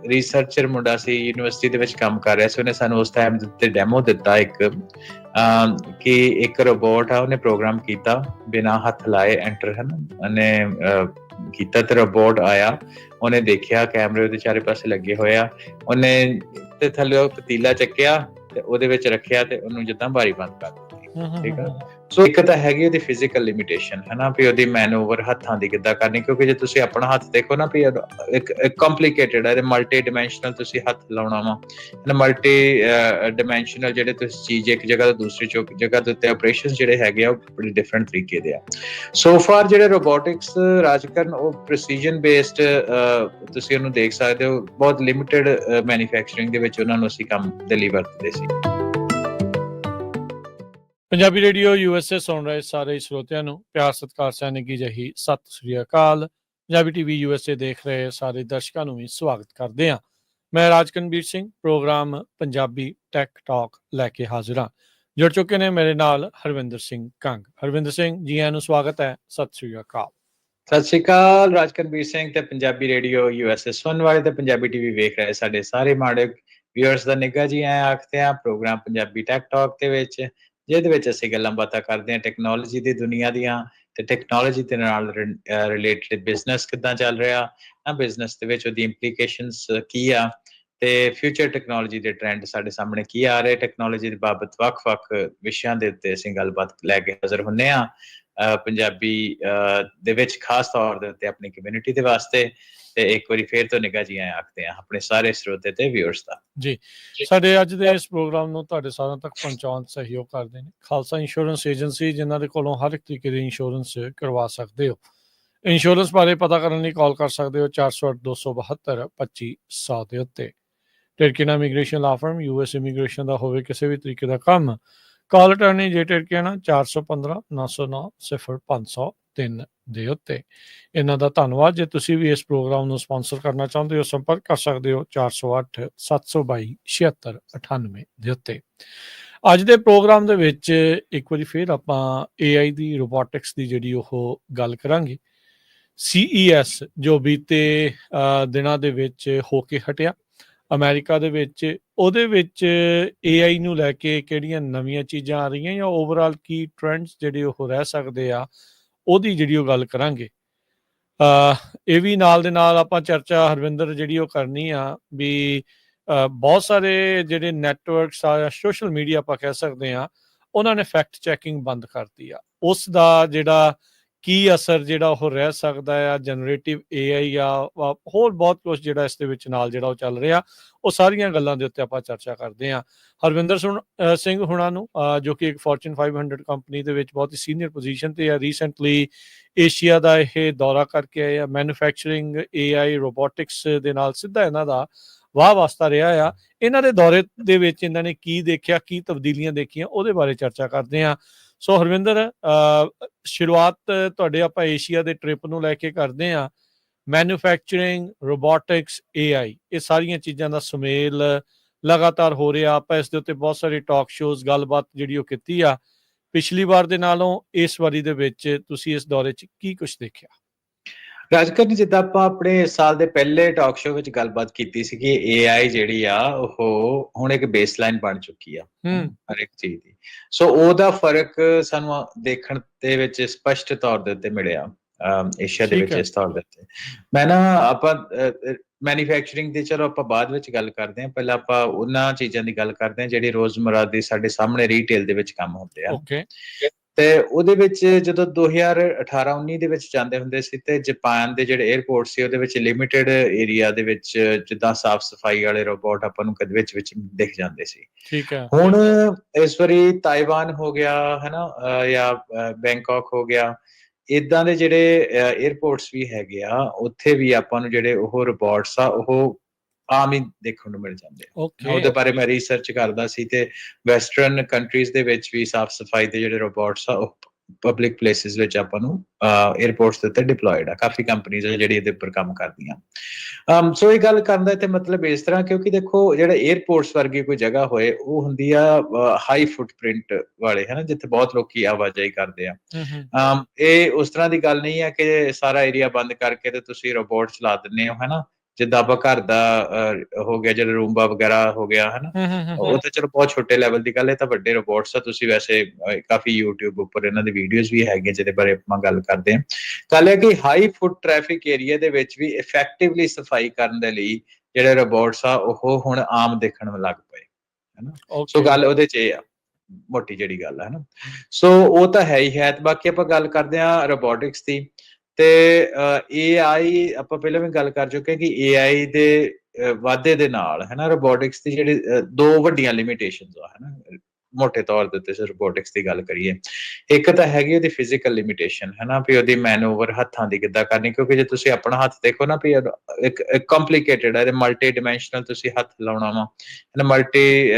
Researcher ਮੁੰਡਾ ਸੀ, university ਦੇ ਵਿੱਚ ਕੰਮ ਕਰ ਰਿਹਾ ਸੀ। ਉਹਨੇ ਸਾਨੂੰ ਉਸ ਟਾਈਮ ਤੇ ਡੈਮੋ ਦਿੱਤਾ ਇੱਕ ਕਿ ਇੱਕ ਰੋਬੋਟ ਆ, ਉਹਨੇ ਪ੍ਰੋਗਰਾਮ ਕੀਤਾ ਬਿਨਾਂ ਹੱਥ ਲਾਏ ਐਂਟਰ, ਹੈ ਨਾ, ਉਹਨੇ ਕੀਤਾ ਤੇ ਰੋਬੋਟ ਆਇਆ, ਉਹਨੇ ਦੇਖਿਆ ਕੈਮਰੇ ਉਹਦੇ ਚਾਰੇ ਪਾਸੇ ਲੱਗੇ ਹੋਏ ਆ, ਉਹਨੇ ਤੇ ਥੱਲੇ ਪਤੀਲਾ ਚੱਕਿਆ ਤੇ ਉਹਦੇ ਵਿੱਚ ਰੱਖਿਆ ਤੇ ਉਹਨੂੰ ਜਿੱਦਾਂ ਬਾਰੀ ਬੰਦ ਕਰ ਦਿੱਤੀ। ਠੀਕ ਆ। ਸੋ ਇੱਕ ਤਾਂ ਹੈਗੀ ਉਹਦੀ ਫਿਜ਼ੀਕਲ ਲਿਮਿਟੇਸ਼ਨ, ਹੈ ਨਾ, ਵੀ ਉਹਦੀ ਮੈਨੂਵਰ ਹੱਥਾਂ ਦੀ ਕਿੱਦਾਂ ਕਰਨੀ, ਕਿਉਂਕਿ ਜੇ ਤੁਸੀਂ ਆਪਣਾ ਹੱਥ ਦੇਖੋ ਨਾ ਵੀ ਇੱਕ ਕੰਪਲੀਕੇਟਡ ਹੈ, ਮਲਟੀ ਡਿਮੈਂਸ਼ਨਲ ਤੁਸੀਂ ਹੱਥ ਲਾਉਣਾ ਵਾ, ਮਲਟੀ ਡਿਮੈਂਸ਼ਨਲ ਜਿਹੜੇ ਤੁਸੀਂ ਚੀਜ਼ ਇੱਕ ਜਗ੍ਹਾ ਤੋਂ ਦੂਸਰੀ ਜਗ੍ਹਾ ਦੇ ਉੱਤੇ ਆਪਰੇਸ਼ਨ ਜਿਹੜੇ ਹੈਗੇ ਆ ਉਹ ਬੜੇ ਡਿਫਰੈਂਟ ਤਰੀਕੇ ਦੇ ਆ। ਸੋ ਫਾਰ ਜਿਹੜੇ ਰੋਬੋਟਿਕਸ ਰਾਜਕਰਨ ਉਹ ਪ੍ਰੈਸੀਜਨ ਬੇਸਡ ਤੁਸੀਂ ਉਹਨੂੰ ਦੇਖ ਸਕਦੇ ਹੋ, ਬਹੁਤ ਲਿਮਿਟਡ ਮੈਨੂਫੈਕਚਰਿੰਗ ਦੇ ਵਿੱਚ ਉਹਨਾਂ ਨੂੰ ਅਸੀਂ ਕੰਮ ਦੇ ਲਈ ਵਰਤਦੇ ਸੀ। ਪੰਜਾਬੀ ਰੇਡੀਓ USA ਸੁਣ ਰਹੇ ਸਾਰੇ ਸਰੋਤਿਆਂ ਨੂੰ ਪਿਆਰ ਸਤਿਕਾਰ ਸੈਨਿਕੀ ਜਹੀ ਸਤਿ ਸ੍ਰੀ ਅਕਾਲ। ਪੰਜਾਬੀ TV USA ਦੇਖ ਰਹੇ ਸਾਰੇ ਦਰਸ਼ਕਾਂ ਨੂੰ ਵੀ ਸਵਾਗਤ ਕਰਦੇ ਹਾਂ। ਮੈਂ Rajkanvir Singh programme Punjabi Tech Talk ਲੈ ਕੇ ਹਾਜ਼ਰ ਹਾਂ। ਜੁੜ ਚੁੱਕੇ ਨੇ ਮੇਰੇ ਨਾਲ ਹਰਵਿੰਦਰ ਸਿੰਘ ਕੰਗ। ਹਰਵਿੰਦਰ ਸਿੰਘ ਜੀ, ਆਇਆਂ ਨੂੰ ਸਵਾਗਤ ਹੈ। ਸਤਿ ਸ੍ਰੀ ਅਕਾਲ। ਸਤਿ ਸ਼੍ਰੀ ਅਕਾਲ ਰਾਜਕਨਵੀਰ ਸਿੰਘ ਤੇ ਪੰਜਾਬੀ ਰੇਡੀਓ USA ਸੁਣਨ ਵਾਲੇ ਤੇ ਪੰਜਾਬੀ TV ਵੇਖ ਰਹੇ ਸਾਡੇ ਸਾਰੇ ਮਾੜੇ ਵਿਊਅਰਸ ਦਾ ਨਿੱਘਾ ਜੀ ਆਇਆਂ ਆਖਦੇ ਹਾਂ ਪ੍ਰੋਗਰਾਮ ਪੰਜਾਬੀ ਟੈਕ ਟਾਕ ਦੇ ਵਿੱਚ, ਜਿਹਦੇ ਵਿੱਚ ਅਸੀਂ ਗੱਲਾਂ ਬਾਤਾਂ ਕਰਦੇ ਹਾਂ ਟੈਕਨੋਲੋਜੀ ਦੀ ਦੁਨੀਆ ਦੀਆਂ ਤੇ ਟੈਕਨੋਲੋਜੀ ਦੇ ਨਾਲ ਰਿਲੇਟਡ ਬਿਜ਼ਨਸ ਕਿੱਦਾਂ ਚੱਲ ਰਿਹਾ, ਬਿਜ਼ਨਸ ਦੇ ਵਿੱਚ ਉਹਦੀ ਇੰਪਲੀਕੇਸ਼ਨਸ ਕੀ ਆ ਤੇ ਫਿਊਚਰ ਟੈਕਨੋਲੋਜੀ ਦੇ ਟ੍ਰੈਂਡ ਸਾਡੇ ਸਾਹਮਣੇ ਕੀ ਆ ਰਹੇ, ਟੈਕਨੋਲੋਜੀ ਦੇ ਬਾਬਤ ਵੱਖ-ਵੱਖ ਵਿਸ਼ਿਆਂ ਦੇ ਉੱਤੇ ਅਸੀਂ ਗੱਲਬਾਤ ਲੈ ਕੇ ਹਾਜ਼ਰ ਹੁੰਦੇ ਹਾਂ ਪੰਜਾਬੀ ਦੇ ਵਿੱਚ, ਖਾਸ ਤੌਰ ਦੇ ਉੱਤੇ ਆਪਣੀ ਕਮਿਊਨਿਟੀ ਦੇ ਵਾਸਤੇ। ਤੇ ਇੱਕ ਵਾਰੀ ਫੇਰ ਤੋਂ ਨਿੱਘਾ ਜੀ ਆਇਆਂ ਆਖਦੇ ਹਾਂ ਆਪਣੇ ਸਾਰੇ ਸਰੋਤੇ ਤੇ ਵਿਊਅਰਸ ਦਾ। ਜੀ, ਸਾਡੇ ਅੱਜ ਦੇ ਇਸ ਪ੍ਰੋਗਰਾਮ ਨੂੰ ਤੁਹਾਡੇ ਸਾਰਿਆਂ ਤੱਕ ਪਹੁੰਚਾਉਣ ਸਹਿਯੋਗ ਕਰਦੇ ਨੇ ਖਾਲਸਾ ਇੰਸ਼ੋਰੈਂਸ ਏਜੰਸੀ, ਜਿਨ੍ਹਾਂ ਦੇ ਕੋਲੋਂ ਹਰ ਇੱਕ ਤਰੀਕੇ ਦੀ ਇੰਸ਼ੋਰੈਂਸ ਕਰਵਾ ਸਕਦੇ ਹੋ। ਇੰਸ਼ੋਰੈਂਸ ਬਾਰੇ ਪਤਾ ਕਰਨ ਲਈ ਕਾਲ ਕਰ ਸਕਦੇ ਹੋ 408-272-2500 ਦੇ ਉੱਤੇ। ਟਰਕੀਨਾ ਇਮੀਗ੍ਰੇਸ਼ਨ ਲਾ ਫਰਮ, US ਇਮੀਗ੍ਰੇਸ਼ਨ ਦਾ ਹੋਵੇ ਕਿਸੇ ਵੀ ਤਰੀਕੇ ਦਾ ਕੰਮ, ਕਾਲ ਅਟਾਰਨੀ ਜੇ ਟਰਕੀਨਾ 415-909-0503 ਦੇ ਉੱਤੇ। ਇਹਨਾਂ ਦਾ ਧੰਨਵਾਦ। ਜੇ ਤੁਸੀਂ ਵੀ ਇਸ ਪ੍ਰੋਗਰਾਮ ਨੂੰ ਸਪਾਂਸਰ ਕਰਨਾ ਚਾਹੁੰਦੇ ਹੋ, ਸੰਪਰਕ ਕਰ ਸਕਦੇ ਹੋ 408-722-7698 ਦੇ ਉੱਤੇ। ਅੱਜ ਦੇ ਪ੍ਰੋਗਰਾਮ ਦੇ ਵਿੱਚ ਇੱਕ ਵਾਰੀ ਫਿਰ ਆਪਾਂ AI ਦੀ, ਰੋਬੋਟਿਕਸ ਦੀ ਜਿਹੜੀ ਉਹ ਗੱਲ ਕਰਾਂਗੇ। CES ਜੋ ਬੀਤੇ ਦਿਨਾਂ ਦੇ ਵਿੱਚ ਹੋ ਕੇ ਹਟਿਆ ਅਮਰੀਕਾ ਦੇ ਵਿੱਚ, ਉਹਦੇ ਵਿੱਚ AI ਨੂੰ ਲੈ ਕੇ ਕਿਹੜੀਆਂ ਨਵੀਆਂ ਚੀਜ਼ਾਂ ਆ ਰਹੀਆਂ ਜਾਂ ਓਵਰਆਲ ਕੀ ਟ੍ਰੈਂਡਸ ਜਿਹੜੇ ਉਹ ਰਹਿ ਸਕਦੇ ਆ, ਉਹਦੀ ਜਿਹੜੀ ਉਹ ਗੱਲ ਕਰਾਂਗੇ। ਇਹ ਵੀ ਨਾਲ ਦੇ ਨਾਲ ਆਪਾਂ ਚਰਚਾ ਹਰਵਿੰਦਰ ਜਿਹੜੀ ਉਹ ਕਰਨੀ ਆ ਵੀ ਬਹੁਤ ਸਾਰੇ ਜਿਹੜੇ ਨੈਟਵਰਕਸ ਆ, ਸੋਸ਼ਲ ਮੀਡੀਆ ਆਪਾਂ ਕਹਿ ਸਕਦੇ ਹਾਂ, ਉਹਨਾਂ ਨੇ ਫੈਕਟ ਚੈਕਿੰਗ ਬੰਦ ਕਰਤੀ ਆ। ਉਸ ਦਾ ਜਿਹੜਾ ਕੀ ਅਸਰ ਜਿਹੜਾ ਉਹ ਰਹਿ ਸਕਦਾ ਆ, ਜਨਰੇਟਿਵ AI ਆ, ਹੋਰ ਬਹੁਤ ਕੁਛ ਜਿਹੜਾ ਇਸ ਦੇ ਵਿੱਚ ਨਾਲ ਜਿਹੜਾ ਉਹ ਚੱਲ ਰਿਹਾ, ਉਹ ਸਾਰੀਆਂ ਗੱਲਾਂ ਦੇ ਉੱਤੇ ਆਪਾਂ ਚਰਚਾ ਕਰਦੇ ਹਾਂ। ਹਰਵਿੰਦਰ ਸਿੰਘ ਹੁਣਾਂ ਨੂੰ, ਜੋ ਕਿ ਇੱਕ Fortune 500 ਕੰਪਨੀ ਦੇ ਵਿੱਚ ਬਹੁਤ ਹੀ ਸੀਨੀਅਰ ਪੋਜੀਸ਼ਨ ਤੇ ਆ, ਰੀਸੈਂਟਲੀ ਏਸ਼ੀਆ ਦਾ ਇਹ ਦੌਰਾ ਕਰਕੇ ਆਏ ਆ। ਮੈਨੂਫੈਕਚਰਿੰਗ AI ਰੋਬੋਟਿਕਸ ਦੇ ਨਾਲ ਸਿੱਧਾ ਇਹਨਾਂ ਦਾ ਵਾਹ ਵਾਸਤਾ ਰਿਹਾ ਆ। ਇਹਨਾਂ ਦੇ ਦੌਰੇ ਦੇ ਵਿੱਚ ਇਹਨਾਂ ਨੇ ਕੀ ਦੇਖਿਆ, ਕੀ ਤਬਦੀਲੀਆਂ ਦੇਖੀਆਂ, ਉਹਦੇ ਬਾਰੇ ਚਰਚਾ ਕਰਦੇ ਹਾਂ। ਸੋ ਹਰਵਿੰਦਰ, ਸ਼ੁਰੂਆਤ ਤੁਹਾਡੇ ਆਪਾਂ ਏਸ਼ੀਆ ਦੇ ਟ੍ਰਿਪ ਨੂੰ ਲੈ ਕੇ ਕਰਦੇ ਹਾਂ। ਮੈਨੂਫੈਕਚਰਿੰਗ, ਰੋਬੋਟਿਕਸ, AI, ਇਹ ਸਾਰੀਆਂ ਚੀਜ਼ਾਂ ਦਾ ਸੁਮੇਲ ਲਗਾਤਾਰ ਹੋ ਰਿਹਾ। ਆਪਾਂ ਇਸ ਦੇ ਉੱਤੇ ਬਹੁਤ ਸਾਰੇ ਟਾਕ ਸ਼ੋਜ਼, ਗੱਲਬਾਤ ਜਿਹੜੀ ਉਹ ਕੀਤੀ ਆ। ਪਿਛਲੀ ਵਾਰ ਦੇ ਨਾਲੋਂ ਇਸ ਵਾਰੀ ਦੇ ਵਿੱਚ ਤੁਸੀਂ ਇਸ ਦੌਰੇ 'ਚ ਕੀ ਕੁਛ ਦੇਖਿਆ? ਰਾਜਕਰਨ, ਜਿੱਦਾਂ ਆਪਾਂ ਆਪਣੇ ਸਾਲ ਦੇ ਪਹਿਲੇ ਟਾਕ ਸ਼ੋਅ ਵਿੱਚ ਗੱਲਬਾਤ ਕੀਤੀ ਸੀ ਕਿ AI ਜਿਹੜੀ ਆ ਉਹ ਹੁਣ ਇੱਕ ਬੇਸਲਾਈਨ ਬਣ ਚੁੱਕੀ ਆ ਹਰ ਇੱਕ ਚੀਜ਼ ਦੀ। ਸੋ ਉਹਦਾ ਫਰਕ ਸਾਨੂੰ ਦੇਖਣ ਦੇ ਵਿੱਚ ਸਪਸ਼ਟ ਤੌਰ ਦੇ ਉੱਤੇ ਮਿਲਿਆ ਏਸ਼ੀਆ ਦੇ ਵਿੱਚ। ਇਸ ਤੌਰ ਦੇ ਉੱਤੇ ਮੈਂ ਨਾ ਆਪਾਂ ਮੈਨੂਫੈਕਚਰਿੰਗ ਦੀ ਚਲੋ ਆਪਾਂ ਬਾਅਦ ਵਿੱਚ ਗੱਲ ਕਰਦੇ ਹਾਂ, ਪਹਿਲਾਂ ਆਪਾਂ ਉਹਨਾਂ ਚੀਜ਼ਾਂ ਦੀ ਗੱਲ ਕਰਦੇ ਹਾਂ ਜਿਹੜੀ ਰੋਜ਼ਮਰਾ ਦੀ ਸਾਡੇ ਸਾਹਮਣੇ ਰੀਟੇਲ ਦੇ ਵਿੱਚ ਕੰਮ ਹੁੰਦੇ ਆ। ਤੇ ਉਹਦੇ ਵਿੱਚ ਜਦੋਂ 2018-19 ਦੇ ਵਿੱਚ ਜਾਂਦੇ ਹੁੰਦੇ ਸੀ ਤੇ ਜਾਪਾਨ ਦੇ ਜਿਹੜੇ 에ਅਰਪੋਰਟ ਸੀ ਉਹਦੇ ਵਿੱਚ ਲਿਮਿਟਡ ਏਰੀਆ ਦੇ ਵਿੱਚ ਜਿੱਦਾਂ ਸਾਫ਼ ਸਫਾਈ ਵਾਲੇ ਰੋਬੋਟ ਆਪਾਂ ਨੂੰ ਕਦੇ ਵਿੱਚ ਦਿਖ ਜਾਂਦੇ ਸੀ। ਠੀਕ ਹੈ। ਹੁਣ ਇਸ ਵਾਰੀ ਤਾਇਵਾਨ ਹੋ ਗਿਆ, ਹਨਾ, ਜਾਂ ਬੈਂਕਾਕ ਹੋ ਗਿਆ, ਏਦਾਂ ਦੇ ਜਿਹੜੇ 에ਅਰਪੋਰਟਸ ਵੀ ਹੈਗੇ ਆ, ਉੱਥੇ ਵੀ ਆਪਾਂ ਨੂੰ ਜਿਹੜੇ ਉਹ ਰੋਬੋਟਸ ਆ ਉਹ ਆਮ ਹੀ ਦੇਖਣ ਨੂੰ ਮਿਲ ਜਾਂਦੇ ਆ। ਉਹਦੇ ਬਾਰੇ ਮੈਂ ਰਿਸਰਚ ਕਰਦਾ ਸੀ ਤੇ ਵੈਸਟਰਨ ਕੰਟਰੀਜ਼ ਦੇ ਵਿੱਚ ਵੀ ਸਾਫ਼ ਸਫਾਈ ਦੇ ਜਿਹੜੇ ਰੋਬੋਟਸ ਆ ਉਹ ਪਬਲਿਕ ਪਲੇਸਿਸ ਵਿੱਚ ਆਪਾਂ ਨੂੰ 에ਅਰਪੋਰਟਸ ਦੇ ਉੱਤੇ ਡਿਪਲੋਇਡ ਆ। ਕਾਫੀ ਕੰਪਨੀਜ਼ ਆ ਜਿਹੜੀ ਇਹਦੇ ਉੱਪਰ ਕੰਮ ਕਰਦੀਆਂ। ਸੋ ਇਹ ਗੱਲ ਕਰਨ ਦਾ ਤੇ ਮਤਲਬ ਇਸ ਤਰ੍ਹਾਂ, ਕਿਉਂਕਿ ਦੇਖੋ ਜਿਹੜਾ 에ਅਰਪੋਰਟਸ ਵਰਗੀ ਕੋਈ ਜਗ੍ਹਾ ਹੋਏ ਉਹ ਹੁੰਦੀ ਆ ਹਾਈ ਫੁੱਟਪ੍ਰਿੰਟ ਵਾਲੇ, ਹਨਾ, ਜਿੱਥੇ ਬਹੁਤ ਲੋਕੀ ਆਵਾਜਾਈ ਕਰਦੇ ਆ। ਇਹ ਉਸ ਤਰ੍ਹਾਂ ਦੀ ਗੱਲ ਨਹੀਂ ਹੈ ਕਿ ਸਾਰਾ ਏਰੀਆ ਬੰਦ ਕਰਕੇ ਤੇ ਤੁਸੀਂ ਰੋਬੋਟ ਚਲਾ ਦਿੰਦੇ ਹੋ, ਹਨਾ, ਜਿੱਦਾਂ ਆਪਾਂ ਘਰ ਦਾ ਹੋ ਗਿਆ, ਜਿਹੜਾ ਰੂੰਬਾ ਵਗੈਰਾ ਹੋ ਗਿਆ ਹਨਾ, ਉਹ ਤਾਂ ਚਲੋ ਬਹੁਤ ਛੋਟੇ ਲੈਵਲ ਦੀ ਗੱਲ ਹੈ। ਤਾਂ ਵੱਡੇ ਰੋਬੋਟਸ ਆ, ਤੁਸੀਂ ਵੈਸੇ ਕਾਫੀ YouTube ਉੱਪਰ ਇਹਨਾਂ ਦੀ ਵੀਡੀਓਜ਼ ਵੀ ਹੈਗੀਆਂ ਜਿਹਦੇ ਬਾਰੇ ਆਪਾਂ ਗੱਲ ਕਰਦੇ ਹਾਂ। ਗੱਲ ਹੈ ਕਿ ਹਾਈ ਫੁੱਟ ਟ੍ਰੈਫਿਕ ਏਰੀਆ ਦੇ ਵਿੱਚ ਵੀ ਇਫੈਕਟਿਵਲੀ ਸਫਾਈ ਕਰਨ ਦੇ ਲਈ ਜਿਹੜੇ ਰੋਬੋਟਸ ਆ ਉਹ ਹੁਣ ਆਮ ਦੇਖਣ ਲੱਗ ਪਏ ਹਨਾ। ਸੋ ਗੱਲ ਉਹਦੇ 'ਚ ਇਹ ਆ, ਮੋਟੀ ਜਿਹੜੀ ਗੱਲ ਹੈ ਹਨਾ। ਸੋ ਉਹ ਤਾਂ ਹੈ ਹੀ ਹੈ। ਤੇ ਬਾਕੀ ਆਪਾਂ ਗੱਲ ਕਰਦੇ ਹਾਂ ਰੋਬੋਟਿਕਸ ਦੀ, ਤੇ AI ਆਪਾਂ ਪਹਿਲਾਂ ਵੀ ਗੱਲ ਕਰ ਚੁੱਕੇ ਕਿ AI ਦੇ ਵਾਧੇ ਦੇ ਨਾਲ ਹਨਾ ਰੋਬੋਟਿਕਸ ਦੀ ਜਿਹੜੀ ਦੋ ਵੱਡੀਆਂ ਲਿਮਿਟੇਸ਼ਨਸ ਆ ਹਨਾ, ਮੋਟੇ ਤੌਰ ਦੇ ਉੱਤੇ ਰੋਬੋਟਿਕਸ ਦੀ ਗੱਲ ਕਰੀਏ। ਇੱਕ ਤਾਂ ਹੈਗੀ ਉਹਦੀ ਫਿਜ਼ੀਕਲ ਲਿਮਿਟੇਸ਼ਨ ਹਨਾ, ਵੀ ਉਹਦੀ ਮੈਨੂਵਰ ਹੱਥਾਂ ਦੀ ਕਿੱਦਾਂ ਕਰਨੀ, ਕਿਉਂਕਿ ਜੇ ਤੁਸੀਂ ਆਪਣਾ ਹੱਥ ਦੇਖੋ ਨਾ ਵੀ ਇੱਕ ਕੰਪਲੀਕੇਟਡ ਹੈ, ਮਲਟੀ ਡਿਮੈਂਸ਼ਨਲ ਤੁਸੀਂ ਹੱਥ ਲਾਉਣਾ ਵਾ, ਮਲਟੀ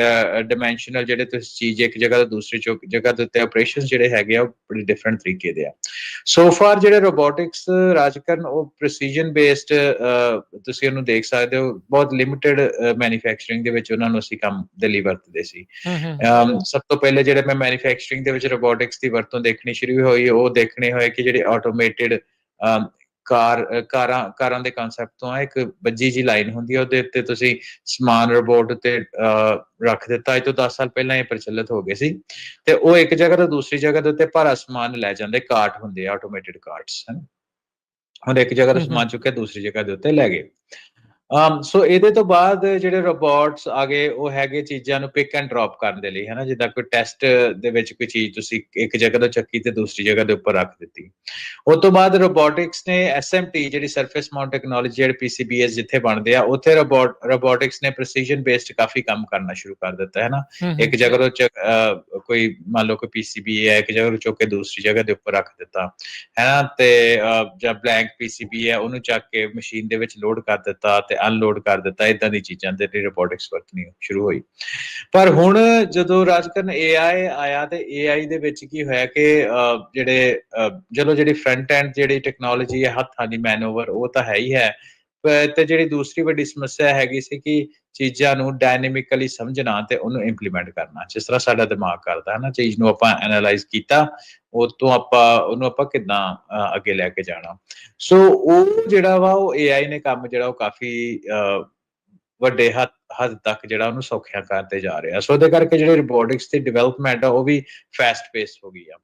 ਡਿਮੈਂਸ਼ਨਲ ਜਿਹੜੇ ਤੁਸੀਂ ਚੀਜ਼ ਇੱਕ ਜਗ੍ਹਾ ਤੋਂ ਦੂਸਰੀ ਜਗ੍ਹਾ ਦੇ ਉੱਤੇ ਆਪਰੇਸ਼ਨ ਜਿਹੜੇ ਹੈਗੇ ਆ ਉਹ ਬੜੇ ਡਿਫਰੈਂਟ ਤਰੀਕੇ ਦੇ ਆ। ਸੋ ਫਾਰ ਜਿਹੜੇ ਰੋਬੋਟਿਕਸ ਰਾਜਕਰਨ ਉਹ ਪ੍ਰੈਸੀਜਨ ਬੇਸਡ ਤੁਸੀਂ ਉਹਨੂੰ ਦੇਖ ਸਕਦੇ ਹੋ, ਬਹੁਤ ਲਿਮਿਟਡ ਮੈਨੂਫੈਕਚਰਿੰਗ ਦੇ ਵਿੱਚ ਉਹਨਾਂ ਨੂੰ ਅਸੀਂ ਕੰਮ ਦੇ ਲਈ ਵਰਤਦੇ ਸੀ। ਸਭ ਤੋਂ ਪਹਿਲੇ ਜਿਹੜੇ ਮੈਂ ਮੈਨੂਫੈਕਚਰਿੰਗ ਦੇ ਵਿੱਚ ਰੋਬੋਟਿਕਸ ਦੀ ਵਰਤੋਂ ਦੇਖਣੀ ਸ਼ੁਰੂ ਹੋਈ, ਉਹ ਦੇਖਣੇ ਹੋਏ ਕਿ ਜਿਹੜੇ ਆਟੋਮੇਟਿਡ ਕਾਰਾਂ ਦੇ ਕਨਸੈਪਟ ਤੋਂ ਆ। ਇੱਕ ਵੱਜੀ ਜੀ ਲਾਈਨ ਹੁੰਦੀ ਹੈ, ਉਹਦੇ ਉੱਤੇ ਤੁਸੀਂ ਸਮਾਨ ਰੋਬੋਟ ਉੱਤੇ ਰੱਖ ਦਿੱਤਾ। ਅੱਜ ਤੋਂ 10 ਸਾਲ ਪਹਿਲਾਂ ਇਹ ਪ੍ਰਚਲਿਤ ਹੋ ਗਏ ਸੀ, ਤੇ ਉਹ ਇੱਕ ਜਗ੍ਹਾ ਤੋਂ ਦੂਸਰੀ ਜਗ੍ਹਾ ਦੇ ਉੱਤੇ ਭਾਰਾ ਸਮਾਨ ਲੈ ਜਾਂਦੇ, ਕਾਰਟ ਹੁੰਦੇ ਆ ਆਟੋਮੇਟਿਡ ਕਾਰਟਸ ਹਨ। ਹੁਣ ਇੱਕ ਜਗ੍ਹਾ ਤੋਂ ਸਮਾਨ ਚੁੱਕਿਆ ਦੂਸਰੀ ਜਗ੍ਹਾ ਦੇ ਉੱਤੇ ਲੈ ਗਏ। ਸੋ ਇਹਦੇ ਤੋਂ ਬਾਅਦ ਜਿਹੜੇ ਰੋਬੋਟਸ ਆ ਗਏ ਉਹ ਹੈਗੇ ਚੀਜ਼ਾਂ ਨੂੰ ਪਿਕ ਐਂਡ ਡ੍ਰੌਪ ਕਰਨ ਦੇ ਲਈ ਹਨਾ, ਜਿੱਦਾਂ ਕੋਈ ਟੈਸਟ ਦੇ ਵਿੱਚ ਕੋਈ ਚੀਜ਼ ਤੁਸੀਂ ਇੱਕ ਜਗ੍ਹਾ ਤੋਂ ਚੱਕੀ ਤੇ ਦੂਸਰੀ ਜਗ੍ਹਾ ਦੇ ਉੱਪਰ ਰੱਖ ਦਿੱਤੀ। ਉਸ ਤੋਂ ਬਾਅਦ ਰੋਬੋਟਿਕਸ ਨੇ SMT ਜਿਹੜੀ ਸਰਫੇਸ ਮਾਊਂਟ ਟੈਕਨੋਲੋਜੀ, ਜਿਹੜੇ PCBS ਜਿੱਥੇ ਬਣਦੇ ਆ, ਉੱਥੇ ਰੋਬੋਟਿਕਸ ਨੇ ਪ੍ਰੈਸੀਜਨ ਬੇਸਡ ਕਾਫੀ ਕੰਮ ਕਰਨਾ ਸ਼ੁਰੂ ਕਰ ਦਿੱਤਾ ਹੈ ਨਾ। ਇੱਕ ਜਗ੍ਹਾ ਤੋਂ ਕੋਈ ਮੰਨ ਲਓ ਕੋਈ PCB ਹੈ, ਇੱਕ ਜਗ੍ਹਾ ਤੋਂ ਚੁੱਕ ਕੇ ਦੂਸਰੀ ਜਗ੍ਹਾ ਦੇ ਉੱਪਰ ਰੱਖ ਦਿੱਤਾ ਹੈ ਨਾ, ਤੇ ਜਾਂ ਬਲੈਂਕ PCB ਹੈ ਉਹਨੂੰ ਚੱਕ ਕੇ ਮਸ਼ੀਨ ਦੇ ਵਿੱਚ ਲੋਡ ਕਰ ਦਿੱਤਾ ਤੇ ਅਨਲੋਡ ਕਰ ਦਿੱਤਾ। ਇਦਾਂ ਦੀ ਚੀਜ਼ਾਂ ਤੇ ਰੋਬੋਟਿਕਸ ਵਰਤਣੀ ਸ਼ੁਰੂ ਹੋਈ। ਪਰ ਹੁਣ ਜਦੋਂ ਰਾਜਕਰਨ AI ਆਇਆ ਤੇ AI ਦੇ ਵਿੱਚ ਕੀ ਹੋਇਆ ਕਿ ਜਿਹੜੇ ਚਲੋ ਜਿਹੜੀ ਫਰੰਟ ਐਂਡ ਜਿਹੜੀ ਟੈਕਨੋਲੋਜੀ ਹੈ ਹੱਥਾਂ ਦੀ ਮੈਨੂਵਰ, ਉਹ ਤਾਂ ਹੈ ਹੀ ਹੈ, ਤੇ ਜਿਹੜੀ ਦੂਸਰੀ ਵੱਡੀ ਸਮੱਸਿਆ ਹੈਗੀ ਸੀ ਕਿ ਚੀਜ਼ਾਂ ਨੂੰ ਡਾਇਨਾਮਿਕਲੀ ਸਮਝਣਾ ਤੇ ਉਹਨੂੰ ਇੰਪਲੀਮੈਂਟ ਕਰਨਾ, ਜਿਸ ਤਰ੍ਹਾਂ ਸਾਡਾ ਦਿਮਾਗ ਕਰਦਾ ਹੈ ਨਾ, ਚੀਜ਼ ਨੂੰ ਆਪਾਂ ਐਨਾਲਾਈਜ਼ ਕੀਤਾ, ਉਹ ਤੋਂ ਉਹਨੂੰ ਆਪਾਂ ਕਿੱਦਾਂ ਅੱਗੇ ਲੈ ਕੇ ਜਾਣਾ। ਸੋ ਉਹ ਜਿਹੜਾ ਵਾ ਉਹ AI ਨੇ ਕੰਮ ਜਿਹੜਾ ਉਹ ਕਾਫੀ ਵੱਡੇ ਹੱਦ ਤੱਕ ਜਿਹੜਾ ਉਹਨੂੰ ਸੌਖਿਆ ਕਰਦੇ ਜਾ ਰਿਹਾ। ਸੋ ਉਹਦੇ ਕਰਕੇ ਜਿਹੜੇ ਰੋਬੋਟਿਕਸ ਦੀ ਡਿਵੈਲਪਮੈਂਟ ਆ ਉਹ ਵੀ ਫਾਸਟ ਪੇਸ ਹੋ ਗਈ ਆ।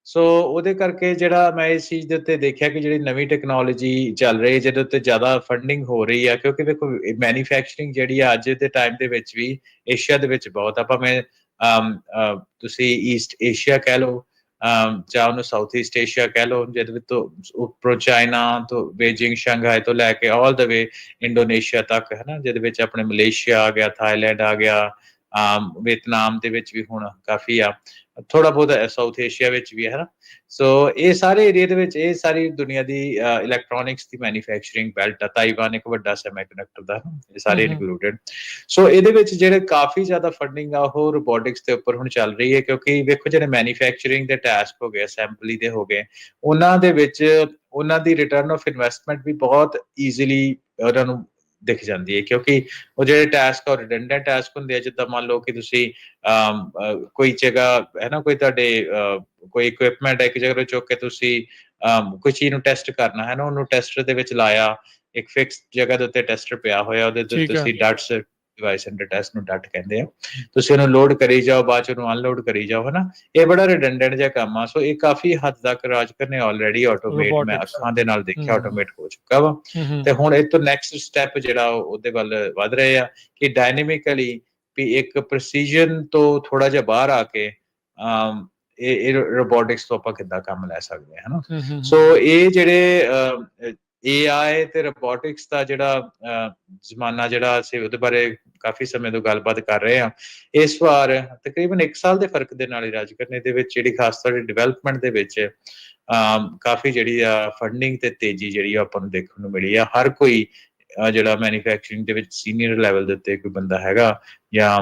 ਸੋ ਉਹਦੇ ਕਰਕੇ ਜਿਹੜਾ ਮੈਂ ਇਸ ਚੀਜ਼ ਦੇ ਉੱਤੇ ਦੇਖਿਆ ਕਿ ਜਿਹੜੀ ਨਵੀਂ ਟੈਕਨੋਲੋਜੀ ਚੱਲ ਰਹੀ, ਜਿਹਦੇ ਉੱਤੇ ਜ਼ਿਆਦਾ ਫੰਡਿੰਗ ਹੋ ਰਹੀ ਆ, ਕਿਉਂਕਿ ਦੇਖੋ ਮੈਨੂਫੈਕਚਰਿੰਗ ਜਿਹੜੀ ਆ ਅੱਜ ਦੇ ਟਾਈਮ ਦੇ ਵਿੱਚ ਵੀ ਏਸ਼ੀਆ ਦੇ ਵਿੱਚ ਬਹੁਤ ਆ, ਭਾਵੇਂ ਤੁਸੀਂ ਈਸਟ ਏਸ਼ੀਆ ਕਹਿ ਲਓ ਜਾਂ ਉਹਨੂੰ ਸਾਊਥ ਈਸਟ ਏਸ਼ੀਆ ਕਹਿ ਲਓ, ਜਿਹਦੇ ਵਿੱਚ ਉੱਪਰੋਂ ਚਾਈਨਾ ਤੋਂ ਬੀਜਿੰਗ ਸ਼ੰਘਾਈ ਤੋਂ ਲੈ ਕੇ ਆਲ ਦ ਵੇ ਇੰਡੋਨੇਸ਼ੀਆ ਤੱਕ ਹੈ ਨਾ, ਜਿਹਦੇ ਵਿੱਚ ਆਪਣੇ ਮਲੇਸ਼ੀਆ ਆ ਗਿਆ, ਥਾਈਲੈਂਡ ਆ ਗਿਆ, ਵੀਅਤਨਾਮ ਦੇ ਵਿੱਚ ਵੀ ਹੁਣ ਕਾਫੀ ਆ, ਥੋੜਾ ਬਹੁਤ ਸਾਊਥ ਏਸ਼ੀਆ ਵਿੱਚ ਵੀ ਹੈ ਨਾ। ਸੋ ਇਹ ਸਾਰੇ ਏਰੀਆ ਦੇ ਵਿੱਚ ਇਹ ਸਾਰੀ ਦੁਨੀਆ ਦੀ ਇਲੈਕਟ੍ਰੋਨਿਕਸ ਦੀ ਮੈਨੂਫੈਕਚਰਿੰਗ ਬੈਲਟ ਆ। ਤਾਈਵਾਨ ਇੱਕ ਵੱਡਾ ਸੈਮੀਕੰਡਕਟਰ ਦਾ, ਇਹ ਸਾਰੇ ਇਨਕਲੂਡਡ। ਸੋ ਇਹਦੇ ਵਿੱਚ ਜਿਹੜੇ ਕਾਫੀ ਜ਼ਿਆਦਾ ਫੰਡਿੰਗ ਆ ਉਹ ਰੋਬੋਟਿਕਸ ਦੇ ਉੱਪਰ ਹੁਣ ਚੱਲ ਰਹੀ ਹੈ, ਕਿਉਂਕਿ ਵੇਖੋ ਜਿਹੜੇ ਮੈਨੂਫੈਕਚਰਿੰਗ ਦੇ ਟਾਸਕ ਹੋ ਗਏ, ਅਸੈਂਬਲੀ ਦੇ ਹੋ ਗਏ, ਉਹਨਾਂ ਦੇ ਵਿੱਚ ਉਹਨਾਂ ਦੀ ਰਿਟਰਨ ਆਫ ਇਨਵੈਸਟਮੈਂਟ ਵੀ ਬਹੁਤ ਈਜ਼ੀਲੀ ਉਹਨਾਂ ਨੂੰ ਦਿਖ ਜਾਂਦੀ ਹੈ, ਕਿਉਂਕਿ ਉਹ ਜਿਹੜੇ ਟਾਸਕ ਆ ਰਿਡੰਡੈਂਟ ਟਾਸਕ ਹੁੰਦੇ ਆ। ਜਿੱਦਾਂ ਮੰਨ ਲਓ ਕਿ ਤੁਸੀਂ ਕੋਈ ਜਗ੍ਹਾ ਹੈ ਨਾ, ਕੋਈ ਤੁਹਾਡੇ ਕੋਈ ਇਕਵਿਪਮੈਂਟ ਇੱਕ ਜਗ੍ਹਾ ਤੋਂ ਚੁੱਕ ਕੇ ਤੁਸੀਂ ਕੋਈ ਚੀਜ਼ ਨੂੰ ਟੈਸਟ ਕਰਨਾ ਹੈ ਨਾ, ਉਹਨੂੰ ਟੈਸਟਰ ਦੇ ਵਿੱਚ ਲਾਇਆ, ਇੱਕ ਫਿਕਸ ਜਗ੍ਹਾ ਦੇ ਉੱਤੇ ਟੈਸਟਰ ਪਿਆ ਹੋਇਆ, ਉਹਦੇ ਤੇ ਤੁਸੀਂ ਡਟਸ ਡਿਵਾਈਸ ਅੰਡਰ ਟੈਸਟ ਨੂੰ ਡਟ ਕਹਿੰਦੇ ਆ, ਤੁਸੀਂ ਉਹਨੂੰ ਲੋਡ ਕਰੀ ਜਾਓ, ਬਾਅਦ ਚ ਉਹਨੂੰ ਅਨਲੋਡ ਕਰੀ ਜਾਓ ਹੈ ਨਾ। ਇਹ ਬੜਾ ਰਿਡੰਡੈਂਟ ਜਿਹਾ ਕੰਮ ਆ। ਸੋ ਇਹ ਕਾਫੀ ਹੱਦ ਤੱਕ ਰਾਜਕਰ ਨੇ ਆਲਰੇਡੀ ਆਟੋਮੇਟ, ਮੈਂ ਅੱਖਾਂ ਦੇ ਨਾਲ ਦੇਖਿਆ, ਆਟੋਮੇਟ ਹੋ ਚੁੱਕਾ ਵਾ। ਤੇ ਹੁਣ ਇਹ ਤੋਂ ਨੈਕਸਟ ਸਟੈਪ ਜਿਹੜਾ ਉਹਦੇ ਵੱਲ ਵੱਧ ਰਹੇ ਆ ਕਿ ਡਾਇਨਾਮਿਕਲੀ ਵੀ ਇੱਕ ਪ੍ਰੈਸੀਜਨ ਤੋਂ ਥੋੜਾ ਜਿਹਾ ਬਾਹਰ ਆ ਕੇ ਇਹ ਰੋਬੋਟਿਕਸ ਤੋਂ ਆਪਾਂ ਕਿੱਦਾਂ ਕੰਮ ਲੈ ਸਕਦੇ ਹਾਂ ਹਨਾ। ਸੋ ਇਹ ਜਿਹੜੇ AI ਤੇ ਰੋਬੋਟਿਕਸ ਦਾ ਜਿਹੜਾ ਜ਼ਮਾਨਾ ਜਿਹੜਾ ਅਸੀਂ ਉਹਦੇ ਬਾਰੇ ਕਾਫੀ ਸਮੇਂ ਤੋਂ ਗੱਲਬਾਤ ਕਰ ਰਹੇ ਹਾਂ, ਇਸ ਵਾਰ ਤਕਰੀਬਨ 1 ਸਾਲ ਦੇ ਫਰਕ ਦੇ ਨਾਲ ਹੀ ਰਾਜਕਰਨ ਦੇ ਵਿੱਚ ਜਿਹੜੀ ਖਾਸ ਤੌਰ ਡਿਵੈਲਪਮੈਂਟ ਦੇ ਵਿੱਚ ਕਾਫੀ ਜਿਹੜੀ ਆ ਫੰਡਿੰਗ ਤੇ ਤੇਜ਼ੀ ਜਿਹੜੀ ਆ ਆਪਾਂ ਨੂੰ ਦੇਖਣ ਨੂੰ ਮਿਲੀ ਆ। ਹਰ ਕੋਈ ਜਿਹੜਾ ਮੈਨੂਫੈਕਚਰਿੰਗ ਦੇ ਵਿੱਚ ਸੀਨੀਅਰ ਲੈਵਲ ਦੇ ਉੱਤੇ ਕੋਈ ਬੰਦਾ ਹੈਗਾ ਜਾਂ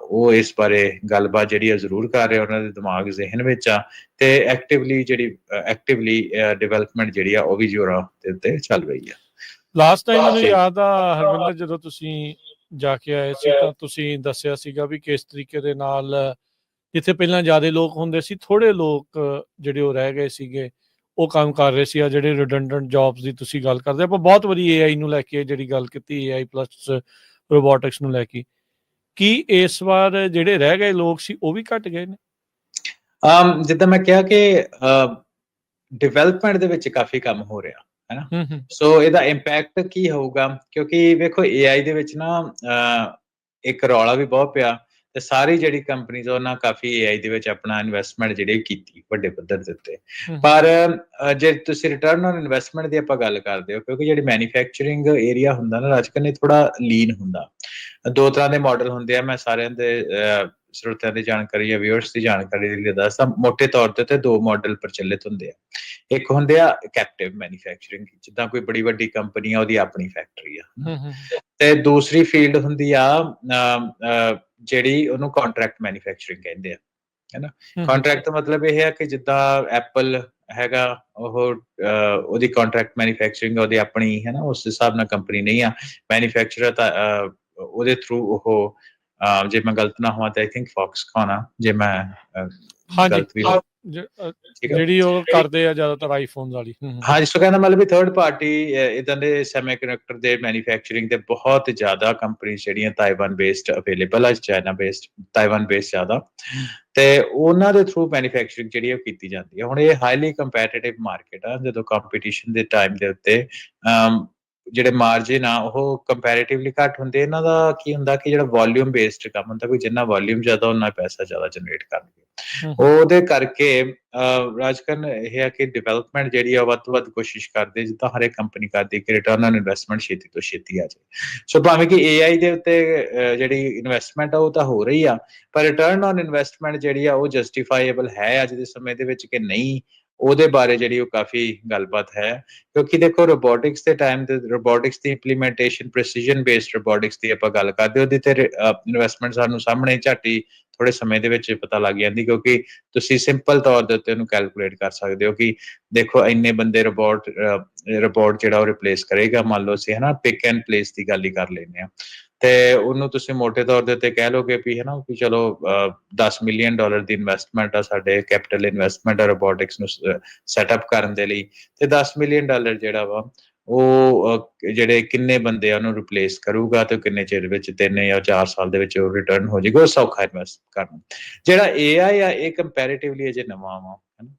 ਉਹ ਇਸ ਬਾਰੇ ਗੱਲਬਾਤ ਜਿਹੜੀ ਆ ਜ਼ਰੂਰ ਕਰ ਰਿਹਾ, ਉਹਨਾਂ ਦੇ ਦਿਮਾਗ ਜ਼ਿਹਨ ਵਿੱਚ ਆ, ਤੇ ਐਕਟਿਵਲੀ ਡਿਵੈਲਪਮੈਂਟ ਜਿਹੜੀ ਆ ਉਹ ਵੀ ਜ਼ੋਰਾਂ ਦੇ ਉੱਤੇ ਚੱਲ ਰਹੀ ਆ। ਲਾਸਟ ਟਾਈਮ ਮੈਨੂੰ ਯਾਦ ਆ ਹਰਵਿੰਦਰ, ਜਦੋਂ ਤੁਸੀਂ ਜਾ ਕੇ ਆਏ ਸੀ ਤਾਂ ਤੁਸੀਂ ਦੱਸਿਆ ਸੀਗਾ ਵੀ ਕਿਸ ਤਰੀਕੇ ਦੇ ਨਾਲ ਜਿੱਥੇ ਪਹਿਲਾਂ ਜ਼ਿਆਦਾ ਲੋਕ ਹੁੰਦੇ ਸੀ, ਥੋੜੇ ਲੋਕ ਜਿਹੜੇ ਉਹ ਰਹਿ ਗਏ ਸੀਗੇ, ਉਹ ਕੰਮ ਕਰ ਰਹੇ ਸੀ ਆ ਜਿਹੜੇ ਰਿਡੰਡੈਂਟ ਜੌਬਸ ਦੀ ਤੁਸੀਂ ਗੱਲ ਕਰਦੇ ਆਪਾਂ ਬਹੁਤ ਵਾਰੀ AI ਨੂੰ ਲੈ ਕੇ ਜਿਹੜੀ ਗੱਲ ਕੀਤੀ AI ਪਲੱਸ ਰੋਬੋਟਿਕਸ ਨੂੰ ਲੈ ਕੇ ਕੀ ਇਸ ਵਾਰ ਜਿਹੜੇ ਰਹਿ ਗਏ ਲੋਕ ਸੀ ਉਹ ਵੀ ਘਟ ਗਏ ਨੇ? ਜਿੱਦਾਂ ਮੈਂ ਕਿਹਾ ਕਿ ਡਿਵੈਲਪਮੈਂਟ ਦੇ ਵਿੱਚ ਕਾਫੀ ਕੰਮ ਹੋ ਰਿਹਾ ਹੈ ਨਾ, ਸੋ ਇਹਦਾ ਇੰਪੈਕਟ ਕੀ ਹੋਊਗਾ, ਕਿਉਂਕਿ ਵੇਖੋ AI ਦੇ ਵਿੱਚ ਨਾ ਇੱਕ ਰੌਲਾ ਵੀ ਬਹੁਤ ਪਿਆ ਤੇ ਸਾਰੀ ਜਿਹੜੀ ਕੰਪਨੀਜ਼ ਉਹਨਾਂ ਕਾਫੀ AI ਦੇ ਵਿੱਚ ਆਪਣਾ ਇਨਵੈਸਟਮੈਂਟ ਜਿਹੜੀ ਕੀਤੀ ਵੱਡੇ ਪੱਧਰ ਦੇ ਉੱਤੇ, ਪਰ ਜੇ ਤੁਸੀਂ ਰਿਟਰਨ ਔਨ ਇਨਵੈਸਟਮੈਂਟ ਦੀ ਆਪਾਂ ਗੱਲ ਕਰਦੇ ਹੋ, ਕਿਉਂਕਿ ਜਿਹੜੀ ਮੈਨੂਫੈਕਚਰਿੰਗ ਏਰੀਆ ਹੁੰਦਾ ਨਾ ਰਾਜਕਨ, ਇਹ ਥੋੜਾ ਲੀਨ ਹੁੰਦਾ। ਦੋ ਤਰ੍ਹਾਂ ਦੇ ਮਾਡਲ ਹੁੰਦੇ ਆ, ਮੈਂ ਸਾਰਿਆਂ ਦੇ ਸਰੋਤਿਆਂ ਦੀ ਜਾਣਕਾਰੀ ਜਾਂ ਵਿਊਅਰਸ ਦੀ ਜਾਣਕਾਰੀ ਲਈ ਦੱਸਦਾ। ਮੋਟੇ ਤੌਰ ਤੇ ਦੋ ਮਾਡਲ ਪ੍ਰਚਲਿਤ ਹੁੰਦੇ ਆ। ਇੱਕ ਹੁੰਦੇ ਆ ਕੈਪਟਿਵ ਮੈਨੂਫੈਕਚਰਿੰਗ, ਜਿੱਦਾਂ ਕੋਈ ਬੜੀ ਵੱਡੀ ਕੰਪਨੀ ਆ ਉਹਦੀ ਆਪਣੀ ਫੈਕਟਰੀ ਆ, ਤੇ ਦੂਸਰੀ ਫੀਲਡ ਹੁੰਦੀ ਆ ਜਿਹੜੀ ਉਹਨੂੰ ਕੰਟਰੈਕਟ ਮੈਨੂਫੈਕਚਰਿੰਗ ਕਹਿੰਦੇ ਆ, ਹੈਨਾ। ਕੰਟਰੈਕਟ ਦਾ ਮਤਲਬ ਇਹ ਹੈ ਕਿ ਜਿੱਦਾਂ ਐਪਲ ਹੈਗਾ, ਉਹਦੀ ਕੰਟਰੈਕਟ ਮੈਨੂਫੈਕਚਰਿੰਗ ਉਹਦੀ ਆਪਣੀ ਹੈ ਨਾ, ਉਸ ਹਿਸਾਬ ਨਾਲ ਕੰਪਨੀ ਨਹੀਂ ਆ ਮੈਨੂਫੈਕਚਰਰ ਤਾਂ ਉਹਦੇ ਥਰੂ ਉਹ ਜੇ ਮੈਂ ਗਲਤ ਨਾ ਹੋਵਾਂ ਤਾਂ ਆਈ ਥਿੰਕ ਫੌਕਸਕੌਨ ਆ, ਜੇ ਮੈਂ ਗਲਤ ਵੀ ਜਿਹੜੀ ਉਹ ਕਰਦੇ ਆ ਜ਼ਿਆਦਾਤਰ ਆਈਫੋਨ ਵਾਲੀ। ਹਾਂਜੀ, ਸੋ ਕਹਿੰਦਾ ਮਤਲਬ ਵੀ ਥਰਡ ਪਾਰਟੀ ਇਦਾਂ ਦੇ ਸੈਮੀਕੰਡਕਟਰ ਦੇ ਮੈਨੂਫੈਕਚਰਿੰਗ ਦੇ ਬਹੁਤ ਜ਼ਿਆਦਾ ਕੰਪਨੀ ਜਿਹੜੀਆਂ ਤਾਈਵਾਨ ਬੇਸਡ ਅਵੇਲੇਬਲ ਆ, ਚਾਈਨਾ ਬੇਸਡ, ਤਾਈਵਾਨ ਬੇਸਡ ਜ਼ਿਆਦਾ, ਤੇ ਉਹਨਾਂ ਦੇ ਥਰੂ ਮੈਨੂਫੈਕਚਰਿੰਗ ਜਿਹੜੀ ਉਹ ਕੀਤੀ ਜਾਂਦੀ ਹੈ। ਹੁਣ ਇਹ ਹਾਈਲੀ ਕੰਪੈਟੀਟਿਵ ਮਾਰਕੀਟ ਆ, ਜਦੋਂ ਕੰਪੀਟੀਸ਼ਨ ਦੇ ਟਾਈਮ ਦੇ ਉੱਤੇ ਜਿਹੜੇ ਮਾਰਜਿਨ ਆ ਉਹ ਕੰਪੈਰੀਟਿਵਲੀ ਘੱਟ ਹੁੰਦੇ। ਇਹਨਾਂ ਦਾ ਕੀ ਹੁੰਦਾ ਕਿ ਜਿਹੜਾ ਵੋਲਿਊਮ ਬੇਸਡ ਕੰਮ ਹੁੰਦਾ, ਕੋਈ ਜਿੰਨਾ ਵੋਲਿਊਮ ਜ਼ਿਆਦਾ ਉਹਨਾਂ ਪੈਸਾ ਜ਼ਿਆਦਾ ਜਨਰੇਟ ਕਰਨਗੇ। ਉਹਦੇ ਕਰਕੇ ਰਾਜਕਨ ਇਹ ਹੈ ਕਿ ਡਿਵੈਲਪਮੈਂਟ ਜਿਹੜੀ ਆ ਵੱਧ ਤੋਂ ਵੱਧ ਕੋਸ਼ਿਸ਼ ਕਰਦੇ, ਜਿੱਦਾਂ ਹਰੇਕ ਕੰਪਨੀ ਕਰਦੀ ਕਿ ਰਿਟਰਨ ਔਨ ਇਨਵੈਸਟਮੈਂਟ ਛੇਤੀ ਤੋਂ ਛੇਤੀ ਆ ਜਾਏ। ਸੋ ਭਾਵੇਂ ਕਿ AI ਦੇ ਉੱਤੇ ਜਿਹੜੀ ਇਨਵੈਸਟਮੈਂਟ ਆ ਉਹ ਤਾਂ ਹੋ ਰਹੀ ਆ, ਪਰ ਰਿਟਰਨ ਔਨ ਇਨਵੈਸਟਮੈਂਟ ਜਿਹੜੀ ਆ ਉਹ ਜਸਟੀਫਾਈਏਬਲ ਹੈ ਅੱਜ ਦੇ ਸਮੇਂ ਦੇ ਵਿੱਚ ਕਿ ਨਹੀਂ, ਉਹਦੇ ਬਾਰੇ ਜਿਹੜੀ ਉਹ ਕਾਫੀ ਗੱਲਬਾਤ ਹੈ। ਕਿਉਂਕਿ ਦੇਖੋ ਰੋਬੋਟਿਕਸ ਦੇ ਟਾਈਮ ਤੇ ਰੋਬੋਟਿਕਸ ਦੀ ਇੰਪਲੀਮੈਂਟੇਸ਼ਨ, ਪ੍ਰੈਸੀਜਨ ਬੇਸਡ ਰੋਬੋਟਿਕਸ ਦੀ ਆਪਾਂ ਗੱਲ ਕਰਦੇ, ਉਹਦੀ ਤੇ ਇਨਵੈਸਟਮੈਂਟ ਸਾਨੂੰ ਸਾਹਮਣੇ ਝਾਟੀ ਥੋੜੇ ਸਮੇਂ ਦੇ ਵਿੱਚ ਪਤਾ ਲੱਗ ਜਾਂਦੀ, ਕਿਉਂਕਿ ਤੁਸੀਂ ਸਿੰਪਲ ਤੌਰ ਦੇ ਉੱਤੇ ਉਹਨੂੰ ਕੈਲਕੂਲੇਟ ਕਰ ਸਕਦੇ ਹੋ ਕਿ ਦੇਖੋ ਇੰਨੇ ਬੰਦੇ ਰੋਬੋਟ ਜਿਹੜਾ ਉਹ ਰਿਪਲੇਸ ਕਰੇਗਾ। ਮੰਨ ਲਓ ਅਸੀਂ ਹਨਾ ਪਿਕ ਐਂਡ ਪਲੇਸ ਦੀ ਗੱਲ ਹੀ ਕਰ ਲੈਂਦੇ ਹਾਂ, ਤੇ ਉਹਨੂੰ ਤੁਸੀਂ ਮੋਟੇ ਤੌਰ ਦੇ ਉੱਤੇ ਕਹਿ ਲੋਗੇ ਵੀ ਹਨਾ ਕਿ ਚਲੋ $10 ਮਿਲੀਅਨ ਦੀ ਇਨਵੈਸਟਮੈਂਟ ਆ, ਸਾਡੇ ਕੈਪੀਟਲ ਇਨਵੈਸਟਮੈਂਟ ਆ ਰੋਬੋਟਿਕਸ ਨੂੰ ਸੈਟਅਪ ਕਰਨ ਦੇ ਲਈ, ਤੇ $10 ਮਿਲੀਅਨ ਜਿਹੜਾ ਵਾ ਉਹ ਜਿਹੜੇ ਕਿੰਨੇ ਬੰਦੇ ਆ ਉਹਨੂੰ ਰਿਪਲੇਸ ਕਰੂਗਾ, ਤੇ ਕਿੰਨੇ ਚਿਰ ਵਿੱਚ 3 ਜਾਂ 4 ਸਾਲ ਦੇ ਵਿੱਚ ਉਹ ਰਿਟਰਨ ਹੋ ਜਾਏਗਾ। ਉਹ ਸੌਖਾ ਇਨਵੈਸਟ ਕਰਨਾ। ਜਿਹੜਾ AI ਆ ਇਹ ਕੰਪੈਰੀਟਿਵਲੀ ਅਜੇ ਨਵਾਂ ਵਾ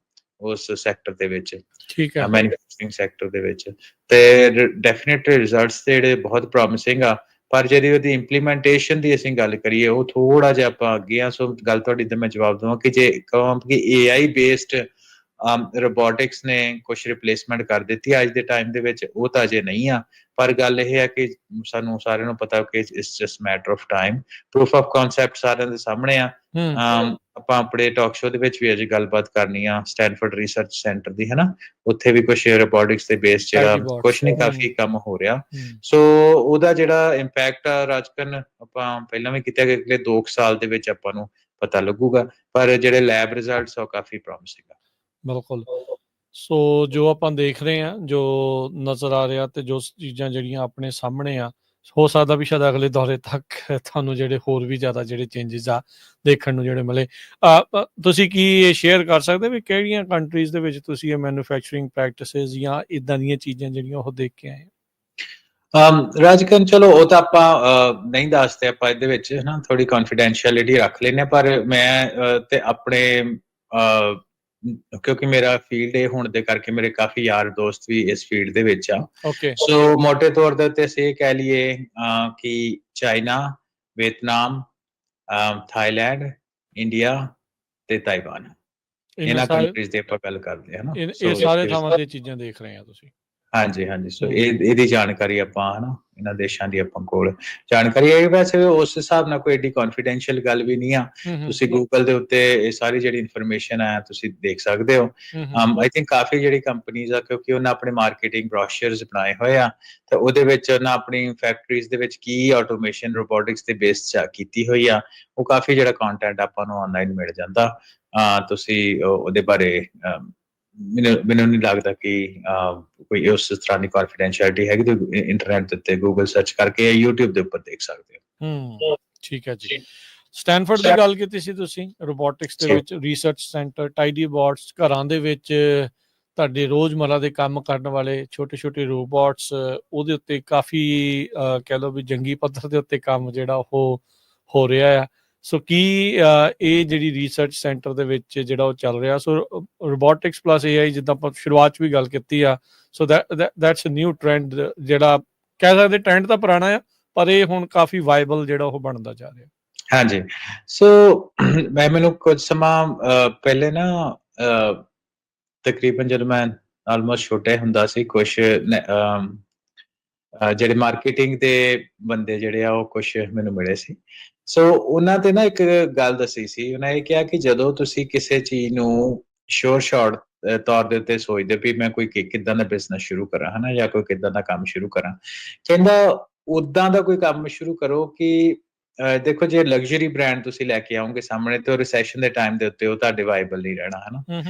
ਉਸ ਸੈਕਟਰ ਦੇ ਵਿੱਚ, ਠੀਕ ਹੈ, ਮੈਨੂਫੈਕਚਰਿੰਗ ਸੈਕਟਰ ਦੇ ਵਿੱਚ, ਤੇ ਡੈਫੀਨਿਟਲੀ ਰਿਜ਼ਲਟਸ ਤੇ ਜਿਹੜੇ ਬਹੁਤ ਪ੍ਰੋਮਿਸਿੰਗ ਆ, ਪਰ ਜਿਹੜੀ ਉਹਦੀ ਇੰਪਲੀਮੈਂਟੇਸ਼ਨ ਦੀ ਅਸੀਂ ਗੱਲ ਕਰੀਏ ਉਹ ਥੋੜਾ ਜਿਹਾ ਆਪਾਂ ਅੱਗੇ ਆ। ਸੋ ਗੱਲ ਤੁਹਾਡੀ ਤੇ ਮੈਂ ਜਵਾਬ ਦਵਾਂ ਕਿ ਜੇ ਕਹਾਂ ਕਿ AI ਬੇਸਡ ਰੋਬੋਟਿਕਸ ਨੇ ਕੁਝ ਰਿਪਲੇਸਮੈਂਟ ਕਰ ਦਿੱਤੀ ਅੱਜ ਦੇ ਟਾਈਮ ਦੇ ਵਿੱਚ, ਉਹ ਤਾਂ ਅਜੇ ਨਹੀਂ ਆ। ਪਰ ਗੱਲ ਇਹ ਹੈ ਕਿ ਸਾਨੂੰ ਸਾਰਿਆਂ ਨੂੰ ਪਤਾ ਕਿ it's just matter of time. Proof of concept ਸਾਰਿਆਂ ਦੇ ਸਾਹਮਣੇ ਆ। ਆਪਾਂ ਆਪਣੇ ਟਾਕ ਸ਼ੋ ਦੇ ਵਿੱਚ ਵੀ ਅੱਜ ਗੱਲਬਾਤ ਕਰਨੀ ਆ ਸਟੈਨਫੋਰਡ ਰਿਸਰਚ ਸੈਂਟਰ ਦੀ, ਹਨਾ, ਉੱਥੇ ਵੀ ਕੁਝ ਰੋਬੋਟਿਕਸ ਦੇ ਬੇਸ ਜਿਹੜਾ ਕੁਝ ਨਹੀਂ ਕਾਫੀ ਕੰਮ ਹੋ ਰਿਹਾ। ਸੋ ਉਹਦਾ ਜਿਹੜਾ ਇੰਪੈਕਟ ਆ ਰਾਜਕਨ, ਆਪਾਂ ਪਹਿਲਾਂ ਵੀ ਕੀਤਾ ਕਿ ਅਗਲੇ 2 ਸਾਲ ਦੇ ਵਿੱਚ ਆਪਾਂ ਨੂੰ ਪਤਾ ਲੱਗੂਗਾ, ਪਰ ਜਿਹੜੇ ਲੈਬ ਰਿਜ਼ਲਟਸ ਆ ਕਾਫੀ ਪ੍ਰੋਮਿਸਿੰਗ ਆ। ਬਿਲਕੁਲ। ਸੋ ਜੋ ਆਪਾਂ ਦੇਖ ਰਹੇ ਹਾਂ, ਜੋ ਨਜ਼ਰ ਆ ਰਿਹਾ, ਤੇ ਜੋ ਚੀਜ਼ਾਂ ਜਿਹੜੀਆਂ ਆਪਣੇ ਸਾਹਮਣੇ ਆ, ਹੋ ਸਕਦਾ ਵੀ ਸ਼ਾਇਦ ਅਗਲੇ ਦੌਰੇ ਤੱਕ ਤੁਹਾਨੂੰ ਜਿਹੜੇ ਹੋਰ ਵੀ ਜ਼ਿਆਦਾ ਜਿਹੜੇ ਚੇਂਜਸ ਆ ਦੇਖਣ ਨੂੰ ਜਿਹੜੇ ਮਿਲੇ। ਤੁਸੀਂ ਕੀ ਸ਼ੇਅਰ ਕਰ ਸਕਦੇ ਵੀ ਕਿਹੜੀਆਂ ਕੰਟਰੀਜ਼ ਦੇ ਵਿੱਚ ਤੁਸੀਂ ਇਹ ਮੈਨੂਫੈਕਚਰਿੰਗ ਪ੍ਰੈਕਟਿਸਿਸ ਜਾਂ ਇਦਾਂ ਦੀਆਂ ਚੀਜ਼ਾਂ ਜਿਹੜੀਆਂ ਉਹ ਦੇਖ ਕੇ ਆਏ? ਰਾਜਕਨ ਚਲੋ ਉਹ ਤਾਂ ਆਪਾਂ ਨਹੀਂ ਦੱਸਦੇ, ਆਪਾਂ ਇਹਦੇ ਵਿੱਚ ਨਾ ਥੋੜੀ ਕੌਨਫੀਡੈਂਸ਼ੀਅਲਿਟੀ ਰੱਖ ਲੈਂਦੇ, ਪਰ ਮੈਂ ਤੇ ਆਪਣੇ ਕਿਉਂਕਿ ਮੇਰਾ ਫੀਲਡ ਇਹ ਹੋਣ ਦੇ ਕਰਕੇ ਮੇਰੇ ਕਾਫੀ ਯਾਰ ਦੋਸਤ ਵੀ ਇਸ ਫੀਲਡ ਦੇ ਵਿੱਚ ਆ। ਸੋ ਮੋਟੇ ਤੌਰ ਦੇ ਉੱਤੇ ਅਸੀਂ ਇਹ ਕਹਿ ਲਈਏ ਕਿ ਚਾਈਨਾ, ਵੀਅਤਨਾਮ, ਥਾਈਲੈਂਡ, ਇੰਡੀਆ ਤੇ ਤਾਈਵਾਨ, ਇਹਨਾਂ ਕੰਟਰੀਜ਼ ਦੀ ਆਪਾਂ ਗੱਲ ਕਰਦੇ ਹਾਂ ਨਾ। ਇਹ ਸਾਰੇ ਥਾਵਾਂ ਤੇ ਚੀਜ਼ਾਂ ਦੇਖ ਰਹੇ ਆ ਤੁਸੀਂ? ਹਾਂਜੀ। ਸੋ ਇਹਦੀ ਜਾਣਕਾਰੀ ਆਪਾਂ ਹਨਾ ਇਹਨਾਂ ਦੇਸ਼ਾਂ ਦੀ ਆਪਾਂ ਕੋਲ ਜਾਣਕਾਰੀ ਹੈ। ਵੈਸੇ ਉਸ ਹਿਸਾਬ ਨਾਲ ਕੋਈ ਏਡੀ ਕੌਨਫੀਡੈਂਸ਼ੀਅਲ ਗੱਲ ਵੀ ਨਹੀਂ ਆ। ਤੁਸੀਂ ਗੂਗਲ ਦੇ ਉੱਤੇ ਇਹ ਸਾਰੀ ਜਿਹੜੀ ਇਨਫੋਰਮੇਸ਼ਨ ਆ ਤੁਸੀਂ ਦੇਖ ਸਕਦੇ ਹੋ। ਆਈ ਥਿੰਕ ਕਾਫੀ ਜਿਹੜੀ ਕੰਪਨੀਜ਼ ਆ, ਕਿਉਂਕਿ ਉਹਨਾਂ ਆਪਣੇ ਮਾਰਕੀਟਿੰਗ ਬ੍ਰੋਸ਼ਰਸ ਬਣਾਏ ਹੋਏ ਆ, ਤੇ ਉਹਦੇ ਵਿੱਚ ਉਹਨਾਂ ਆਪਣੀ ਫੈਕਟਰੀਜ਼ ਦੇ ਵਿੱਚ ਕੀ ਆਟੋਮੇਸ਼ਨ ਰੋਬੋਟਿਕਸ ਦੇ ਬੇਸ 'ਚ ਕੀਤੀ ਹੋਈ ਆ, ਉਹ ਕਾਫੀ ਜਿਹੜਾ ਕੰਟੈਂਟ ਆਪਾਂ ਨੂੰ ਆਨਲਾਈਨ ਮਿਲ ਜਾਂਦਾ। ਤੁਸੀਂ ਉਹਦੇ ਬਾਰੇ ਮੈਨੂੰ ਨਹੀਂ ਲੱਗਦਾ ਕਿ ਕੋਈ ਉਸ ਤਰ੍ਹਾਂ ਦੀ ਕੌਨਫੀਡੈਂਸ਼ੀਅਲਿਟੀ ਹੈਗੀ, ਤੇ ਇੰਟਰਨੈਟ ਦੇ ਉੱਤੇ ਗੂਗਲ ਸਰਚ ਕਰਕੇ ਜਾਂ YouTube ਦੇ ਉੱਪਰ ਦੇਖ ਸਕਦੇ ਹੋ। ਠੀਕ ਹੈ ਜੀ। ਸਟੈਨਫੋਰਡ ਦੀ ਗੱਲ ਕੀਤੀ ਸੀ ਤੁਸੀਂ, ਰੋਬੋਟਿਕਸ ਦੇ ਵਿੱਚ ਰਿਸਰਚ ਸੈਂਟਰ, ਟਾਈਡੀ ਬੋਟਸ, ਘਰਾਂ ਦੇ ਵਿੱਚ ਤੁਹਾਡੇ ਰੋਜ਼ਮਰਰਾ ਦੇ ਕੰਮ ਕਰਨ ਵਾਲੇ ਛੋਟੇ-ਛੋਟੇ ਰੋਬੋਟਸ ਉਹਦੇ ਉੱਤੇ ਕਾਫੀ ਕਹਿ ਲਓ ਵੀ ਜੰਗੀ ਪੱਧਰ ਦੇ ਉੱਤੇ ਕੰਮ ਜਿਹੜਾ ਉਹ ਹੋ ਰਿਹਾ ਆ। ਸੋ ਕੀ ਇਹ ਜਿਹੜੀ ਰਿਸਰਚ ਸੈਂਟਰ ਦੇ ਵਿੱਚ ਜਿਹੜਾ ਉਹ ਚੱਲ ਰਿਹਾ, ਸੋ ਰੋਬੋਟਿਕਸ ਪਲੱਸ AI ਜਿੱਦਾਂ ਆਪਾਂ ਸ਼ੁਰੂਆਤ 'ਚ ਵੀ ਗੱਲ ਕੀਤੀ ਆ, so that's a new trend, ਜਿਹੜਾ ਕਹਿ ਸਕਦੇ ਟ੍ਰੈਂਡ ਤਾਂ ਪੁਰਾਣਾ ਆ ਪਰ ਇਹ ਹੁਣ ਕਾਫੀ ਵਾਇਬਲ ਜਿਹੜਾ ਉਹ ਬਣਦਾ ਜਾ ਰਿਹਾ। ਹਾਂਜੀ, ਸੋ ਮੈਨੂੰ ਕੁਝ ਸਮਾਂ ਪਹਿਲੇ ਨਾ ਤਕਰੀਬਨ ਜਦੋਂ ਮੈਂ ਆਲਮੋਸਟ ਛੋਟੇ ਹੁੰਦਾ ਸੀ, ਕੁਛ ਜਿਹੜੇ ਮਾਰਕੀਟਿੰਗ ਦੇ ਬੰਦੇ ਜਿਹੜੇ ਆ ਉਹ ਕੁਛ ਮੈਨੂੰ ਮਿਲੇ ਸੀ। ਸੋ ਉਹਨਾਂ ਤੇ ਨਾ ਇੱਕ ਗੱਲ ਦੱਸੀ ਸੀ, ਉਹਨਾਂ ਇਹ ਕਿਹਾ ਕਿ ਜਦੋਂ ਤੁਸੀਂ ਕਿਸੇ ਚੀਜ਼ ਨੂੰ ਸ਼ੋਰ ਸ਼ਾਰਟ ਤੌਰ ਦੇ ਉੱਤੇ ਸੋਚਦੇ ਵੀ ਮੈਂ ਕੋਈ ਕਿੱਦਾਂ ਦਾ ਬਿਜ਼ਨਸ ਸ਼ੁਰੂ ਕਰਾਂ, ਹਨਾ, ਜਾਂ ਕੋਈ ਕਿੱਦਾਂ ਦਾ ਕੰਮ ਸ਼ੁਰੂ ਕਰਾਂ, ਕਹਿੰਦਾ ਉਦਾਂ ਦਾ ਕੋਈ ਕੰਮ ਸ਼ੁਰੂ ਕਰੋ ਕਿ ਦੇਖੋ ਜੇ ਲਗਜ਼ਰੀ ਬ੍ਰਾਂਡ ਤੁਸੀਂ ਲੈ ਕੇ ਆਓਗੇ ਸਾਹਮਣੇ ਤੇ ਉਹ ਰਿਸੈਸ਼ਨ ਦੇ ਟਾਈਮ ਦੇ ਉੱਤੇ ਉਹ ਤੁਹਾਡੇ ਵਾਇਬਲ ਨਹੀਂ ਰਹਿਣਾ, ਹਨਾ।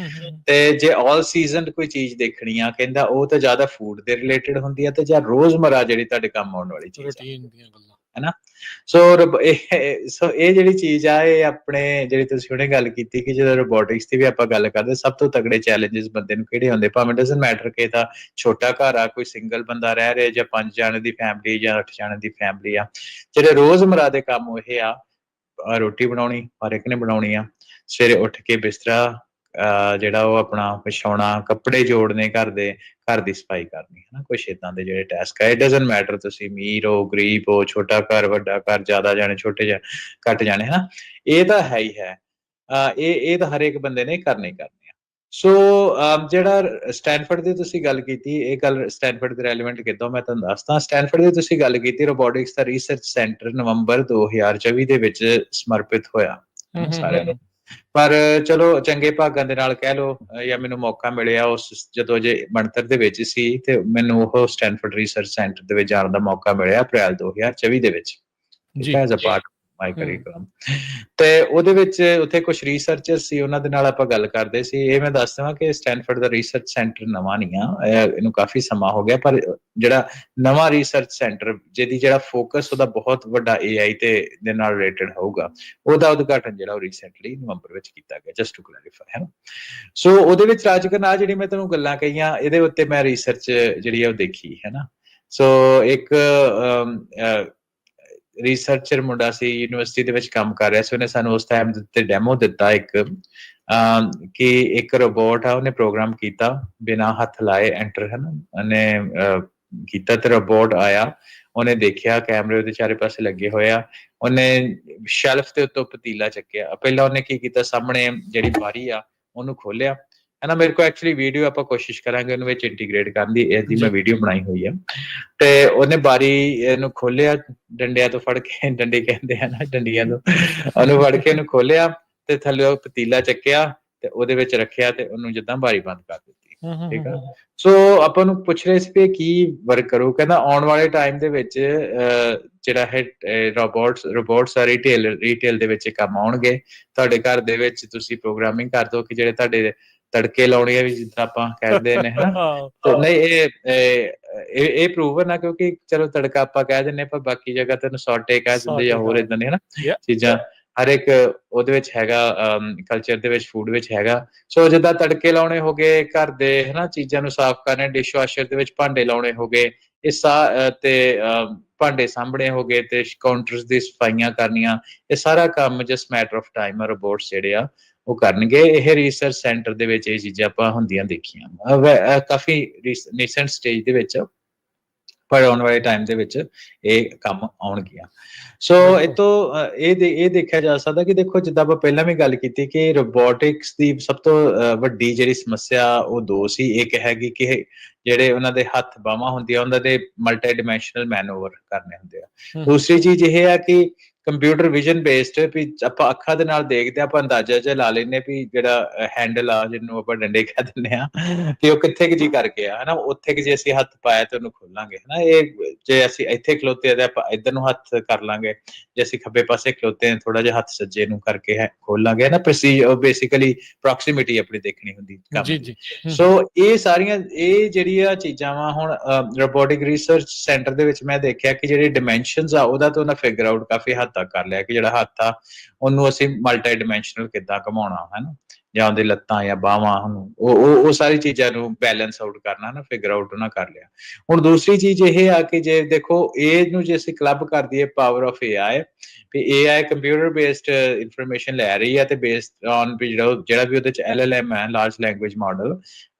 ਤੇ ਜੇ ਆਲ ਸੀਜ਼ਨ ਕੋਈ ਚੀਜ਼ ਦੇਖਣੀ ਆ, ਕਹਿੰਦਾ ਉਹ ਤਾਂ ਜ਼ਿਆਦਾ ਫੂਡ ਦੇ ਰਿਲੇਟਡ ਹੁੰਦੀ ਆ ਤੇ ਜਾਂ ਰੋਜ਼ਮਰਾ ਜਿਹੜੀ ਤੁਹਾਡੇ ਕੰਮ ਆਉਣ ਵਾਲੀ ਚੀਜ਼ ਹਨਾ। ਸੋ ਇਹ ਜਿਹੜੀ ਚੀਜ਼ ਆ, ਇਹ ਆਪਣੇ ਜਿਹੜੀ ਤੁਸੀਂ ਹੁਣੇ ਗੱਲ ਕੀਤੀ ਕਿ ਜਦੋਂ ਰੋਬੋਟਿਕਸ ਦੀ ਵੀ ਆਪਾਂ ਗੱਲ ਕਰਦੇ, ਸਭ ਤੋਂ ਤਗੜੇ ਚੈਲੰਜਸ ਬੰਦੇ ਨੂੰ ਕਿਹੜੇ ਹੁੰਦੇ, ਭਾਵੇਂ ਡਜ਼ਨਟ ਮੈਟਰ ਕਿ ਇਹਦਾ ਛੋਟਾ ਘਰ ਆ, ਕੋਈ ਸਿੰਗਲ ਬੰਦਾ ਰਹਿ ਰਿਹਾ, ਜਾਂ 5 ਜਾਣੇ ਦੀ ਫੈਮਿਲੀ ਜਾਂ 8 ਜਾਣੇ ਦੀ ਫੈਮਿਲੀ ਆ, ਜਿਹੜੇ ਰੋਜ਼ਮਰਾ ਦੇ ਕੰਮ ਇਹ ਆ, ਰੋਟੀ ਬਣਾਉਣੀ ਹਰ ਇੱਕ ਨੇ ਬਣਾਉਣੀ ਆ, ਸਵੇਰੇ ਉੱਠ ਕੇ ਬਿਸਤਰਾ ਜਿਹੜਾ ਉਹ ਆਪਣਾ ਵਿਛਾਉਣਾ, ਕੱਪੜੇ ਜੋੜਨੇ, ਘਰ ਦੀ ਸਫਾਈ ਕਰਨੀ, ਹਨਾ, ਕੁਛ ਏਦਾਂ ਦੇ ਜਿਹੜੇ ਟਾਸਕ ਆ। ਇਟ ਡਜ਼ਨਟ ਮੈਟਰ ਤੁਸੀਂ ਅਮੀਰ ਹੋ, ਗਰੀਬ ਹੋ, ਛੋਟਾ ਘਰ, ਵੱਡਾ ਘਰ, ਜ਼ਿਆਦਾ ਜਾਣੇ, ਛੋਟੇ ਜਾਣੇ, ਘੱਟ ਜਾਣੇ, ਹਨਾ, ਇਹ ਤਾਂ ਹੈ ਹੀ ਹੈ। ਇਹ ਤਾਂ ਹਰੇਕ ਬੰਦੇ ਨੇ ਕਰਨੇ ਹੀ ਕਰਨੇ ਆ। ਸੋ ਜਿਹੜਾ ਸਟੈਨਫੋਰਡ ਦੀ ਤੁਸੀਂ ਗੱਲ ਕੀਤੀ, ਇਹ ਗੱਲ ਸਟੈਨਫੋਰਡ ਦੇ ਰੈਲੀਵੈਂਟ ਕਿੱਦਾਂ ਮੈਂ ਤੁਹਾਨੂੰ ਦੱਸਦਾ। ਸਟੈਨਫੋਰਡ ਦੀ ਤੁਸੀਂ ਗੱਲ ਕੀਤੀ, ਰੋਬੋਟਿਕਸ ਦਾ ਰਿਸਰਚ ਸੈਂਟਰ ਨਵੰਬਰ 2024 ਦੇ ਵਿੱਚ ਸਮਰਪਿਤ ਹੋਇਆ ਸਾਰਿਆਂ ਨੂੰ। ਪਰ ਚਲੋ ਚੰਗੇ ਭਾਗਾਂ ਦੇ ਨਾਲ ਕਹਿ ਲਓ, ਜਾਂ ਮੈਨੂੰ ਮੌਕਾ ਮਿਲਿਆ ਉਸ ਜਦੋਂ ਜੇ ਬਣਤਰ ਦੇ ਵਿੱਚ ਸੀ ਤੇ ਮੈਨੂੰ ਉਹ ਸਟੈਨਫੋਰਡ ਰਿਸਰਚ ਸੈਂਟਰ ਦੇ ਵਿੱਚ ਜਾਣ ਦਾ ਮੌਕਾ ਮਿਲਿਆ ਅਪ੍ਰੈਲ 2024 ਦੇ ਵਿੱਚ, as a part my curriculum. ਤੇ ਉਹਦੇ ਵਿੱਚ ਉੱਥੇ ਕੁਝ ਰਿਸਰਚਰ ਸੀ, ਉਹਨਾਂ ਦੇ ਨਾਲ ਆਪਾਂ ਗੱਲ ਕਰਦੇ ਸੀ। ਇਹ ਮੈਂ ਦੱਸ ਦੇਵਾਂ ਕਿ ਸਟੈਨਫੋਰਡ ਦਾ ਰਿਸਰਚ ਸੈਂਟਰ ਨਵਾਂ ਨਹੀਂ ਆ, ਇਹਨੂੰ ਕਾਫੀ ਸਮਾਂ ਹੋ ਗਿਆ, ਪਰ ਜਿਹੜਾ ਨਵਾਂ ਰਿਸਰਚ ਸੈਂਟਰ ਜਿਹੜਾ ਫੋਕਸ ਉਹਦਾ ਬਹੁਤ ਵੱਡਾ AI ਦੇ ਨਾਲ ਰਿਲੇਟਡ ਹੋਊਗਾ, ਉਹਦਾ ਉਦਘਾਟਨ ਜਿਹੜਾ ਉਹ ਰੀਸੈਂਟਲੀ ਨਵੰਬਰ ਵਿੱਚ ਕੀਤਾ ਗਿਆ, ਜਸਟ ਟੂ ਕਲੈਰੀਫਾਈ, ਹੈ। ਸੋ ਉਹਦੇ ਵਿੱਚ ਰਾਜਕਰਨ ਆ ਜਿਹੜੀ ਮੈਂ ਤੁਹਾਨੂੰ ਗੱਲਾਂ ਕਹੀਆਂ, ਇਹਦੇ ਉੱਤੇ ਮੈਂ ਰਿਸਰਚ ਜਿਹੜੀ ਆ ਉਹ ਦੇਖੀ, ਹੈ ਨਾ। ਸੋ ਇੱਕ ਰਿਸਰਚਰ ਮੁੰਡਾ ਸੀ, ਯੂਨੀਵਰਸਿਟੀ ਦੇ ਵਿੱਚ ਕੰਮ ਕਰ ਰਿਹਾ ਸੀ, ਉਹਨੇ ਸਾਨੂੰ ਉਸ ਟਾਈਮ ਤੇ ਡੈਮੋ ਦਿੱਤਾ ਇੱਕ ਕਿ ਇੱਕ ਰੋਬੋਟ ਆ, ਉਹਨੇ ਪ੍ਰੋਗਰਾਮ ਕੀਤਾ ਬਿਨਾਂ ਹੱਥ ਲਾਏ ਐਂਟਰ, ਹੈ ਨਾ, ਉਹਨੇ ਕੀਤਾ ਤੇ ਰੋਬੋਟ ਆਇਆ, ਉਹਨੇ ਦੇਖਿਆ ਕੈਮਰੇ ਉਹਦੇ ਚਾਰੇ ਪਾਸੇ ਲੱਗੇ ਹੋਏ ਆ, ਉਹਨੇ ਸ਼ੈਲਫ ਦੇ ਉੱਤੋਂ ਪਤੀਲਾ ਚੱਕਿਆ। ਪਹਿਲਾਂ ਉਹਨੇ ਕੀ ਕੀਤਾ, ਸਾਹਮਣੇ ਜਿਹੜੀ ਬਾਰੀ ਆ ਉਹਨੂੰ ਖੋਲਿਆ, ਹੈ ਨਾ। ਮੇਰੇ ਕੋਲ ਐਕਚੁਅਲੀ ਵੀਡੀਓ ਆਪਾਂ ਕੋਸ਼ਿਸ਼ ਕਰਾਂਗੇ ਉਹਨੂੰ ਵਿੱਚ ਇੰਟੀਗ੍ਰੇਟ ਕਰਨ ਦੀ, ਇਹਦੀ ਮੈਂ ਵੀਡੀਓ ਬਣਾਈ ਹੋਈ ਆ। ਤੇ ਉਹਨੇ ਬਾਰੀ ਇਹਨੂੰ ਖੋਲਿਆ, ਡੰਡਿਆਂ ਤੋਂ ਫੜ ਕੇ, ਡੰਡੇ ਕਹਿੰਦੇ ਆ ਨਾ, ਡੰਡੀਆਂ ਤੋਂ, ਉਹਨੂੰ ਫੜ ਕੇ ਉਹਨੂੰ ਖੋਲਿਆ ਤੇ ਥੱਲੇ ਉਹ ਪਤੀਲਾ ਚੱਕਿਆ ਤੇ ਉਹਦੇ ਵਿੱਚ ਰੱਖਿਆ ਤੇ ਉਹਨੂੰ ਜਿੱਦਾਂ ਬਾਰੀ ਬੰਦ ਕਰ ਦਿੱਤੀ, ਠੀਕ ਆ। ਸੋ ਆਪਾਂ ਨੂੰ ਪੁੱਛ ਰਹੇ ਸੀ ਕਿ ਕੀ ਵਰਕ ਕਰੂ, ਕਹਿੰਦਾ ਆਉਣ ਵਾਲੇ ਟਾਈਮ ਦੇ ਵਿੱਚ ਜਿਹੜਾ ਹੈ ਰੋਬੋਟਸ ਰੀਟੇਲ ਦੇ ਵਿੱਚ ਕੰਮ ਆਉਣਗੇ। ਤੁਹਾਡੇ ਘਰ ਦੇ ਵਿੱਚ ਤੁਸੀਂ ਪ੍ਰੋਗਰਾਮਿੰਗ ਕਰ ਦਿਓ ਕਿ ਜਿਹੜੇ ਤੁਹਾਡੇ ਤੜਕੇ ਲਾਉਣੇ ਆ, ਵੀ ਜਿੱਦਾਂ ਆਪਾਂ ਕਹਿੰਦੇ ਨੇ, ਹਨਾ। ਨਹੀਂ, ਇਹ ਪ੍ਰੂਵਨ ਆ, ਕਿਉਂਕਿ ਚਲੋ ਤੜਕਾ ਆਪਾਂ ਕਹਿ ਦਿੰਦੇ, ਪਰ ਬਾਕੀ ਜਗ੍ਹਾ ਤੈਨੂੰ ਸੌਟੇ ਕਹਿ ਦਿੰਦੇ ਜਾਂ ਹੋਰ ਏਦਾਂ ਦੀਆਂ ਹਨਾ ਚੀਜ਼ਾਂ, ਹਰ ਇੱਕ ਉਹਦੇ ਵਿੱਚ ਹੈਗਾ, ਕਲਚਰ ਦੇ ਵਿੱਚ, ਫੂਡ ਵਿੱਚ ਹੈਗਾ। ਸੋ ਜਿੱਦਾਂ ਤੜਕੇ ਲਾਉਣੇ ਹੋ ਗਏ ਘਰ ਦੇ, ਹਨਾ, ਚੀਜ਼ਾਂ ਨੂੰ ਸਾਫ਼ ਕਰਨੇ, ਡਿਸ਼ ਵਾਸ਼ਰ ਦੇ ਵਿੱਚ ਭਾਂਡੇ ਲਾਉਣੇ ਹੋ ਗਏ, ਤੇ ਭਾਂਡੇ ਸਾਂਭਣੇ ਹੋ ਗਏ, ਤੇ ਕਾਊਂਟਰਸ ਦੀ ਸਫਾਈਆਂ ਕਰਨੀਆਂ, ਇਹ ਸਾਰਾ ਕੰਮ ਜਸਟ ਮੈਟਰ ਆਫ ਟਾਈਮ ਆ, ਰੋਬੋਟਸ ਜਿਹੜੇ ਆ ਉਹ ਕਰਨਗੇ। ਇਹ ਰਿਸਰਚ ਸੈਂਟਰ ਦੇ ਵਿੱਚ ਇਹ ਚੀਜ਼ਾਂ ਆਪਾਂ ਹੁੰਦੀਆਂ ਦੇਖੀਆਂ ਕਾਫੀ ਰੀਸੈਂਟ ਸਟੇਜ ਦੇ ਵਿੱਚ, ਪਰ ਆਉਣ ਵਾਲੇ ਟਾਈਮ ਦੇ ਵਿੱਚ ਇਹ ਕੰਮ ਆਉਣਗੀਆਂ। ਸੋ ਇਹ ਦੇਖਿਆ ਜਾ ਸਕਦਾ ਕਿ ਦੇਖੋ, ਜਿੱਦਾਂ ਆਪਾਂ ਪਹਿਲਾਂ ਵੀ ਗੱਲ ਕੀਤੀ ਕਿ ਰੋਬੋਟਿਕਸ ਦੀ ਸਭ ਤੋਂ ਵੱਡੀ ਜਿਹੜੀ ਸਮੱਸਿਆ ਉਹ ਦੋ ਸੀ। ਇੱਕ ਹੈਗੀ ਕਿ ਜਿਹੜੇ ਉਹਨਾਂ ਦੇ ਹੱਥ ਬਾਹਾਂ ਹੁੰਦੀਆਂ, ਉਹਨਾਂ ਦੇ ਮਲਟੀ ਡਾਈਮੈਂਸ਼ਨਲ ਮੈਨੂਵਰ ਕਰਨੇ ਹੁੰਦੇ ਆ। ਦੂਸਰੀ ਚੀਜ਼ ਇਹ ਆ ਕਿ ਕੰਪਿਊਟਰ ਵਿਜ਼ਨ ਬੇਸਡ, ਵੀ ਆਪਾਂ ਅੱਖਾਂ ਦੇ ਨਾਲ ਦੇਖਦੇ ਆਪਾਂ ਅੰਦਾਜ਼ਾ ਜਿਹਾ ਲਾ ਲੈਂਦੇ ਵੀ ਜਿਹੜਾ ਹੈਂਡਲ ਆ, ਜਿਹਨੂੰ ਆਪਾਂ ਡੰਡੇ ਕਹਿ ਦਿੰਦੇ ਆ, ਕਿ ਉਹ ਕਿੱਥੇ ਕੁ ਜੀ ਕਰਕੇ ਆ, ਹਨਾ, ਉੱਥੇ ਕਿ ਜੇ ਅਸੀਂ ਹੱਥ ਪਾਇਆ ਤੇ ਉਹਨੂੰ ਖੋਲਾਂਗੇ, ਹਨਾ। ਇਹ ਜੇ ਅਸੀਂ ਇੱਥੇ ਖਲੋਤੇ ਆ ਤੇ ਆਪਾਂ ਇੱਧਰ ਨੂੰ ਹੱਥ ਕਰ ਲਾਂਗੇ, ਜੇ ਅਸੀਂ ਖੱਬੇ ਪਾਸੇ ਖਲੋਤੇ ਆ ਥੋੜਾ ਜਿਹਾ ਹੱਥ ਸੱਜੇ ਨੂੰ ਕਰਕੇ ਖੋਲਾਂਗੇ, ਨਾ। ਬੇਸਿਕਲੀ ਪ੍ਰੋਕਸੀਮਿਟੀ ਆਪਣੀ ਦੇਖਣੀ ਹੁੰਦੀ ਕੰਮ। ਸੋ ਇਹ ਸਾਰੀਆਂ ਜਿਹੜੀਆਂ ਚੀਜ਼ਾਂ ਵਾ, ਹੁਣ ਰੋਬੋਟਿਕ ਰਿਸਰਚ ਸੈਂਟਰ ਦੇ ਵਿੱਚ ਮੈਂ ਦੇਖਿਆ ਕਿ ਜਿਹੜੇ ਡਾਈਮੈਂਸ਼ਨਸ ਆ ਉਹਦਾ ਤਾਂ ਉਹਨਾਂ ਫਿਗਰ ਆਊਟ ਕਾਫੀ ਹੱਦ ਤੱਕ ਕਰ ਲਿਆ ਕਿ ਜਿਹੜਾ ਹੱਥ ਆ ਉਹਨੂੰ ਅਸੀਂ ਮਲਟੀ ਡਾਈਮੈਂਸ਼ਨਲ ਕਿੱਦਾਂ ਘੁਮਾਉਣਾ, ਹੈ ਨਾ। ਜਾਂ ਉਹਦੇ ਲੱਤਾਂ ਜਾਂ ਬਾਹਾਂ ਨੂੰ, ਉਹ ਸਾਰੀ ਚੀਜ਼ਾਂ ਨੂੰ ਬੈਲੈਂਸ ਆਊਟ ਕਰਨਾ ਨਾ, ਫਿਗਰ ਆਊਟ ਉਹਨਾਂ ਕਰ ਲਿਆ। ਹੁਣ ਦੂਸਰੀ ਚੀਜ਼ ਇਹ ਆ ਕਿ ਜੇ ਦੇਖੋ ਇਹਨੂੰ ਜੇ ਅਸੀਂ ਕਲੱਬ ਕਰ ਦਈਏ ਪਾਵਰ ਆਫ AI, ਵੀ AI ਕੰਪਿਊਟਰ ਬੇਸਡ ਇਨਫੋਰਮੇਸ਼ਨ ਲੈ ਰਹੀ ਹੈ ਤੇ ਬੇਸਡ ਔਨ ਜਿਹੜਾ ਵੀ ਉਹਦੇ ਚ LLM ਹੈ, ਲਾਰਜ ਲੈਂਗੁਏਜ ਮਾਡਲ,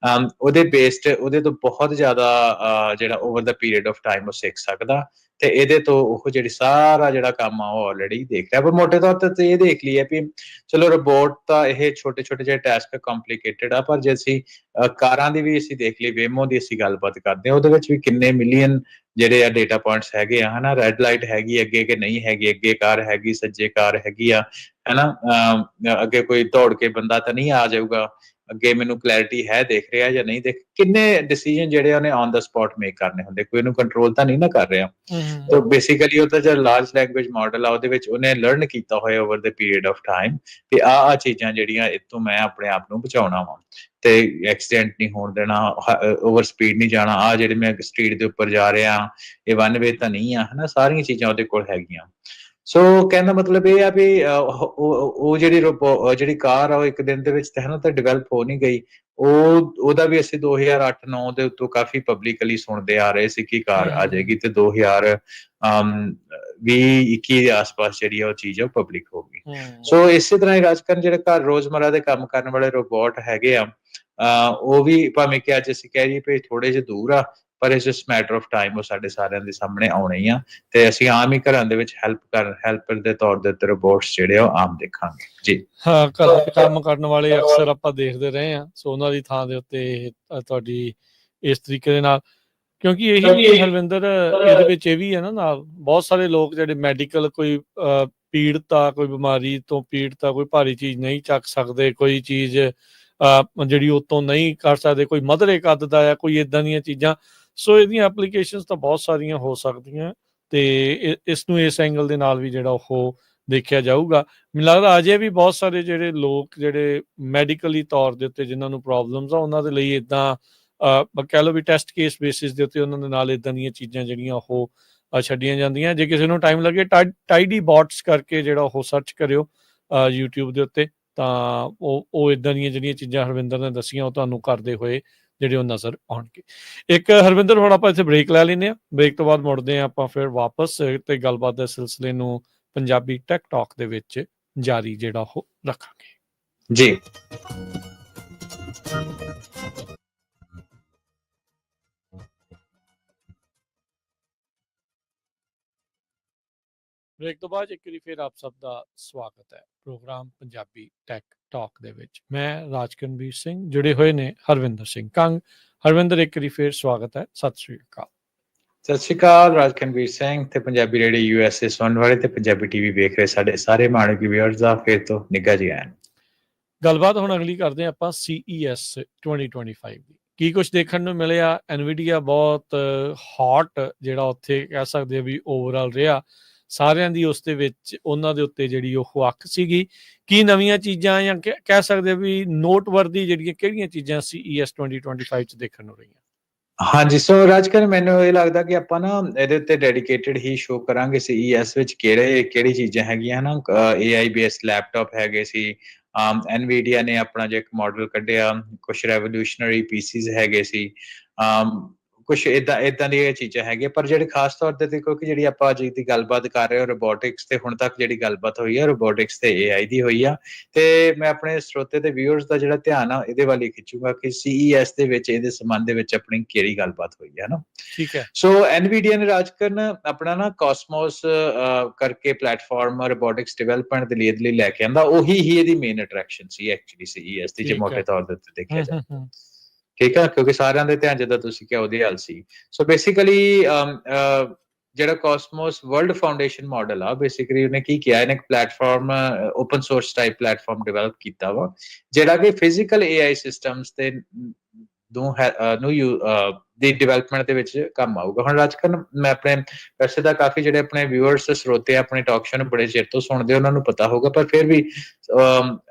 ਉਹਦੇ ਬੇਸਡ ਉਹਦੇ ਤੋਂ ਬਹੁਤ ਜ਼ਿਆਦਾ ਜਿਹੜਾ over the period of time ਉਹ ਸਿੱਖ ਸਕਦਾ, ਤੇ ਇਹਦੇ ਤੋਂ ਉਹ ਜਿਹੜੀ ਸਾਰਾ ਜਿਹੜਾ ਕੰਮ ਆ ਉਹ ਆਲਰੇਡੀ ਦੇਖ ਰਿਹਾ। ਪਰ ਮੋਟੇ ਤੌਰ ਤੇ ਇਹ ਦੇਖ ਲਈਏ ਵੀ ਚਲੋ ਰੋਬੋਟ ਤਾਂ ਇਹ ਛੋਟੇ ਛੋਟੇ ਜਿਹੇ ਟਾਸਕ ਕੰਪਲੀਕੇਟਡ ਆ, ਪਰ ਜੇ ਅਸੀਂ ਕਾਰਾਂ ਦੀ ਵੀ ਅਸੀਂ ਦੇਖ ਲਈ, ਵੇਮੋ ਦੀ ਅਸੀਂ ਗੱਲਬਾਤ ਕਰਦੇ ਹਾਂ, ਉਹਦੇ ਵਿੱਚ ਵੀ ਕਿੰਨੇ ਮਿਲੀਅਨ ਜਿਹੜੇ ਆ ਡੇਟਾ ਪੁਆਇੰਟਸ ਹੈਗੇ ਆ, ਹਨਾ। ਰੈੱਡ ਲਾਈਟ ਹੈਗੀ ਅੱਗੇ ਕਿ ਨਹੀਂ ਹੈਗੀ, ਅੱਗੇ ਕਾਰ ਹੈਗੀ, ਸੱਜੇ ਕਾਰ ਹੈਗੀ ਆ, ਹਨਾ। ਅੱਗੇ ਕੋਈ ਦੌੜ ਕੇ ਬੰਦਾ ਤਾਂ ਨਹੀਂ ਆ ਜਾਊਗਾ, ਅੱਗੇ ਮੈਨੂੰ ਕਲੈਰਿਟੀ ਹੈ, ਦੇਖ ਰਿਹਾ ਜਾਂ ਨਹੀਂ ਦੇਖ, ਕਿੰਨੇ ਡਿਸੀਜਨ ਜਿਹੜੇ ਉਹਨੇ ਔਨ ਦਾ ਸਪੌਟ ਮੇਕ ਕਰਨੇ ਹੁੰਦੇ, ਕੋਈ ਇਹਨੂੰ ਕੰਟਰੋਲ ਤਾਂ ਨਹੀਂ ਨਾ ਕਰ ਰਿਹਾ। ਤਾਂ ਬੇਸਿਕਲੀ ਉਹਦਾ ਜਿਹੜਾ ਲਾਰਜ ਲੈਂਗੁਏਜ ਮਾਡਲ ਆ ਉਹਦੇ ਵਿੱਚ ਉਹਨੇ ਲਰਨ ਕੀਤਾ ਹੋਇਆ over the period of time ਕਿ ਆਹ ਚੀਜ਼ਾਂ ਜਿਹੜੀਆਂ ਇਤੋਂ ਮੈਂ ਆਪਣੇ ਆਪ ਨੂੰ ਬਚਾਉਣਾ ਵਾ, ਤੇ ਐਕਸੀਡੈਂਟ ਨਹੀਂ ਹੋਣ ਦੇਣਾ, ਓਵਰ ਸਪੀਡ ਨਹੀਂ ਜਾਣਾ, ਆ ਜਿਹੜੇ ਮੈਂ ਸਟਰੀਟ ਦੇ ਉੱਪਰ ਜਾ ਰਿਹਾ ਇਹ ਵਨ ਵੇ ਤਾਂ ਨਹੀਂ ਆ, ਹਨਾ। ਸਾਰੀਆਂ ਚੀਜ਼ਾਂ ਉਹਦੇ ਕੋਲ ਹੈਗੀਆਂ। ਸੋ ਕਹਿਣ ਦਾ ਮਤਲਬ ਇਹ ਆ ਵੀ ਉਹ ਜਿਹੜੀ ਕਾਰ ਆ ਉਹ ਇੱਕ ਦਿਨ ਦੇ ਵਿੱਚ ਤਾਂ ਡਿਵੈਲਪ ਹੋ ਨਹੀਂ ਗਈ, ਉਹਦਾ ਵੀ ਅਸੀਂ 2008-9 ਦੇ ਉੱਤੋਂ ਕਾਫੀ ਪਬਲਿਕਲੀ ਸੁਣਦੇ ਆ ਰਹੇ ਸੀ ਕਿ ਕਾਰ ਆ ਜਾਏਗੀ, ਤੇ 2020-21 ਦੇ ਆਸ-ਪਾਸ ਜਿਹੜੀ ਉਹ ਚੀਜ਼ ਆ ਉਹ ਪਬਲਿਕ ਹੋ ਗਈ। ਸੋ ਇਸੇ ਤਰ੍ਹਾਂ ਹੀ ਅੱਜ-ਕੱਲ੍ਹ ਜਿਹੜੇ ਘਰ ਰੋਜ਼ਮਰਾ ਦੇ ਕੰਮ ਕਰਨ ਵਾਲੇ ਰੋਬੋਟ ਹੈਗੇ ਆ, ਉਹ ਵੀ ਭਾਵੇਂ ਕਿ ਅੱਜ ਅਸੀਂ ਕਹਿ ਰਹੀ ਵੀ ਥੋੜੇ ਜਿਹੇ ਦੂਰ ਆ, ਪਰ it's just matter of time ਉਹ ਸਾਡੇ ਸਾਰਿਆਂ ਦੇ ਸਾਹਮਣੇ ਆਉਣੇ ਹੀ ਆ, ਤੇ ਅਸੀਂ ਆਮ ਹੀ ਘਰਾਂ ਦੇ ਵਿੱਚ ਹੈਲਪਰ ਦੇ ਤੌਰ ਦੇ ਉੱਤੇ ਰੋਬੋਟਸ ਜਿਹੜੇ ਉਹ ਆਮ ਦੇਖਾਂਗੇ ਜੀ। ਹਾਂ, ਘਰ ਦੇ ਕੰਮ ਕਰਨ ਵਾਲੇ ਅਕਸਰ ਆਪਾਂ ਦੇਖਦੇ ਰਹੇ ਹਾਂ, ਸੋ ਉਹਨਾਂ ਦੀ ਥਾਂ ਦੇ ਉੱਤੇ ਤੁਹਾਡੀ ਇਸ ਤਰੀਕੇ ਦੇ ਨਾਲ, ਕਿਉਂਕਿ ਇਹੀ ਵੀ ਹਰਵਿੰਦਰ ਇਹਦੇ ਵਿੱਚ ਇਹ ਵੀ ਹੈ ਨਾ, ਨਾਲ ਬਹੁਤ ਸਾਰੇ ਲੋਕ ਜਿਹੜੇ ਮੈਡੀਕਲ ਕੋਈ ਪੀੜਤ ਆ, ਕੋਈ ਬਿਮਾਰੀ ਤੋਂ ਪੀੜਤ ਆ, ਕੋਈ ਭਾਰੀ ਚੀਜ਼ ਨਹੀਂ ਚੱਕ ਸਕਦੇ, ਕੋਈ ਚੀਜ਼ ਜਿਹੜੀ ਉਤੋਂ ਨਹੀਂ ਕਰ ਸਕਦੇ, ਕੋਈ ਮਧਰੇ ਕੱਦ ਦਾ ਆ, ਕੋਈ ਇੱਦਾਂ ਦੀਆਂ ਚੀਜ਼ਾਂ। ਸੋ ਇਹਦੀਆਂ ਐਪਲੀਕੇਸ਼ਨਸ ਤਾਂ ਬਹੁਤ ਸਾਰੀਆਂ ਹੋ ਸਕਦੀਆਂ, ਤੇ ਇਸ ਨੂੰ ਇਸ ਐਂਗਲ ਦੇ ਨਾਲ ਵੀ ਜਿਹੜਾ ਉਹ ਦੇਖਿਆ ਜਾਊਗਾ। ਮੈਨੂੰ ਲੱਗਦਾ ਅਜੇ ਵੀ ਬਹੁਤ ਸਾਰੇ ਜਿਹੜੇ ਲੋਕ ਜਿਹੜੇ ਮੈਡੀਕਲੀ ਤੌਰ ਦੇ ਉੱਤੇ ਜਿਨ੍ਹਾਂ ਨੂੰ ਪ੍ਰੋਬਲਮਸ ਆ, ਉਹਨਾਂ ਦੇ ਲਈ ਇੱਦਾਂ ਕਹਿ ਲਓ ਵੀ ਟੈਸਟ ਕੇਸ ਬੇਸਿਸ ਦੇ ਉੱਤੇ ਉਹਨਾਂ ਦੇ ਨਾਲ ਇੱਦਾਂ ਦੀਆਂ ਚੀਜ਼ਾਂ ਜਿਹੜੀਆਂ ਉਹ ਛੱਡੀਆਂ ਜਾਂਦੀਆਂ। ਜੇ ਕਿਸੇ ਨੂੰ ਟਾਈਮ ਲੱਗੇ ਟਾਈਡੀ ਬੋਟਸ ਕਰਕੇ ਜਿਹੜਾ ਉਹ ਸਰਚ ਕਰਿਓ YouTube ਦੇ ਉੱਤੇ, ਤਾਂ ਉਹ ਇੱਦਾਂ ਦੀਆਂ ਜਿਹੜੀਆਂ ਚੀਜ਼ਾਂ ਹਰਵਿੰਦਰ ਨੇ ਦੱਸੀਆਂ ਉਹ ਤੁਹਾਨੂੰ ਕਰਦੇ ਹੋਏ ਜਿਹੜੇ ਉਹ ਨਜ਼ਰ ਆਉਣਗੇ। ਇੱਕ ਹਰਵਿੰਦਰ, ਹੁਣ ਆਪਾਂ ਇੱਥੇ ਬ੍ਰੇਕ ਲੈ ਲੈਂਦੇ ਹਾਂ, ਬ੍ਰੇਕ ਤੋਂ ਬਾਅਦ ਮੁੜਦੇ ਹਾਂ ਆਪਾਂ ਫਿਰ ਵਾਪਸ, ਤੇ ਗੱਲਬਾਤ ਦੇ ਸਿਲਸਿਲੇ ਨੂੰ ਪੰਜਾਬੀ ਟੈਕ ਟਾਕ ਦੇ ਵਿੱਚ ਜਾਰੀ ਜਿਹੜਾ ਉਹ ਰੱਖਾਂਗੇ ਜੀ। ਬ੍ਰੇਕ ਤੋਂ ਬਾਅਦ ਇੱਕ ਵਾਰੀ ਫਿਰ ਆਪ ਸਭ ਦਾ ਸਵਾਗਤ ਹੈ ਪ੍ਰੋਗਰਾਮ ਪੰਜਾਬੀ ਟੈਕ ਟਾਕ ਦੇ ਵਿੱਚ। ਮੈਂ ਰਾਜਕਨਵੀਰ ਸਿੰਘ, ਜੁੜੇ ਹੋਏ ਨੇ ਹਰਵਿੰਦਰ ਸਿੰਘ ਕੰਗ। ਹਰਵਿੰਦਰ, ਇੱਕ ਵਾਰੀ ਫਿਰ ਸਵਾਗਤ ਹੈ, ਸਤਿ ਸ੍ਰੀ ਅਕਾਲ। ਸਤਿ ਸ਼੍ਰੀ ਅਕਾਲ ਰਾਜਕਨਵੀਰ ਸਿੰਘ, ਤੇ ਪੰਜਾਬੀ ਰੇਡੀਓ USA ਸੁਣਨ ਵਾਲੇ ਤੇ ਪੰਜਾਬੀ ਟੀਵੀ ਵੇਖ ਰਹੇ ਸਾਡੇ ਸਾਰੇ ਮਾਣਯੋਗ ਵਿਊਅਰਸ ਦਾ ਫਿਰ ਤੋਂ ਨਿੱਘਾ ਜੀ ਆਇਆਂ। ਗੱਲਬਾਤ ਹੁਣ ਅਗਲੀ ਕਰਦੇ ਹਾਂ ਆਪਾਂ CES 2025 ਦੀ। ਕੀ ਕੁਝ ਦੇਖਣ ਨੂੰ ਮਿਲਿਆ? ਐਨਵੀਡੀਆ ਬਹੁਤ ਹੌਟ ਜਿਹੜਾ ਉੱਥੇ ਕਹਿ ਸਕਦੇ ਵੀ ਓਵਰਆਲ ਰਿਹਾ, ਸਾਰਿਆਂ ਦੀ ਉਸ ਦੇ ਵਿੱਚ ਉਹਨਾਂ ਦੇ ਉੱਤੇ ਜਿਹੜੀ ਉਹ ਅੱਖ ਸੀਗੀ। ਕੀ ਨਵੀਆਂ ਚੀਜ਼ਾਂ ਜਾਂ ਕਹਿ ਸਕਦੇ ਵੀ ਨੋਟਵਰਦੀ ਜਿਹੜੀਆਂ ਕਿਹੜੀਆਂ ਚੀਜ਼ਾਂ CES 2025 ਚ ਦੇਖਣ ਨੂੰ ਰਹੀਆਂ? ਹਾਂਜੀ, ਸੋ ਰਾਜਕਨ, ਮੈਨੂੰ ਇਹ ਲੱਗਦਾ ਕਿ ਆਪਾਂ ਨਾ ਇਹਦੇ ਉੱਤੇ ਡੈਡੀਕੇਟਡ ਹੀ ਸ਼ੋ ਕਰਾਂਗੇ CES ਵਿੱਚ ਕਿਹੜੀ ਚੀਜ਼ਾਂ ਹੈਗੀਆਂ ਨਾ। AI ਬੇਸਡ ਲੈਪਟਾਪ ਹੈਗੇ ਸੀ, ਐਨਵੀਡੀਆ ਨੇ ਆਪਣਾ ਜੇ ਇੱਕ ਮਾਡਲ ਕੱਢਿਆ, ਕੁਛ ਰੈਵੋਲੂਸ਼ਨਰੀ ਪੀਸੀਜ਼ ਹੈਗੇ ਸੀ, ਕੁਛ ਏਦਾਂ ਦੀਆਂ ਚੀਜ਼ਾਂ ਹੈਗੀਆਂ। ਪਰ ਜਿਹੜੇ ਖਾਸ ਤੌਰ ਤੇ ਕਿਉਂਕਿ ਜਿਹੜੀ ਆਪਾਂ ਅੱਜ ਦੀ ਗੱਲਬਾਤ ਕਰ ਰਹੇ ਹਾਂ ਰੋਬੋਟਿਕਸ ਤੇ, ਹੁਣ ਤੱਕ ਜਿਹੜੀ ਗੱਲਬਾਤ ਹੋਈ ਹੈ ਰੋਬੋਟਿਕਸ ਤੇ AI ਦੀ ਹੋਈ ਆ, ਤੇ ਮੈਂ ਆਪਣੇ ਸਰੋਤੇ ਤੇ ਵਿਊਅਰਸ ਦਾ ਜਿਹੜਾ ਧਿਆਨ ਆ ਇਹਦੇ ਵੱਲ ਹੀ ਖਿੱਚੂਗਾ ਕਿ CES ਦੇ ਵਿੱਚ ਇਹਦੇ ਸੰਬੰਧ ਦੇ ਵਿੱਚ ਆਪਣੀ ਕਿਹੜੀ ਗੱਲਬਾਤ ਹੋਈ ਹੈ ਨਾ। ਠੀਕ ਹੈ। ਸੋ ਐਨਵੀਡੀਆ ਨੇ ਰਾਜਕਰਨ ਆਪਣਾ ਨਾ ਕਾਸਮੋਸ ਕਰਕੇ ਪਲੇਟਫਾਰਮ ਰੋਬੋਟਿਕਸ ਡਿਵੈਲਪਮੈਂਟ ਦੇ ਲਈ ਲੈ ਕੇ ਆਂਦਾ, ਉਹੀ ਹੀ ਇਹਦੀ ਮੇਨ ਅਟਰੈਕਸ਼ਨ ਸੀ ਐਕਚੁਅਲੀ CES ਦੀ, ਜੇ ਮੋਟੇ ਤੌਰ ਦੇ ਉੱਤੇ ਦੇਖਿਆ ਜਾਏ। ਠੀਕ ਹੈ, ਕਿਉਂਕਿ ਸਾਰਿਆਂ ਦੇ ਧਿਆਨ ਜਿੱਦਾਂ ਤੁਸੀਂ ਕਿਹਾ ਉਹਦੇ ਹਾਲ ਸੀ। ਸੋ ਬੇਸਿਕਲੀ ਜਿਹੜਾ ਕਾਸਮੋਸ ਵਰਲਡ ਫਾਊਂਡੇਸ਼ਨ ਮਾਡਲ ਆ, ਬੇਸਿਕਲੀ ਉਹਨੇ ਕੀ ਕੀਤਾ, ਇਹਨੇ ਇੱਕ platform open source type platform develop ਕੀਤਾ ਵਾ, ਜਿਹੜਾ ਕਿ ਫਿਜ਼ੀਕਲ AI ਸਿਸਟਮਸ ਤੇ ਦੀ ਡਿਵੈਲਪਮੈਂਟ ਦੇ ਵਿੱਚ ਕੰਮ ਆਊਗਾ। ਹੁਣ ਰਾਜਕਰਨ, ਮੈਂ ਆਪਣੇ ਵੈਸੇ ਤਾਂ ਕਾਫੀ ਜਿਹੜੇ ਆਪਣੇ ਵਿਊਅਰਸ ਸਰੋਤੇ ਆਪਣੇ ਟਾਕ ਸ਼ੋ ਨੂੰ ਬੜੇ ਚਿਰ ਤੋਂ ਸੁਣਦੇ, ਉਹਨਾਂ ਨੂੰ ਪਤਾ ਹੋਊਗਾ, ਪਰ ਫਿਰ ਵੀ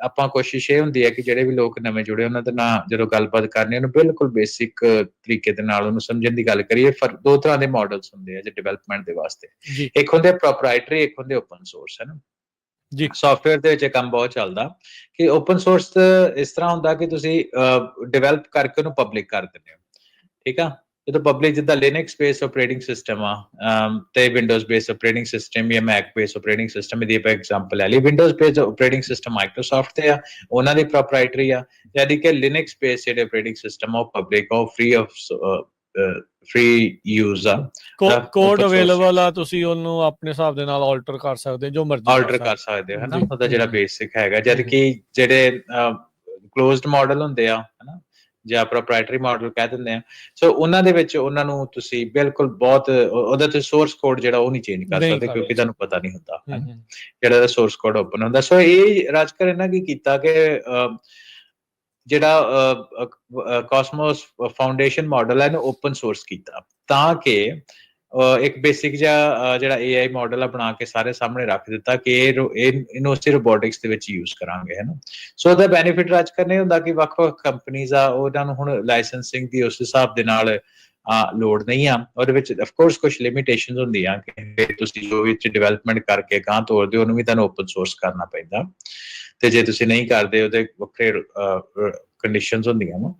ਆਪਾਂ ਕੋਸ਼ਿਸ਼ ਇਹ ਹੁੰਦੀ ਹੈ ਕਿ ਜਿਹੜੇ ਵੀ ਲੋਕ ਨਵੇਂ ਜੁੜੇ ਉਹਨਾਂ ਦੇ ਨਾਲ ਜਦੋਂ ਗੱਲਬਾਤ ਕਰਨੀ ਉਹਨੂੰ ਬਿਲਕੁਲ ਬੇਸਿਕ ਤਰੀਕੇ ਦੇ ਨਾਲ ਉਹਨੂੰ ਸਮਝਣ ਦੀ ਗੱਲ ਕਰੀਏ। ਦੋ ਤਰ੍ਹਾਂ ਦੇ ਮਾਡਲਸ ਹੁੰਦੇ ਆ ਜੇ ਡਿਵੈਲਪਮੈਂਟ ਦੇ ਵਾਸਤੇ, ਇੱਕ ਹੁੰਦੇ ਪ੍ਰੋਪਰਾਈਟਰੀ, ਇੱਕ ਹੁੰਦੇ ਓਪਨ ਸੋਰਸ, ਹੈ ਨਾ। ਜੀ ਸੌਫਟਵੇਅਰ ਦੇ ਵਿੱਚ ਇਹ ਕੰਮ ਬਹੁਤ ਚੱਲਦਾ ਕਿ ਓਪਨ ਸੋਰਸ ਇਸ ਤਰ੍ਹਾਂ ਹੁੰਦਾ ਕਿ ਤੁਸੀਂ ਡਿਵੈਲਪ ਕਰਕੇ ਉਹਨੂੰ ਪਬਲਿਕ ਕਰ ਦਿੰਦੇ ਹੋ, ਠੀਕ ਆ। ਜਦੋਂ ਪਬਲਿਕ ਜਿੱਦਾਂ ਲਿਨਕਸ ਬੇਸ ਆਪਰੇਟਿੰਗ ਸਿਸਟਮ ਆ ਤੇ ਵਿੰਡੋਜ਼ ਬੇਸ ਆਪਰੇਟਿੰਗ ਸਿਸਟਮ ਜਾਂ ਮੈਕ ਬੇਸ ਆਪਰੇਟਿੰਗ ਸਿਸਟਮ, ਇਹਦੀ ਆਪਾਂ ਐਗਜ਼ਾਮਪਲ ਲੈ ਲਈ। Windows base operating system Microsoft ਤੇ ਆ, ਉਹਨਾਂ ਦੀ ਪ੍ਰੋਪਰਾਈਟਰੀ ਆ, ਯਾਨੀ ਕਿ ਲਿਨਕਸ ਬੇਸ ਜਿਹੜੇ ਆਪਰੇਟਿੰਗ ਸਿਸਟਮ ਆ ਉਹ ਪਬਲਿਕ ਆ, ਉਹ ਫ੍ਰੀ ਯੂਜ਼ ਆ, ਕੋਡ ਅਵੇਲੇਬਲ ਆ, ਤੁਸੀਂ ਉਹਨੂੰ ਆਪਣੇ ਹਿਸਾਬ ਦੇ ਨਾਲ ਆਲਟਰ ਕਰ ਸਕਦੇ ਜੋ ਮਰਜ਼ੀ ਆਲਟਰ ਕਰ ਸਕਦੇ ਹੋ, ਹਨਾ। ਉਹਦਾ ਜਿਹੜਾ ਬੇਸਿਕ ਹੈਗਾ, ਜਦ ਕਿ ਜਿਹੜੇ ਕਲੋਜ਼ਡ ਮਾਡਲ ਹੁੰਦੇ ਆ, ਹਨਾ, ਜਾਂ ਪ੍ਰੋਪਰਾਈਟਰੀ ਮਾਡਲ ਕਹਿ ਦਿੰਦੇ ਆ, ਸੋ ਉਹਨਾਂ ਦੇ ਵਿੱਚ ਉਹਨਾਂ ਨੂੰ ਤੁਸੀਂ ਬਿਲਕੁਲ ਬਹੁਤ ਉਹਦਾ ਤੇ ਸੋਰਸ ਕੋਡ ਜਿਹੜਾ ਉਹ ਨਹੀਂ ਚੇਂਜ ਕਰ ਸਕਦੇ ਕਿਉਂਕਿ ਤੁਹਾਨੂੰ ਪਤਾ ਨਹੀਂ ਹੁੰਦਾ ਜਿਹੜਾ ਦਾ ਸੋਰਸ ਕੋਡ ਓਪਨ ਹੁੰਦਾ। ਸੋ ਇਹ ਰਾਜਕਰ ਇਹਨਾਂ ਕੀ ਕੀਤਾ ਕਿ ਜਿਹੜਾ ਕਾਸਮੋਸ ਫਾਊਂਡੇਸ਼ਨ ਮਾਡਲ ਹੈ ਇਹਨੂੰ ਓਪਨ ਸੋਰਸ ਕੀਤਾ ਤਾਂ ਕਿ ਇੱਕ ਬੇਸਿਕ ਜਿਹਾ ਜਿਹੜਾ AI ਮਾਡਲ ਆ ਬਣਾ ਕੇ ਸਾਰੇ ਸਾਹਮਣੇ ਰੱਖ ਦਿੱਤਾ ਕਿ ਇਹਨੂੰ ਅਸੀਂ ਰੋਬੋਟਿਕਸ ਦੇ ਵਿੱਚ ਯੂਜ਼ ਕਰਾਂਗੇ, ਹੈ ਨਾ। ਸੋ ਉਹਦਾ ਬੈਨੀਫਿਟ ਰਾਜਕਰ ਨਹੀਂ ਹੁੰਦਾ ਕਿ ਵੱਖ-ਵੱਖ ਕੰਪਨੀਜ਼ ਆ ਉਹਨਾਂ ਨੂੰ ਹੁਣ ਲਾਇਸੈਂਸਿੰਗ ਦੀ ਉਸ ਹਿਸਾਬ ਦੇ ਨਾਲ ਲੋੜ ਨਹੀਂ ਆ। ਉਹਦੇ ਵਿੱਚ ਅਫਕੋਰਸ ਕੁਝ ਲਿਮਿਟੇਸ਼ਨਸ ਹੁੰਦੀਆਂ ਕਿ ਤੁਸੀਂ ਜੋ ਵਿੱਚ ਡਿਵੈਲਪਮੈਂਟ ਕਰਕੇ ਗਾਂ ਤੋਰਦੇ ਉਹਨੂੰ ਵੀ ਤੁਹਾਨੂੰ ਓਪਨ ਸੋਰਸ ਕਰਨਾ ਪੈਂਦਾ, ਤੇ ਜੇ ਤੁਸੀਂ ਨਹੀਂ ਕਰਦੇ ਉਹਦੇ ਵੱਖਰੇ ਕੰਡੀਸ਼ਨਸ ਹੁੰਦੀਆਂ ਵਾ।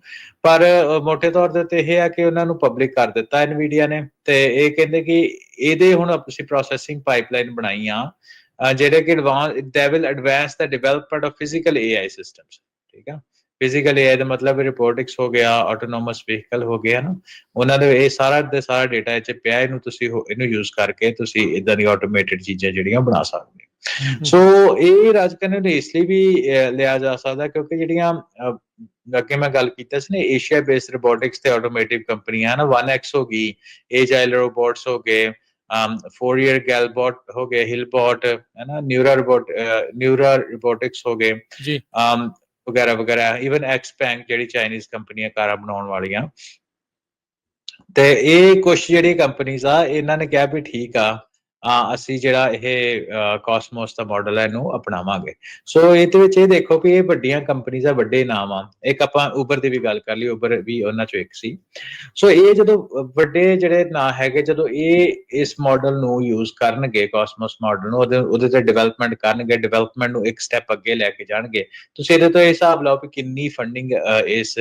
ਪਰ ਮੋਟੇ ਤੌਰ ਦੇ ਉੱਤੇ ਇਹ ਹੈ ਕਿ ਉਹਨਾਂ ਨੂੰ ਪਬਲਿਕ ਕਰ ਦਿੱਤਾ ਐਨਵੀਡੀਆ ਨੇ, ਤੇ ਇਹ ਕਹਿੰਦੇ ਕਿ ਇਹਦੇ ਹੁਣ ਅਸੀਂ ਪ੍ਰੋਸੈਸਿੰਗ ਪਾਈਪਲਾਈਨ ਬਣਾਈ ਆ ਜਿਹੜੇ ਕਿ they will advance the development of physical AI systems, ਠੀਕ ਆ। ਫਿਜ਼ੀਕਲ AI ਦਾ ਮਤਲਬ ਰੋਬੋਟਿਕਸ ਹੋ ਗਿਆ, ਆਟੋਨੋਮਸ ਵਹੀਕਲ ਹੋ ਗਿਆ ਨਾ, ਉਹਨਾਂ ਦੇ ਇਹ ਸਾਰਾ ਦਾ ਸਾਰਾ ਡੇਟਾ ਇੱਥੇ ਪਿਆ, ਇਹਨੂੰ ਤੁਸੀਂ ਇਹਨੂੰ ਯੂਜ਼ ਕਰਕੇ ਤੁਸੀਂ ਇਦਾਂ ਦੀ ਆਟੋਮੇਟਿਡ ਚੀਜ਼ਾਂ ਜਿਹੜੀਆਂ ਬਣਾ ਸਕਦੇ ਹੋ। ਸੋ ਇਹ ਰਾਜਕਰਨ ਨੂੰ ਇਸ ਲਈ ਵੀ ਲਿਆ ਜਾ ਸਕਦਾ ਕਿਉਂਕਿ ਜਿਹੜੀਆਂ ਅੱਗੇ ਮੈਂ ਗੱਲ ਕੀਤੀ ਸੀ ਨਾ ਏਸ਼ੀਆ ਬੇਸਡ ਰੋਬੋਟਿਕਸ ਤੇ ਆਟੋਮੇਟਿਵ ਕੰਪਨੀਆਂ ਨਾ 1X ਹੋ ਗਈ, ਏਜਾਈਲ ਰੋਬੋਟਸ ਹੋ ਗਏ, Fourier Galbot ਹੋ ਗਏ, ਹਿਲਬੋਟ, ਹੈ ਨਾ, ਨਿਊਰਾ ਰੋਬੋਟਿਕਸ ਹੋ ਗਏ ਜੀ ਵਗੈਰਾ ਵਗੈਰਾ, ਈਵਨ ਐਕਸਪੈਂਕ ਜਿਹੜੀ ਚਾਈਨੀਜ਼ ਕੰਪਨੀਆਂ ਕਾਰਾਂ ਬਣਾਉਣ ਵਾਲੀਆਂ। ਤੇ ਇਹ ਕੁਛ ਜਿਹੜੀ ਕੰਪਨੀਜ਼ ਆ ਇਹਨਾਂ ਨੇ ਕਿਹਾ ਵੀ ਠੀਕ ਆ ਅਸੀਂ ਜਿਹੜਾ ਇਹ ਕਾਸਮੋਸ ਦਾ ਮਾਡਲ ਹੈ ਇਹਨੂੰ ਅਪਣਾਵਾਂਗੇ। ਸੋ ਇਹਦੇ ਵਿੱਚ ਇਹ ਦੇਖੋ ਕਿ ਇਹ ਵੱਡੀਆਂ ਕੰਪਨੀਜ਼ ਆ, ਵੱਡੇ ਨਾਮ ਆ। ਇੱਕ ਆਪਾਂ ਉਬਰ ਦੀ ਵੀ ਗੱਲ ਕਰ ਲਈ, ਉਬਰ ਵੀ ਉਹਨਾਂ ਚੋਂ ਇੱਕ ਸੀ। ਸੋ ਇਹ ਜਦੋਂ ਵੱਡੇ ਜਿਹੜੇ ਨਾਂ ਹੈਗੇ ਜਦੋਂ ਇਹ ਇਸ ਮਾਡਲ ਨੂੰ ਯੂਜ਼ ਕਰਨਗੇ, ਕਾਸਮੋਸ ਮਾਡਲ ਨੂੰ ਉਹਦੇ ਤੇ ਡਿਵੈਲਪਮੈਂਟ ਕਰਨਗੇ, ਡਿਵੈਲਪਮੈਂਟ ਨੂੰ ਇੱਕ ਸਟੈਪ ਅੱਗੇ ਲੈ ਕੇ ਜਾਣਗੇ, ਤੁਸੀਂ ਇਹਦੇ ਤੋਂ ਇਹ ਹਿਸਾਬ ਲਾਓ ਕਿ ਕਿੰਨੀ ਫੰਡਿੰਗ ਇਸ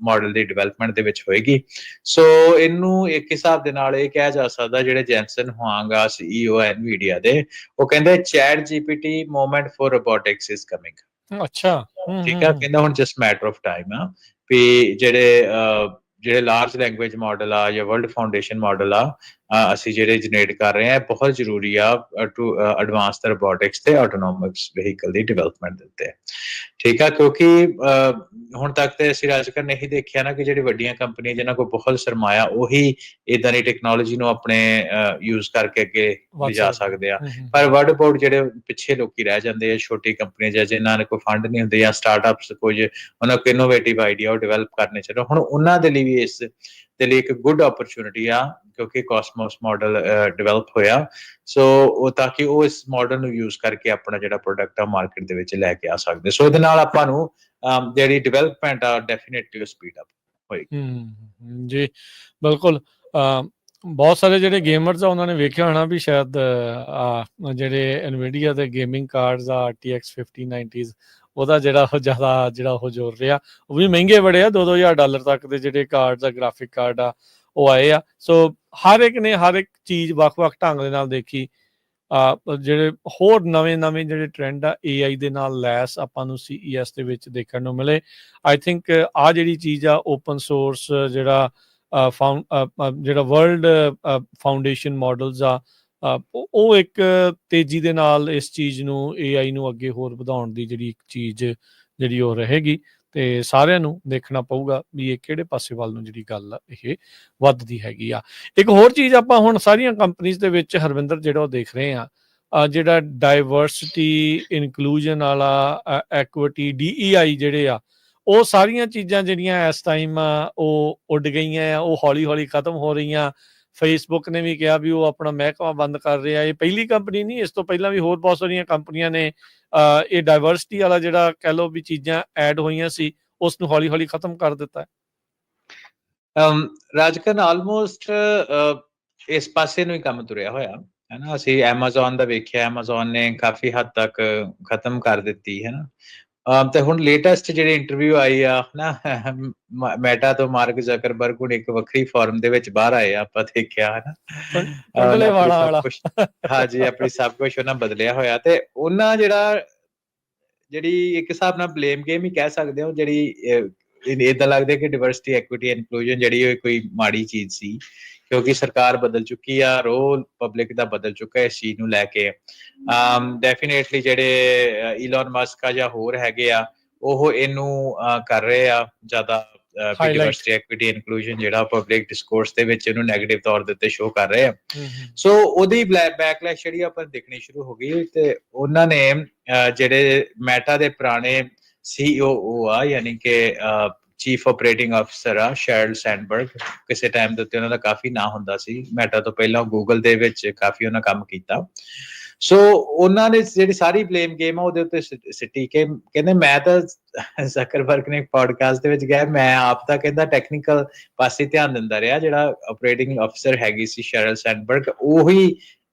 ਮਾਡਲ ਦੀ ਡਿਵੈਲਪਮੈਂਟ ਦੇ ਵਿੱਚ ਹੋਏਗੀ। ਸੋ ਇਹਨੂੰ ਇੱਕ ਹਿਸਾਬ ਦੇ ਨਾਲ ਇਹ ਕਿਹਾ ਜਾ ਸਕਦਾ, ਜਿਹੜੇ ਜੈਨਸਨ ਹੁਆਂਗ ਆ CEO ਐਨਵੀਡੀਆ ਦੇ, ਉਹ ਕਹਿੰਦੇ chat GPT movement for robotics is coming. ਅੱਛਾ, ਠੀਕ ਆ, ਕਹਿੰਦਾ ਹੁਣ ਜਸਟ ਮੈਟਰ ਆਫ ਟਾਈਮ ਆ ਵੀ ਜਿਹੜੇ ਲਾਰਜ ਲੈਂਗੁਏਜ ਮਾਡਲ ਆ ਜਾਂ ਵਰਲਡ ਫਾਊਂਡੇਸ਼ਨ ਮਾਡਲ ਆ ਅਸੀਂ ਜਿਹੜੇ ਜਨਰੇਟ ਕਰ ਰਹੇ ਆ ਬਹੁਤ ਜ਼ਰੂਰੀ ਆ ਟੂ ਐਡਵਾਂਸ ਦ ਰੋਬੋਟਿਕਸ ਤੇ ਆਟੋਨੋਮਸ ਵਹੀਕਲ ਦੀ ਡਿਵੈਲਪਮੈਂਟ ਦੇ ਉੱਤੇ, ਠੀਕ ਆ। ਕਿਉਂਕਿ ਹੁਣ ਤੱਕ ਤੇ ਅਸੀਂ ਰਾਜਕਰ ਨੇ ਹੀ ਦੇਖਿਆ ਨਾ ਕਿ ਜਿਹੜੀ ਵੱਡੀਆਂ ਕੰਪਨੀਆਂ ਜਿਨ੍ਹਾਂ ਕੋਲ ਬਹੁਤ ਸਰਮਾਇਆ ਉਹੀ ਇਦਾਂ ਦੀ ਟੈਕਨੋਲੋਜੀ ਨੂੰ ਆਪਣੇ ਯੂਜ਼ ਕਰਕੇ ਅੱਗੇ ਲਿਜਾ ਸਕਦੇ ਆ, ਪਰ ਵਰਡ ਅਬਾਊਟ ਜਿਹੜੇ ਪਿੱਛੇ ਲੋਕੀ ਰਹਿ ਜਾਂਦੇ ਆ, ਛੋਟੀ ਕੰਪਨੀਆਂ ਜਾਂ ਜਿਨ੍ਹਾਂ ਨੇ ਕੋਈ ਫੰਡ ਨਹੀਂ ਹੁੰਦੇ ਜਾਂ ਸਟਾਰਟਅਪਸ ਕੁਝ ਉਹਨਾਂ ਕੋਲ ਇਨੋਵੇਟਿਵ ਆਈਡੀਆ ਉਹ ਡਿਵੈਲਪ ਕਰਨੇ ਚਾਹੀਦੇ, ਹੁਣ ਉਹਨਾਂ ਦੇ ਲਈ ਵੀ ਇਸ ਦੇ ਲਈ ਇੱਕ ਗੁੱਡ ਓਪਰਚੁਨਿਟੀ ਆ ਕਿਉਂਕਿ ਕਾਸਮੋਸ ਮਾਡਲ ਡਿਵੈਲਪ ਹੋਇਆ। ਸੋ ਉਹ ਤਾਂ ਕਿ ਉਹ ਇਸ ਮਾਡਲ ਨੂੰ ਯੂਜ਼ ਕਰਕੇ ਆਪਣਾ ਜਿਹੜਾ ਪ੍ਰੋਡਕਟ ਆ ਮਾਰਕੀਟ ਦੇ ਵਿੱਚ ਲੈ ਕੇ ਆ ਸਕਦੇ। ਸੋ ਇਹਦੇ ਨਾਲ ਆਪਾਂ ਨੂੰ ਜਿਹੜੀ ਡਿਵੈਲਪਮੈਂਟ ਆ ਡੈਫੀਨਿਟਲੀ ਸਪੀਡ ਅਪ ਹੋਏਗੀ। ਜੀ ਬਿਲਕੁਲ। ਬਹੁਤ ਸਾਰੇ ਜਿਹੜੇ ਗੇਮਰਸ ਆ ਉਹਨਾਂ ਨੇ ਵੇਖਿਆ ਹੋਣਾ ਵੀ ਸ਼ਾਇਦ ਜਿਹੜੇ ਐਨਵੀਡੀਆ ਦੇ ਗੇਮਿੰਗ ਕਾਰਡਸ ਆ RTX 5090s ਉਹਦਾ ਜਿਹੜਾ ਉਹ ਜ਼ਿਆਦਾ ਜਿਹੜਾ ਉਹ ਜੋਰ ਰਿਹਾ, ਉਹ ਵੀ ਮਹਿੰਗੇ ਬੜੇ ਆ, $2,000 ਤੱਕ ਦੇ ਜਿਹੜੇ ਕਾਰਡਸ ਆ, ਗ੍ਰਾਫਿਕ ਕਾਰਡ ਆ ਉਹ ਆਏ ਆ। ਸੋ ਹਰ ਇੱਕ ਨੇ ਹਰ ਇੱਕ ਚੀਜ਼ ਵੱਖ-ਵੱਖ ਢੰਗ ਦੇ ਨਾਲ ਦੇਖੀ। ਜਿਹੜੇ ਹੋਰ ਨਵੇਂ ਜਿਹੜੇ ਟ੍ਰੈਂਡ ਆ AI ਦੇ ਨਾਲ ਲੈਸ ਆਪਾਂ ਨੂੰ CES ਦੇ ਵਿੱਚ ਦੇਖਣ ਨੂੰ ਮਿਲੇ। ਆਈ ਥਿੰਕ ਆ ਜਿਹੜੀ ਚੀਜ਼ ਆ ਓਪਨ ਸੋਰਸ ਜਿਹੜਾ ਵਰਲਡ ਫਾਊਂਡੇਸ਼ਨ ਮਾਡਲਸ ਆ ਉਹ ਇੱਕ ਤੇਜ਼ੀ ਦੇ ਨਾਲ ਇਸ ਚੀਜ਼ ਨੂੰ AI ਨੂੰ ਅੱਗੇ ਹੋਰ ਵਧਾਉਣ ਦੀ ਜਿਹੜੀ ਇੱਕ ਚੀਜ਼ ਜਿਹੜੀ ਉਹ ਰਹੇਗੀ, ਤੇ ਸਾਰਿਆਂ ਨੂੰ ਦੇਖਣਾ ਪਊਗਾ ਵੀ ਇਹ ਕਿਹੜੇ ਪਾਸੇ ਵੱਲ ਨੂੰ ਜਿਹੜੀ ਗੱਲ ਇਹ ਵੱਧਦੀ ਹੈਗੀ ਆ। ਇੱਕ ਹੋਰ ਚੀਜ਼ ਆਪਾਂ ਹੁਣ ਸਾਰੀਆਂ ਕੰਪਨੀਜ਼ ਦੇ ਵਿੱਚ ਹਰਵਿੰਦਰ ਜਿਹੜਾ ਉਹ ਦੇਖ ਰਹੇ ਆ, ਜਿਹੜਾ ਡਾਇਵਰਸਿਟੀ ਇਨਕਲੂਜਨ ਵਾਲਾ ਐਕੁਇਟੀ DEI ਜਿਹੜੇ ਆ ਉਹ ਸਾਰੀਆਂ ਚੀਜ਼ਾਂ ਜਿਹੜੀਆਂ ਇਸ ਟਾਈਮ ਉਹ ਉੱਡ ਗਈਆਂ ਆ, ਉਹ ਹੌਲੀ ਹੌਲੀ ਖਤਮ ਹੋ ਰਹੀਆਂ। ਫੇਸਬੁੱਕ ਨੇ ਵੀ ਕਿਹਾ ਵੀ ਉਹ ਆਪਣਾ ਮਹਿਕਮਾ ਬੰਦ ਕਰ ਰਿਹਾ। ਇਹ ਪਹਿਲੀ ਕੰਪਨੀ ਨਹੀਂ, ਇਸ ਤੋਂ ਪਹਿਲਾਂ ਵੀ ਹੋਰ ਬਹੁਤ ਸਾਰੀਆਂ ਕੰਪਨੀਆਂ ਨੇ ਇਹ ਡਾਇਵਰਸਿਟੀ ਵਾਲਾ ਜਿਹੜਾ ਕਹਿ ਲਓ ਵੀ ਚੀਜ਼ਾਂ ਐਡ ਹੋਈਆਂ ਸੀ ਉਸ ਨੂੰ ਹੌਲੀ ਹੌਲੀ ਖਤਮ ਕਰ ਦਿੱਤਾ ਹੈ। ਰਾਜਕਰਨ ਆਲਮੋਸਟ ਇਸ ਪਾਸੇ ਨੂੰ ਹੀ ਕੰਮ ਤੁਰਿਆ ਹੋਇਆ ਹੈ ਨਾ। ਅਸੀਂ Amazon ਦਾ ਵੇਖਿਆ, Amazon ਨੇ ਕਾਫੀ ਹੱਦ ਤੱਕ ਖਤਮ ਕਰ ਦਿੱਤੀ, ਹੈ ਨਾ। ਤੇ ਹੁਣ ਲੇਟੈਸਟ ਜਿਹੜੀ ਇੰਟਰਵਿਊ ਆਈ ਆ ਨਾ ਮੈਟਾ ਤੋਂ, ਮਾਰਕ ਜ਼ਕਰਬਰਗ ਹੁਣ ਇੱਕ ਵੱਖਰੀ ਫਾਰਮ ਦੇ ਵਿੱਚ ਬਾਹਰ ਆਏ ਆ, ਆਪਾਂ ਦੇਖਿਆ ਹੈ ਨਾ। ਕੁੰਡਲੇ ਆਪਣੀ ਵਾਲਾ ਸਭ ਵਾਲਾ ਕੁਛ, ਹਾਂਜੀ, ਆਪਣੀ ਸਭ ਕੁਛ ਉਹਨਾਂ ਬਦਲਿਆ ਹੋਇਆ, ਤੇ ਉਹਨਾਂ ਜਿਹੜੀ ਇੱਕ ਹਿਸਾਬ ਨਾਲ ਬਲੇਮ ਗੇਮ ਹੀ ਕਹਿ ਸਕਦੇ ਹੋ, ਜਿਹੜੀ ਏਦਾਂ ਲੱਗਦਾ ਕਿ ਡਿਵਰਸਿਟੀ, ਐਕੁਇਟੀ, ਇਨਕਲੂਜਨ ਜਿਹੜੀ ਕੋਈ ਮਾੜੀ ਚੀਜ਼ ਸੀ, ਕਿਉਂਕਿ ਸਰਕਾਰ ਬਦਲ ਚੁੱਕੀ ਆ, ਰੋਲ ਪਬਲਿਕ ਦਾ ਬਦਲ ਚੁੱਕਾ ਇਸ ਚੀਜ਼ ਨੂੰ ਲੈ ਕੇ। ਡੈਫੀਨੇਟਲੀ ਜਿਹੜੇ ਈਲਨ ਮਸਕ ਆ ਜਾਂ ਹੋਰ ਹੈਗੇ ਆ, ਉਹ ਇਹਨੂੰ ਕਰ ਰਹੇ ਆ ਜ਼ਿਆਦਾ, ਡਿਵਰਸਿਟੀ, ਐਕੁਇਟੀ, ਇਨਕਲੂਜਨ ਜਿਹੜਾ ਪਬਲਿਕ ਡਿਸਕੋਰਸ ਦੇ ਵਿੱਚ ਇਹਨੂੰ ਨੈਗੇਟਿਵ ਤੌਰ ਦੇ ਉੱਤੇ ਸ਼ੋ ਕਰ ਰਹੇ ਆ। ਸੋ ਉਹਦੀ ਬੈਕਲੈਸ਼ ਜਿਹੜੀ ਆਪਾਂ ਦਿਖਣੀ ਸ਼ੁਰੂ ਹੋ ਗਈ, ਤੇ ਉਹਨਾਂ ਨੇ ਜਿਹੜੇ ਮੈਟਾ ਦੇ ਪੁਰਾਣੇ CEO ਆ, ਯਾਨੀ ਕਿ ਚੀਫ ਆਪਰੇਟਿੰਗ ਅਫਸਰ ਆ, ਸ਼ੈਰਲ ਸੈਂਡਬਰਗ, ਕਿਸੇ ਟਾਈਮ ਦੇ ਉੱਤੇ ਉਹਨਾਂ ਦਾ ਕਾਫੀ ਨਾਂ ਹੁੰਦਾ ਸੀ, ਮੈਟਾ ਤੋਂ ਪਹਿਲਾਂ ਗੂਗਲ ਦੇ ਵਿੱਚ ਕਾਫੀ ਉਹਨਾਂ ਕੰਮ ਕੀਤਾ। ਸੋ ਉਹਨਾਂ ਨੇ ਜਿਹੜੀ ਸਾਰੀ ਬਲੇਮ ਗੇਮ ਆ ਉਹਦੇ ਉੱਤੇ ਸਿੱਟੀ ਕੇ ਕਹਿੰਦੇ, ਮੈਂ ਤਾਂ ਜ਼ਕਰਬਰਗ ਨੇ ਪੋਡਕਾਸਟ ਦੇ ਵਿੱਚ ਕਿਹਾ, ਮੈਂ ਆਪ ਤਾਂ ਕਹਿੰਦਾ ਟੈਕਨੀਕਲ ਪਾਸੇ ਧਿਆਨ ਦਿੰਦਾ ਰਿਹਾ, ਜਿਹੜਾ ਆਪਰੇਟਿੰਗ ਅਫਸਰ ਹੈਗੀ ਸੀ ਸ਼ੈਰਲ ਸੈਂਡਬਰਗ, ਉਹੀ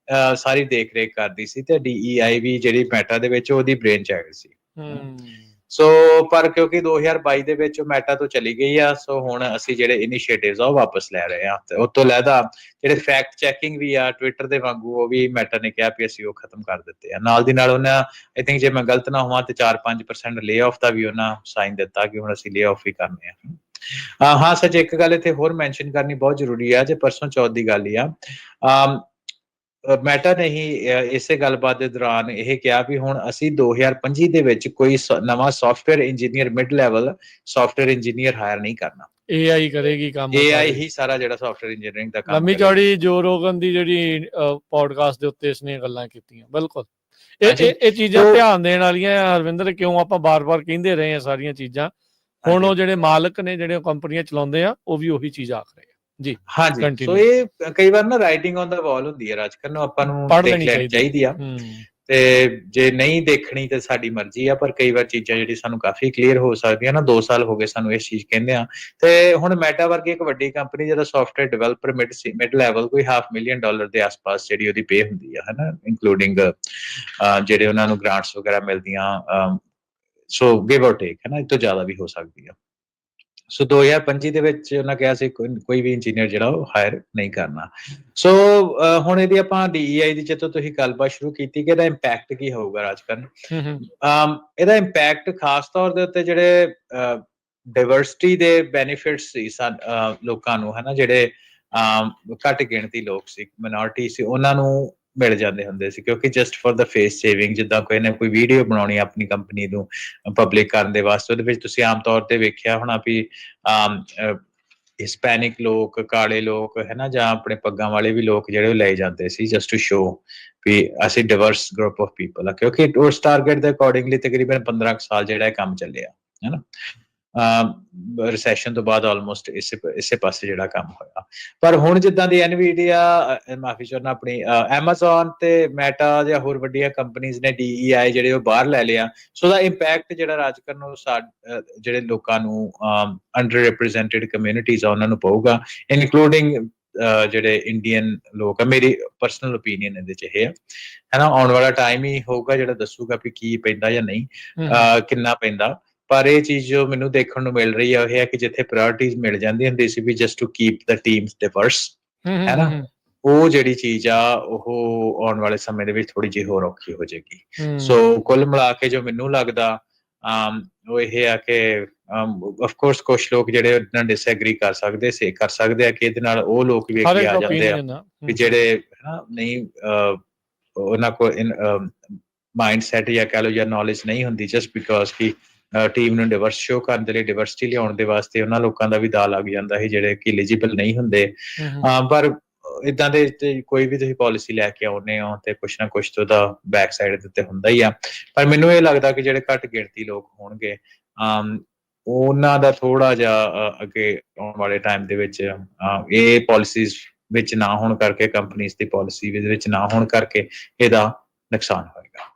ਸਾਰੀ ਦੇਖ ਰੇਖ ਕਰਦੀ ਸੀ, ਤੇ DEI ਵੀ ਜਿਹੜੀ ਮੈਟਾ ਦੇ ਵਿੱਚ ਉਹਦੀ ਬ੍ਰੇਨ ਚਾਈਲਡ ਸੀ। ਸੋ ਪਰ ਕਿਉਂਕਿ 2022 ਦੇ ਵਿੱਚ ਉਹ ਮੈਟਾ ਤੋਂ ਚਲੀ ਗਈ ਆ, ਸੋ ਹੁਣ ਅਸੀਂ ਜਿਹੜੇ ਇਨੀਸ਼ੀਏਟਿਵਸ ਆ ਉਹ ਵਾਪਸ ਲੈ ਰਹੇ ਆ, ਤੇ ਉਸ ਤੋਂ ਇਲਾਵਾ ਜਿਹੜੇ ਫੈਕਟ ਚੈਕਿੰਗ ਵੀ ਆ ਟਵਿੱਟਰ ਦੇ ਵਾਂਗੂ, ਉਹ ਵੀ ਮੈਟਾ ਨੇ ਕਿਹਾ ਵੀ ਅਸੀਂ ਉਹ ਖਤਮ ਕਰ ਦਿੱਤੇ ਆ। ਨਾਲ ਦੀ ਨਾਲ ਉਹਨਾਂ, ਆਈ ਥਿੰਕ ਜੇ ਮੈਂ ਗਲਤ ਨਾ ਹੋਵਾਂ, ਤੇ 4-5% ਲੇ ਆਫ ਦਾ ਵੀ ਉਹਨਾਂ ਸਾਈਨ ਦਿੱਤਾ ਕਿ ਹੁਣ ਅਸੀਂ ਲੇ ਆਫ ਹੀ ਕਰਨੇ ਆ। ਹਾਂ ਸੱਚ, ਇੱਕ ਗੱਲ ਇੱਥੇ ਹੋਰ ਮੈਂਸ਼ਨ ਕਰਨੀ ਬਹੁਤ ਜ਼ਰੂਰੀ ਆ, ਜੇ ਪਰਸੋਂ ਚੌਥ ਦੀ ਗੱਲ ਹੀ ਆ, ਮੈਟਾ ਨੇ ਹੀ ਇਸੇ ਗੱਲਬਾਤ ਦੇ ਦੌਰਾਨ ਇਹ ਕਿਹਾ ਵੀ ਹੁਣ ਅਸੀਂ 2025 ਦੇ ਵਿੱਚ ਕੋਈ ਨਵਾਂ software engineer, mid level software engineer hire ਨਹੀਂ ਕਰਨਾ। AI ਕਰੇਗੀ ਕੰਮ, AI ਹੀ ਸਾਰਾ ਜਿਹੜਾ ਸੌਫਟਵੇਅਰ ਇੰਜੀਨੀਅਰਿੰਗ ਦਾ ਕੰਮ ਲੰਮੀ ਚੌੜੀ ਜੋ ਰੋਗਨ ਦੀ ਜਿਹੜੀ ਪੋਡਕਾਸਟ ਦੇ ਉੱਤੇ ਇਸਨੇ ਗੱਲਾਂ ਕੀਤੀਆਂ, ਬਿਲਕੁਲ ਇਹ ਚੀਜ਼ਾਂ ਧਿਆਨ ਦੇਣ ਵਾਲੀਆਂ। ਹਰਵਿੰਦਰ, ਕਿਉਂ ਆਪਾਂ ਬਾਰ-ਬਾਰ ਕਹਿੰਦੇ ਰਹੇ ਆ ਸਾਰੀਆਂ ਚੀਜ਼ਾਂ, ਹੁਣ ਉਹ ਜਿਹੜੇ ਮਾਲਕ ਨੇ, ਜਿਹੜੇ ਕੰਪਨੀਆਂ ਚਲਾਉਂਦੇ ਆ, ਉਹ ਵੀ ਉਹੀ ਚੀਜ਼ ਆਖ ਰਹੇ ਆ ਜੀ। ਹਾਂਜੀ, ਸੋ ਇਹ ਕਈ ਵਾਰ ਨਾ ਰਾਈਟਿੰਗ ਔਨ ਦਾ ਵਾਲ ਹੁੰਦੀ ਹੈ ਰਾਜਕਰ ਨੂੰ, ਆਪਾਂ ਨੂੰ ਦੇਖ ਲੈਣੀ ਚਾਹੀਦੀ ਆ, ਤੇ ਜੇ ਨਹੀਂ ਦੇਖਣੀ ਤੇ ਸਾਡੀ ਮਰਜ਼ੀ ਆ, ਪਰ ਕਈ ਵਾਰ ਚੀਜ਼ਾਂ ਜਿਹੜੀ ਸਾਨੂੰ ਕਾਫੀ ਕਲੀਅਰ ਹੋ ਸਕਦੀਆਂ ਨਾ। 2 ਸਾਲ ਹੋ ਗਏ ਸਾਨੂੰ ਇਸ ਚੀਜ਼ ਕਹਿੰਦੇ ਆ, ਤੇ ਹੁਣ ਮੈਟਾ ਵਰਗੀ ਇੱਕ ਵੱਡੀ ਕੰਪਨੀ ਜਿਹੜਾ ਸੌਫਟਵੇਅਰ ਡਿਵੈਲਪਰ ਮਿਡ ਲੈਵਲ ਕੋਈ $500,000 ਦੇ ਆਸ-ਪਾਸ ਜਿਹੜੀ ਉਹਦੀ ਪੇ ਹੁੰਦੀ ਆ, ਹਨਾ, ਇਨਕਲੂਡਿੰਗ ਜਿਹੜੇ ਉਹਨਾਂ ਨੂੰ ਗ੍ਰਾਂਟਸ ਵਗੈਰਾ ਮਿਲਦੀਆਂ, ਸੋ ਗਿਵ ਔਰ ਟੇਕ, ਹਨਾ, ਇਹ ਤੋਂ ਜ਼ਿਆਦਾ ਵੀ ਹੋ ਸਕਦੀ ਆ। ਸੋ 2025 ਦੇ ਵਿੱਚ ਉਹਨਾਂ ਕਿਹਾ ਸੀ ਕੋਈ ਵੀ ਇੰਜੀਨੀਅਰ ਜਿਹੜਾ ਉਹ ਹਾਇਰ ਨਹੀਂ ਕਰਨਾ। ਸੋ ਹੁਣ ਇਹਦੀ ਆਪਾਂ DEI ਦੀ, ਜਦੋਂ ਤੁਸੀਂ ਗੱਲਬਾਤ ਸ਼ੁਰੂ ਕੀਤੀ ਕਿ ਇਹਦਾ ਇੰਪੈਕਟ ਕੀ ਹੋਊਗਾ ਰਾਜਕਰਨ, ਇਹਦਾ ਇੰਪੈਕਟ ਖਾਸ ਤੌਰ ਦੇ ਉੱਤੇ ਜਿਹੜੇ ਡਾਇਵਰਸਿਟੀ ਦੇ ਬੈਨੀਫਿਟਸ ਸੀ ਲੋਕਾਂ ਨੂੰ, ਹਨਾ, ਜਿਹੜੇ ਘੱਟ ਗਿਣਤੀ ਲੋਕ ਸੀ, ਮਿਨੋਰਿਟੀ ਸੀ, ਉਹਨਾਂ ਨੂੰ ਮਿਲ ਜਾਂਦੇ ਹੁੰਦੇ ਸੀ, ਕਿਉਂਕਿ just for the face saving, ਜਿੱਦਾਂ ਕੋਈ ਨੇ ਕੋਈ ਵੀਡੀਓ ਬਣਾਉਣੀ ਆਪਣੀ ਕੰਪਨੀ ਨੂੰ ਪਬਲਿਕ ਕਰਨ ਦੇ ਵਾਸਤੇ, ਉਹਦੇ ਵਿੱਚ ਤੁਸੀਂ ਆਮ ਤੌਰ ਤੇ ਵੇਖਿਆ ਹੋਣਾ ਵੀ ਹਿਸਪੈਨਿਕ ਲੋਕ, ਕਾਲੇ ਲੋਕ, ਹੈ ਨਾ, ਜਾਂ ਆਪਣੇ ਪੱਗਾਂ ਵਾਲੇ ਵੀ ਲੋਕ ਜਿਹੜੇ ਉਹ ਲਏ ਜਾਂਦੇ ਸੀ ਜਸਟ ਟੂ ਸ਼ੋ ਵੀ ਅਸੀਂ ਡਿਵਰਸ ਗਰੁੱਪ ਆਫ ਪੀਪਲ ਆ, ਕਿਉਂਕਿ ਉਸ ਟਾਰਗੇਟ ਦੇ ਅਕੋਰਡਿੰਗਲੀ ਤਕਰੀਬਨ 15 ਸਾਲ ਜਿਹੜਾ ਇਹ ਕੰਮ ਚੱਲਿਆ, ਹੈ ਨਾ, ਰਿਸੈਸ਼ਨ ਤੋਂ ਬਾਅਦ ਆਲਮੋਸਟ ਇਸੇ ਪਾਸੇ ਜਿਹੜਾ ਕੰਮ ਹੋਇਆ। ਪਰ ਹੁਣ ਜਿੱਦਾਂ ਦੀ NVIDIA, ਮਾਫੀ ਚਾਹੁੰਦਾ, ਆਪਣੀ Amazon ਤੇ ਮੈਟਾ ਜਾਂ ਹੋਰ ਵੱਡੀਆਂ ਕੰਪਨੀਆਂ ਨੇ DEI ਜਿਹੜੇ ਉਹ ਬਾਹਰ ਲੈ ਲਿਆ, ਸੋ ਦਾ ਇੰਪੈਕਟ ਜਿਹੜਾ ਰਾਜਕਰਨ ਨੂੰ ਜਿਹੜੇ ਲੋਕਾਂ ਨੂੰ ਅੰਡਰ ਰਿਪਰੈਜ਼ੈਂਟਡ ਕਮਿਊਨਿਟੀਜ਼ ਆ ਉਹਨਾਂ ਨੂੰ ਪਊਗਾ, ਇਨਕਲੂਡਿੰਗ ਜਿਹੜੇ ਇੰਡੀਅਨ ਲੋਕ ਆ। ਮੇਰੀ ਪਰਸਨਲ ਓਪੀਨੀਅਨ ਇਹਦੇ ਚ ਇਹ ਹੈ ਨਾ, ਆਉਣ ਵਾਲਾ ਟਾਈਮ ਹੀ ਹੋਊਗਾ ਜਿਹੜਾ ਦੱਸੂਗਾ ਵੀ ਕੀ ਪੈਂਦਾ ਜਾਂ ਨਹੀਂ, ਕਿੰਨਾ ਪੈਂਦਾ। ਪਰ ਇਹ ਚੀਜ਼ ਜੋ ਮੈਨੂੰ ਦੇਖਣ ਨੂੰ ਮਿਲ ਰਹੀ ਹੈ ਉਹ ਇਹ ਹੈ ਕਿ ਜਿੱਥੇ ਪ੍ਰਾਇੋਰਟੀਜ਼ ਮਿਲ ਜਾਂਦੀ ਹੁੰਦੀ ਸੀ ਵੀ just to keep the teams diverse, ਹੈ ਨਾ, ਉਹ ਜਿਹੜੀ ਚੀਜ਼ ਆ ਉਹ ਆਉਣ ਵਾਲੇ ਸਮੇਂ ਦੇ ਵਿੱਚ ਥੋੜੀ ਜਿਹੀ ਹੋਰ ਔਖੀ ਹੋ ਜਾਏਗੀ। ਸੋ ਕੁੱਲ ਮਿਲਾ ਕੇ ਜੋ ਮੈਨੂੰ ਲੱਗਦਾ ਉਹ ਇਹ ਆ ਕਿ ਆਫ ਕੋਰਸ ਕੁਝ ਲੋਕ ਜਿਹੜੇ ਨਾਲ ਡਿਸਐਗਰੀ ਕਰ ਸਕਦੇ ਆ ਕਿ ਇਹਦੇ ਨਾਲ ਉਹ ਲੋਕ ਵੀ ਅੱਗੇ ਆ ਜਾਂਦੇ ਆ ਵੀ ਜਿਹੜੇ ਨਹੀਂ ਉਹਨਾਂ ਕੋਲ ਮਾਈਂਡ ਸੈਟ ਜਾਂ ਕਹਿ ਲਓ ਜਾਂ ਨੌਲੇਜ ਨਹੀਂ ਹੁੰਦੀ, ਜਸਟ ਬਿਕੋਜ਼ ਕਿ ਟੀਮ ਨੂੰ ਡਿਵਰਸ ਸ਼ੋ ਕਰਨ ਦੇ ਲਈ, ਡਿਵਰਸਿਟੀ ਲਿਆਉਣ ਦੇ ਵਾਸਤੇ ਉਹਨਾਂ ਲੋਕਾਂ ਦਾ ਵੀ ਦਾਅ ਲੱਗ ਜਾਂਦਾ ਸੀ ਜਿਹੜੇ ਕਿ ਐਲੀਜੀਬਲ ਨਹੀਂ ਹੁੰਦੇ। ਪਰ ਇਦਾਂ ਦੇ ਕੋਈ ਵੀ ਤੁਸੀਂ ਪਾਲਿਸੀ ਲੈ ਕੇ ਆਉਨੇ ਹੋ ਤੇ ਕੁਛ ਨਾ ਕੁਛ ਉਹਦਾ ਬੈਕ ਸਾਈਡ ਦੇ ਉੱਤੇ ਹੁੰਦਾ ਹੀ ਆ। ਪਰ ਮੈਨੂੰ ਇਹ ਲੱਗਦਾ ਕਿ ਜਿਹੜੇ ਘੱਟ ਗਿਣਤੀ ਲੋਕ ਹੋਣਗੇ ਉਹਨਾਂ ਦਾ ਥੋੜਾ ਜਿਹਾ ਅੱਗੇ ਆਉਣ ਵਾਲੇ ਟਾਈਮ ਦੇ ਵਿੱਚ ਇਹ ਪਾਲਿਸੀਜ਼ ਵਿੱਚ ਨਾ ਹੋਣ ਕਰਕੇ, ਕੰਪਨੀਆਂ ਦੀ ਪਾਲਿਸੀ ਵਿੱਚ ਨਾ ਹੋਣ ਕਰਕੇ ਇਹਦਾ ਨੁਕਸਾਨ ਹੋਏਗਾ।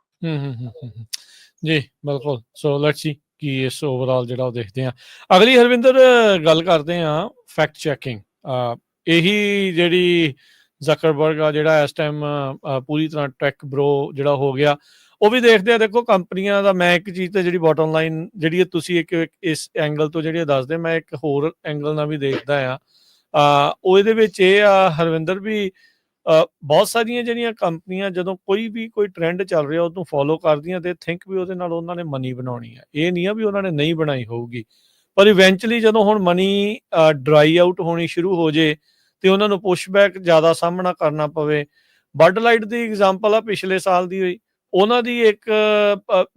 ਜੀ ਬਿਲਕੁਲ। ਸੋ ਲੈਟਸ ਸੀ ਕਿ ਇਸ ਓਵਰਆਲ ਜਿਹੜਾ ਉਹ ਦੇਖਦੇ ਹਾਂ। ਅਗਲੀ ਹਰਵਿੰਦਰ ਗੱਲ ਕਰਦੇ ਹਾਂ ਫੈਕਟ ਚੈਕਿੰਗ। ਇਹੀ ਜਿਹੜੀ ਜ਼ਕਰਬਰਗ ਆ ਜਿਹੜਾ ਇਸ ਟਾਈਮ ਪੂਰੀ ਤਰ੍ਹਾਂ ਟੈਕ ਬਰੋ ਜਿਹੜਾ ਹੋ ਗਿਆ, ਉਹ ਵੀ ਦੇਖਦੇ ਆ। ਦੇਖੋ ਕੰਪਨੀਆਂ ਦਾ, ਮੈਂ ਇੱਕ ਚੀਜ਼ ਤੇ ਜਿਹੜੀ ਬਾਟਮ ਲਾਈਨ ਜਿਹੜੀ ਤੁਸੀਂ ਇੱਕ ਇਸ ਐਂਗਲ ਤੋਂ ਜਿਹੜੀ ਦੱਸਦੇ, ਮੈਂ ਇੱਕ ਹੋਰ ਐਂਗਲ ਨਾਲ ਵੀ ਦੇਖਦਾ ਆ। ਉਹ ਇਹਦੇ ਵਿੱਚ ਇਹ ਆ ਹਰਵਿੰਦਰ ਵੀ, ਬਹੁਤ ਸਾਰੀਆਂ ਜਿਹੜੀਆਂ ਕੰਪਨੀਆਂ ਜਦੋਂ ਕੋਈ ਟ੍ਰੈਂਡ ਚੱਲ ਰਿਹਾ ਉਹਨੂੰ ਫੋਲੋ ਕਰਦੀਆਂ ਤੇ ਥਿੰਕ ਵੀ ਉਹਦੇ ਨਾਲ ਉਹਨਾਂ ਨੇ ਮਨੀ ਬਣਾਉਣੀ ਆ। ਇਹ ਨਹੀਂ ਆ ਵੀ ਉਹਨਾਂ ਨੇ ਨਹੀਂ ਬਣਾਈ ਹੋਊਗੀ, ਪਰ ਇਵੈਂਚੁਅਲੀ ਜਦੋਂ ਹੁਣ ਮਨੀ ਡਰਾਈ ਆਊਟ ਹੋਣੀ ਸ਼ੁਰੂ ਹੋ ਜੇ ਤੇ ਉਹਨਾਂ ਨੂੰ ਪੁਸ਼ਬੈਕ ਜ਼ਿਆਦਾ ਸਾਹਮਣਾ ਕਰਨਾ ਪਵੇ। ਬਡ ਲਾਈਟ ਦੀ ਐਗਜ਼ਾਮਪਲ ਆ ਪਿਛਲੇ ਸਾਲ ਦੀ ਹੋਈ, ਉਹਨਾਂ ਦੀ ਇੱਕ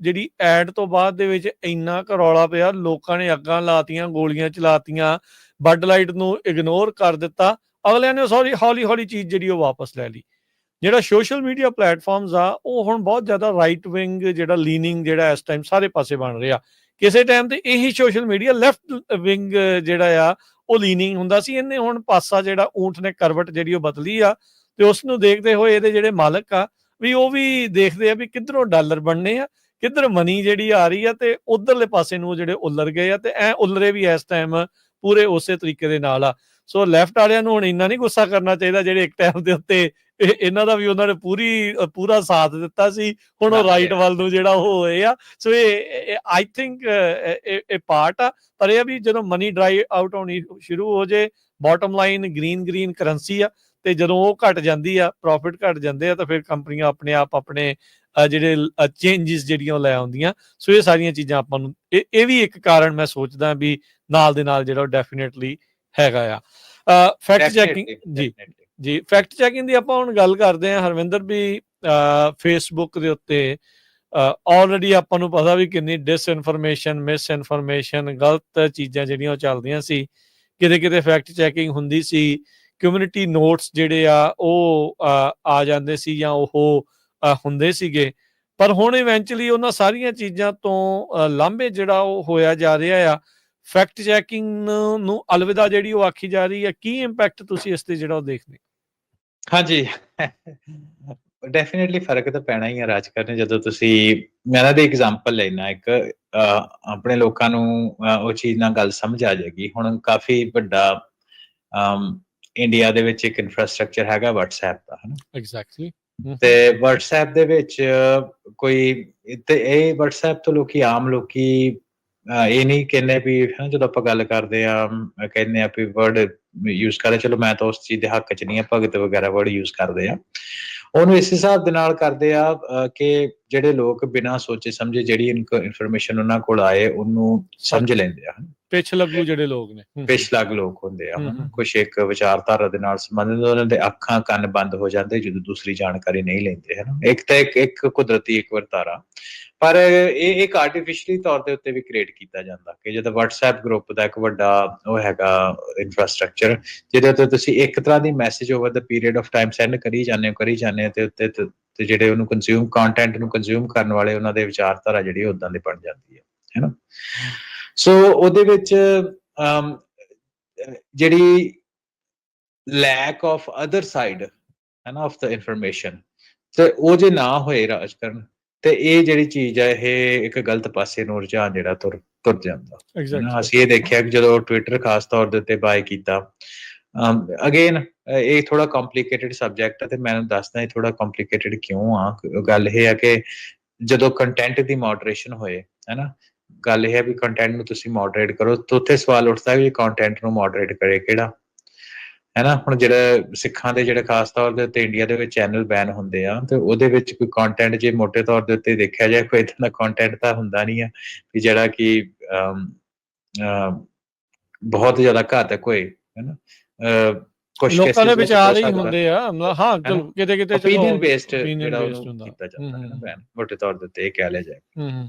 ਜਿਹੜੀ ਐਡ ਤੋਂ ਬਾਅਦ ਦੇ ਵਿੱਚ ਇੰਨਾ ਕੁ ਰੌਲਾ ਪਿਆ, ਲੋਕਾਂ ਨੇ ਅੱਗਾਂ ਲਾਤੀਆਂ, ਗੋਲੀਆਂ ਚਲਾਤੀਆਂ, ਬਡ ਲਾਈਟ ਨੂੰ ਇਗਨੋਰ ਕਰ ਦਿੱਤਾ। ਅਗਲਿਆਂ ਨੇ ਹੌਲੀ ਹੌਲੀ ਚੀਜ਼ ਜਿਹੜੀ ਉਹ ਵਾਪਸ ਲੈ ਲਈ। ਜਿਹੜਾ ਸੋਸ਼ਲ ਮੀਡੀਆ ਪਲੇਟਫਾਰਮਸ ਆ ਉਹ ਹੁਣ ਬਹੁਤ ਜ਼ਿਆਦਾ ਰਾਈਟ ਵਿੰਗ ਜਿਹੜਾ ਲੀਨਿੰਗ ਜਿਹੜਾ ਇਸ ਟਾਈਮ ਸਾਰੇ ਪਾਸੇ ਬਣ ਰਿਹਾ। ਕਿਸੇ ਟਾਈਮ ਤੇ ਇਹੀ ਸੋਸ਼ਲ ਮੀਡੀਆ ਲੈਫਟ ਵਿੰਗ ਜਿਹੜਾ ਆ ਉਹ ਲੀਨਿੰਗ ਹੁੰਦਾ ਸੀ। ਇਹਨੇ ਹੁਣ ਪਾਸਾ ਜਿਹੜਾ ਊਂਠ ਨੇ ਕਰਵਟ ਜਿਹੜੀ ਉਹ ਬਦਲੀ ਆ, ਤੇ ਉਸ ਨੂੰ ਦੇਖਦੇ ਹੋਏ ਇਹਦੇ ਜਿਹੜੇ ਮਾਲਕ ਆ ਵੀ ਉਹ ਵੀ ਦੇਖਦੇ ਆ ਵੀ ਕਿੱਧਰੋਂ ਡਾਲਰ ਬਣਨੇ ਆ, ਕਿੱਧਰ ਮਨੀ ਜਿਹੜੀ ਆ ਰਹੀ ਆ, ਤੇ ਉਧਰਲੇ ਪਾਸੇ ਨੂੰ ਜਿਹੜੇ ਉਲਰ ਗਏ ਆ, ਤੇ ਐ ਉਲਰੇ ਵੀ ਇਸ ਟਾਈਮ ਪੂਰੇ ਉਸੇ ਤਰੀਕੇ ਦੇ ਨਾਲ ਆ। ਸੋ ਲੈਫਟ ਵਾਲਿਆਂ ਨੂੰ ਹੁਣ ਇੰਨਾ ਨਹੀਂ ਗੁੱਸਾ ਕਰਨਾ ਚਾਹੀਦਾ, ਜਿਹੜੇ ਇੱਕ ਟਾਈਮ ਦੇ ਉੱਤੇ ਇਹਨਾਂ ਦਾ ਵੀ ਉਹਨਾਂ ਨੇ ਪੂਰਾ ਸਾਥ ਦਿੱਤਾ ਸੀ, ਹੁਣ ਉਹ ਰਾਈਟ ਵੱਲ ਨੂੰ ਜਿਹੜਾ ਉਹ ਹੋਏ ਆ। ਸੋ ਇਹ ਆਈ ਥਿੰਕ ਇਹ ਪਾਰਟ ਆ। ਪਰ ਇਹ ਵੀ ਜਦੋਂ ਮਨੀ ਡਰਾਈ ਆਊਟ ਹੋਣੀ ਸ਼ੁਰੂ ਹੋ ਜੇ, ਬਾਟਮ ਲਾਈਨ ਗ੍ਰੀਨ ਕਰੰਸੀ ਆ, ਤੇ ਜਦੋਂ ਉਹ ਘਟ ਜਾਂਦੀ ਆ, ਪ੍ਰੋਫਿਟ ਘਟ ਜਾਂਦੇ ਆ, ਤਾਂ ਫਿਰ ਕੰਪਨੀਆਂ ਆਪਣੇ ਆਪ ਆਪਣੇ ਜਿਹੜੇ ਚੇਂਜਿਸ ਜਿਹੜੀਆਂ ਉਹ ਲੈ ਆਉਂਦੀਆਂ। ਸੋ ਇਹ ਸਾਰੀਆਂ ਚੀਜ਼ਾਂ ਆਪਾਂ ਨੂੰ ਇਹ ਵੀ ਇੱਕ ਕਾਰਨ ਮੈਂ ਸੋਚਦਾ ਵੀ ਨਾਲ ਦੇ ਨਾਲ ਜਿਹੜਾ ਉਹ ਡੈਫੀਨੇਟਲੀ ਹੈਗਾ ਆ। ਫੈਕਟ ਚੈਕਿੰਗ ਜੀ ਫੈਕਟ ਚੈਕਿੰਗ ਦੀ ਆਪਾਂ ਹੁਣ ਗੱਲ ਕਰਦੇ ਹਾਂ ਹਰਵਿੰਦਰ ਵੀ। ਫੇਸਬੁੱਕ ਦੇ ਉੱਤੇ ਆਲਰੇਡੀ ਆਪਾਂ ਨੂੰ ਪਤਾ ਵੀ ਕਿੰਨੀ ਡਿਸਇਨਫੋਰਮੇਸ਼ਨ, ਮਿਸਇਨਫੋਰਮੇਸ਼ਨ, ਗਲਤ ਚੀਜ਼ਾਂ ਜਿਹੜੀਆਂ ਉਹ ਚੱਲਦੀਆਂ ਸੀ। ਕਿਤੇ ਫੈਕਟ ਚੈਕਿੰਗ ਹੁੰਦੀ ਸੀ, ਕਮਿਊਨਿਟੀ ਨੋਟਸ ਜਿਹੜੇ ਆ ਉਹ ਆ ਜਾਂਦੇ ਸੀ ਜਾਂ ਉਹ ਹੁੰਦੇ ਸੀਗੇ। ਪਰ ਹੁਣ ਇਵੈਂਚੁਅਲੀ ਉਹਨਾਂ ਸਾਰੀਆਂ ਚੀਜ਼ਾਂ ਤੋਂ ਲਾਂਭੇ ਜਿਹੜਾ ਉਹ ਹੋਇਆ ਜਾ ਰਿਹਾ ਆ। ਫੈਕਟ ਚੈਕਿੰਗ ਨੂੰ ਅਲਵਿਦਾ ਜਿਹੜੀ ਉਹ ਆਖੀ ਜਾ ਰਹੀ ਹੈ। ਕੀ ਇੰਪੈਕਟ ਤੁਸੀਂ ਇਸ ਤੇ ਜਿਹੜਾ ਉਹ ਦੇਖਦੇ? ਹਾਂਜੀ, ਡੈਫੀਨੇਟਲੀ ਫਰਕ ਤਾਂ ਪੈਣਾ ਹੀ ਹੈ ਰਾਜਕਰ ਨੇ। ਜਦੋਂ ਤੁਸੀਂ, ਮੈਂ ਇਹਨਾਂ ਦੀ ਐਗਜ਼ਾਮਪਲ ਲੈਣਾ ਇੱਕ, ਆਪਣੇ ਲੋਕਾਂ ਨੂੰ ਉਹ ਚੀਜ਼ ਨਾਲ ਗੱਲ ਸਮਝ ਆ ਜਾਏਗੀ। ਹੁਣ ਕਾਫੀ ਵੱਡਾ ਇੰਡੀਆ ਦੇ ਵਿੱਚ ਇੱਕ ਇਨਫਰਾਸਟ੍ਰਕਚਰ ਹੈਗਾ WhatsApp ਦਾ, ਹੈ ਨਾ। ਐਗਜ਼ੈਕਟਲੀ। ਤੇ WhatsApp ਦੇ ਵਿੱਚ ਕੋਈ, ਤੇ ਇਹ WhatsApp ਤੋਂ ਆਮ ਲੋਕੀ ਇਹ ਨਹੀਂ ਕਹਿੰਦੇ ਵੀ, ਜਦੋਂ ਆਪਾਂ ਗੱਲ ਕਰਦੇ ਆ ਕਹਿੰਦੇ ਆ ਵੀ ਵਰਡ ਯੂਜ਼ ਕਰਦੇ, ਚਲੋ ਮੈਂ ਤਾਂ ਉਸ ਚੀਜ਼ ਦੇ ਹੱਕ 'ਚ ਨਹੀਂ ਆ, ਭਗਤ ਵਗੈਰਾ ਵਰਡ ਯੂਜ਼ ਕਰਦੇ ਆ, ਉਹਨੂੰ ਇਸ ਹਿਸਾਬ ਦੇ ਨਾਲ ਕਰਦੇ ਆ ਕਿ ਜਿਹੜੇ ਲੋਕ ਬਿਨਾਂ ਸੋਚੇ ਸਮਝੇ ਜਿਹੜੀ ਇਨਫੋਰਮੇਸ਼ਨ ਉਹਨਾਂ ਕੋਲ ਆਏ ਉਹਨੂੰ ਸਮਝ ਲੈਂਦੇ ਆ। ਪਿੱਛ ਲੱਗੂ ਜਿਹੜੇ ਲੋਕ ਨੇ, ਪਿੱਛ ਲੱਗ ਲੋਕ ਹੁੰਦੇ ਆ, ਕੁਛ ਇੱਕ ਵਿਚਾਰਧਾਰਾ ਦੇ ਨਾਲ ਸੰਬੰਧਿਤ, ਉਹਨਾਂ ਦੇ ਅੱਖਾਂ ਕੰਨ ਬੰਦ ਹੋ ਜਾਂਦੇ ਜਦੋਂ ਦੂਸਰੀ ਜਾਣਕਾਰੀ ਨਹੀਂ ਲੈਂਦੇ, ਹੈ ਨਾ। ਇੱਕ ਤਾਂ ਇੱਕ ਕੁਦਰਤੀ ਇੱਕ ਵਰਤਾਰਾ, ਪਰ ਇਹ ਇੱਕ ਆਰਟੀਫਿਸ਼ਲੀ ਤੌਰ ਦੇ ਉੱਤੇ ਵੀ ਕ੍ਰੀਏਟ ਕੀਤਾ ਜਾਂਦਾ ਕਿ ਜਦੋਂ WhatsApp ਗਰੁੱਪ ਦਾ ਇੱਕ ਵੱਡਾ ਉਹ ਹੈਗਾ ਇਨਫਰਾਸਟ੍ਰਕਚਰ, ਜਿਹਦੇ ਉੱਤੇ ਤੁਸੀਂ ਇੱਕ ਤਰ੍ਹਾਂ ਦੀ message over the period of time send ਕਰੀ ਜਾਂਦੇ ਹੋ ਤੇ ਉੱਤੇ ਤੇ ਜਿਹੜੇ ਉਹਨੂੰ ਕੰਟੈਂਟ ਨੂੰ ਕੰਜ਼ਿਊਮ ਕਰਨ ਵਾਲੇ ਉਹਨਾਂ ਦੇ ਵਿਚਾਰਧਾਰਾ ਜਿਹੜੀ ਉਦਾਂ ਦੀ ਬਣ ਜਾਂਦੀ ਹੈ ਨਾ। ਸੋ ਉਹਦੇ ਵਿੱਚ ਜਿਹੜੀ ਲੈਕ ਆਫ ਅਦਰ ਸਾਈਡ ਹੈ ਨਾ ਆਫ ਦਾ ਇਨਫੋਰਮੇਸ਼ਨ, ਤੇ ਉਹ ਜੇ ਨਾ ਹੋਏ ਰਾਜਕਰਨ, ਤੇ ਇਹ ਜਿਹੜੀ ਚੀਜ਼ ਹੈ ਇਹ ਇੱਕ ਗਲਤ ਪਾਸੇ ਨੂੰ ਰੁਝਾਨ ਜਿਹੜਾ ਤੁਰ ਜਾਂਦਾ। ਅਸੀਂ ਇਹ ਦੇਖਿਆ ਕਿ ਜਦੋਂ ਟਵਿੱਟਰ ਖਾਸ ਤੌਰ ਦੇ ਉੱਤੇ ਬਾਏ ਕੀਤਾ, ਅਗੇਨ ਇਹ ਥੋੜਾ ਕੰਪਲਿਕੇਟਡ ਸਬਜੈਕਟ ਹੈ, ਤੇ ਮੈਂ ਦੱਸਦਾ ਇਹ ਥੋੜਾ ਕੰਪਲਿਕੇਟਡ ਕਿਉਂ ਆ। ਗੱਲ ਇਹ ਹੈ ਕਿ ਜਦੋਂ ਕੰਟੈਂਟ ਦੀ ਮੋਡਰੇਸ਼ਨ ਹੋਏ, ਹੈ ਨਾ, ਗੱਲ ਇਹ ਹੈ ਵੀ ਕੰਟੈਂਟ ਨੂੰ ਤੁਸੀਂ ਮੋਡਰੇਟ ਕਰੋ, ਤਾਂ ਉੱਥੇ ਸਵਾਲ ਉੱਠਦਾ ਵੀ ਕੰਟੈਂਟ ਨੂੰ ਮੋਡਰੇਟ ਕਰੇ ਕਿਹੜਾ, ਹੈ ਨਾ। ਹੁਣ ਜਿਹੜਾ ਸਿੱਖਾਂ ਦੇ ਜਿਹੜੇ ਖਾਸ ਤੌਰ ਦੇ ਉੱਤੇ ਇੰਡੀਆ ਦੇ ਵਿੱਚ ਚੈਨਲ ਬੈਨ ਹੁੰਦੇ ਆ, ਤੇ ਉਹਦੇ ਵਿੱਚ ਕੋਈ ਕੰਟੈਂਟ ਜੇ ਮੋਟੇ ਤੌਰ ਦੇ ਉੱਤੇ ਦੇਖਿਆ ਜਾਏ, ਕੋਈ ਏਦਾਂ ਦਾ ਕੰਟੈਂਟ ਤਾਂ ਹੁੰਦਾ ਨਹੀਂ ਆ ਵੀ ਜਿਹੜਾ ਕਿ ਬਹੁਤ ਜ਼ਿਆਦਾ ਘਾਤਕ ਹੋਏ, ਹੈ ਨਾ। ਕੁਝ ਲੋਕਾਂ ਦੇ ਵਿਚਾਰ ਹੀ ਹੁੰਦੇ ਆ, ਹਾਂ ਚਲੋ ਕਿਤੇ ਓਪੀਨੀਅਨ ਬੇਸਡ ਜਿਹੜਾ ਉਹਨੂੰ ਕੀਤਾ ਜਾਂਦਾ ਹੈ ਨਾ ਬੈਨ, ਮੋਟੇ ਤੌਰ ਦੇ ਉੱਤੇ ਇਹ ਕਹਿ ਲਿਆ ਜਾਏ।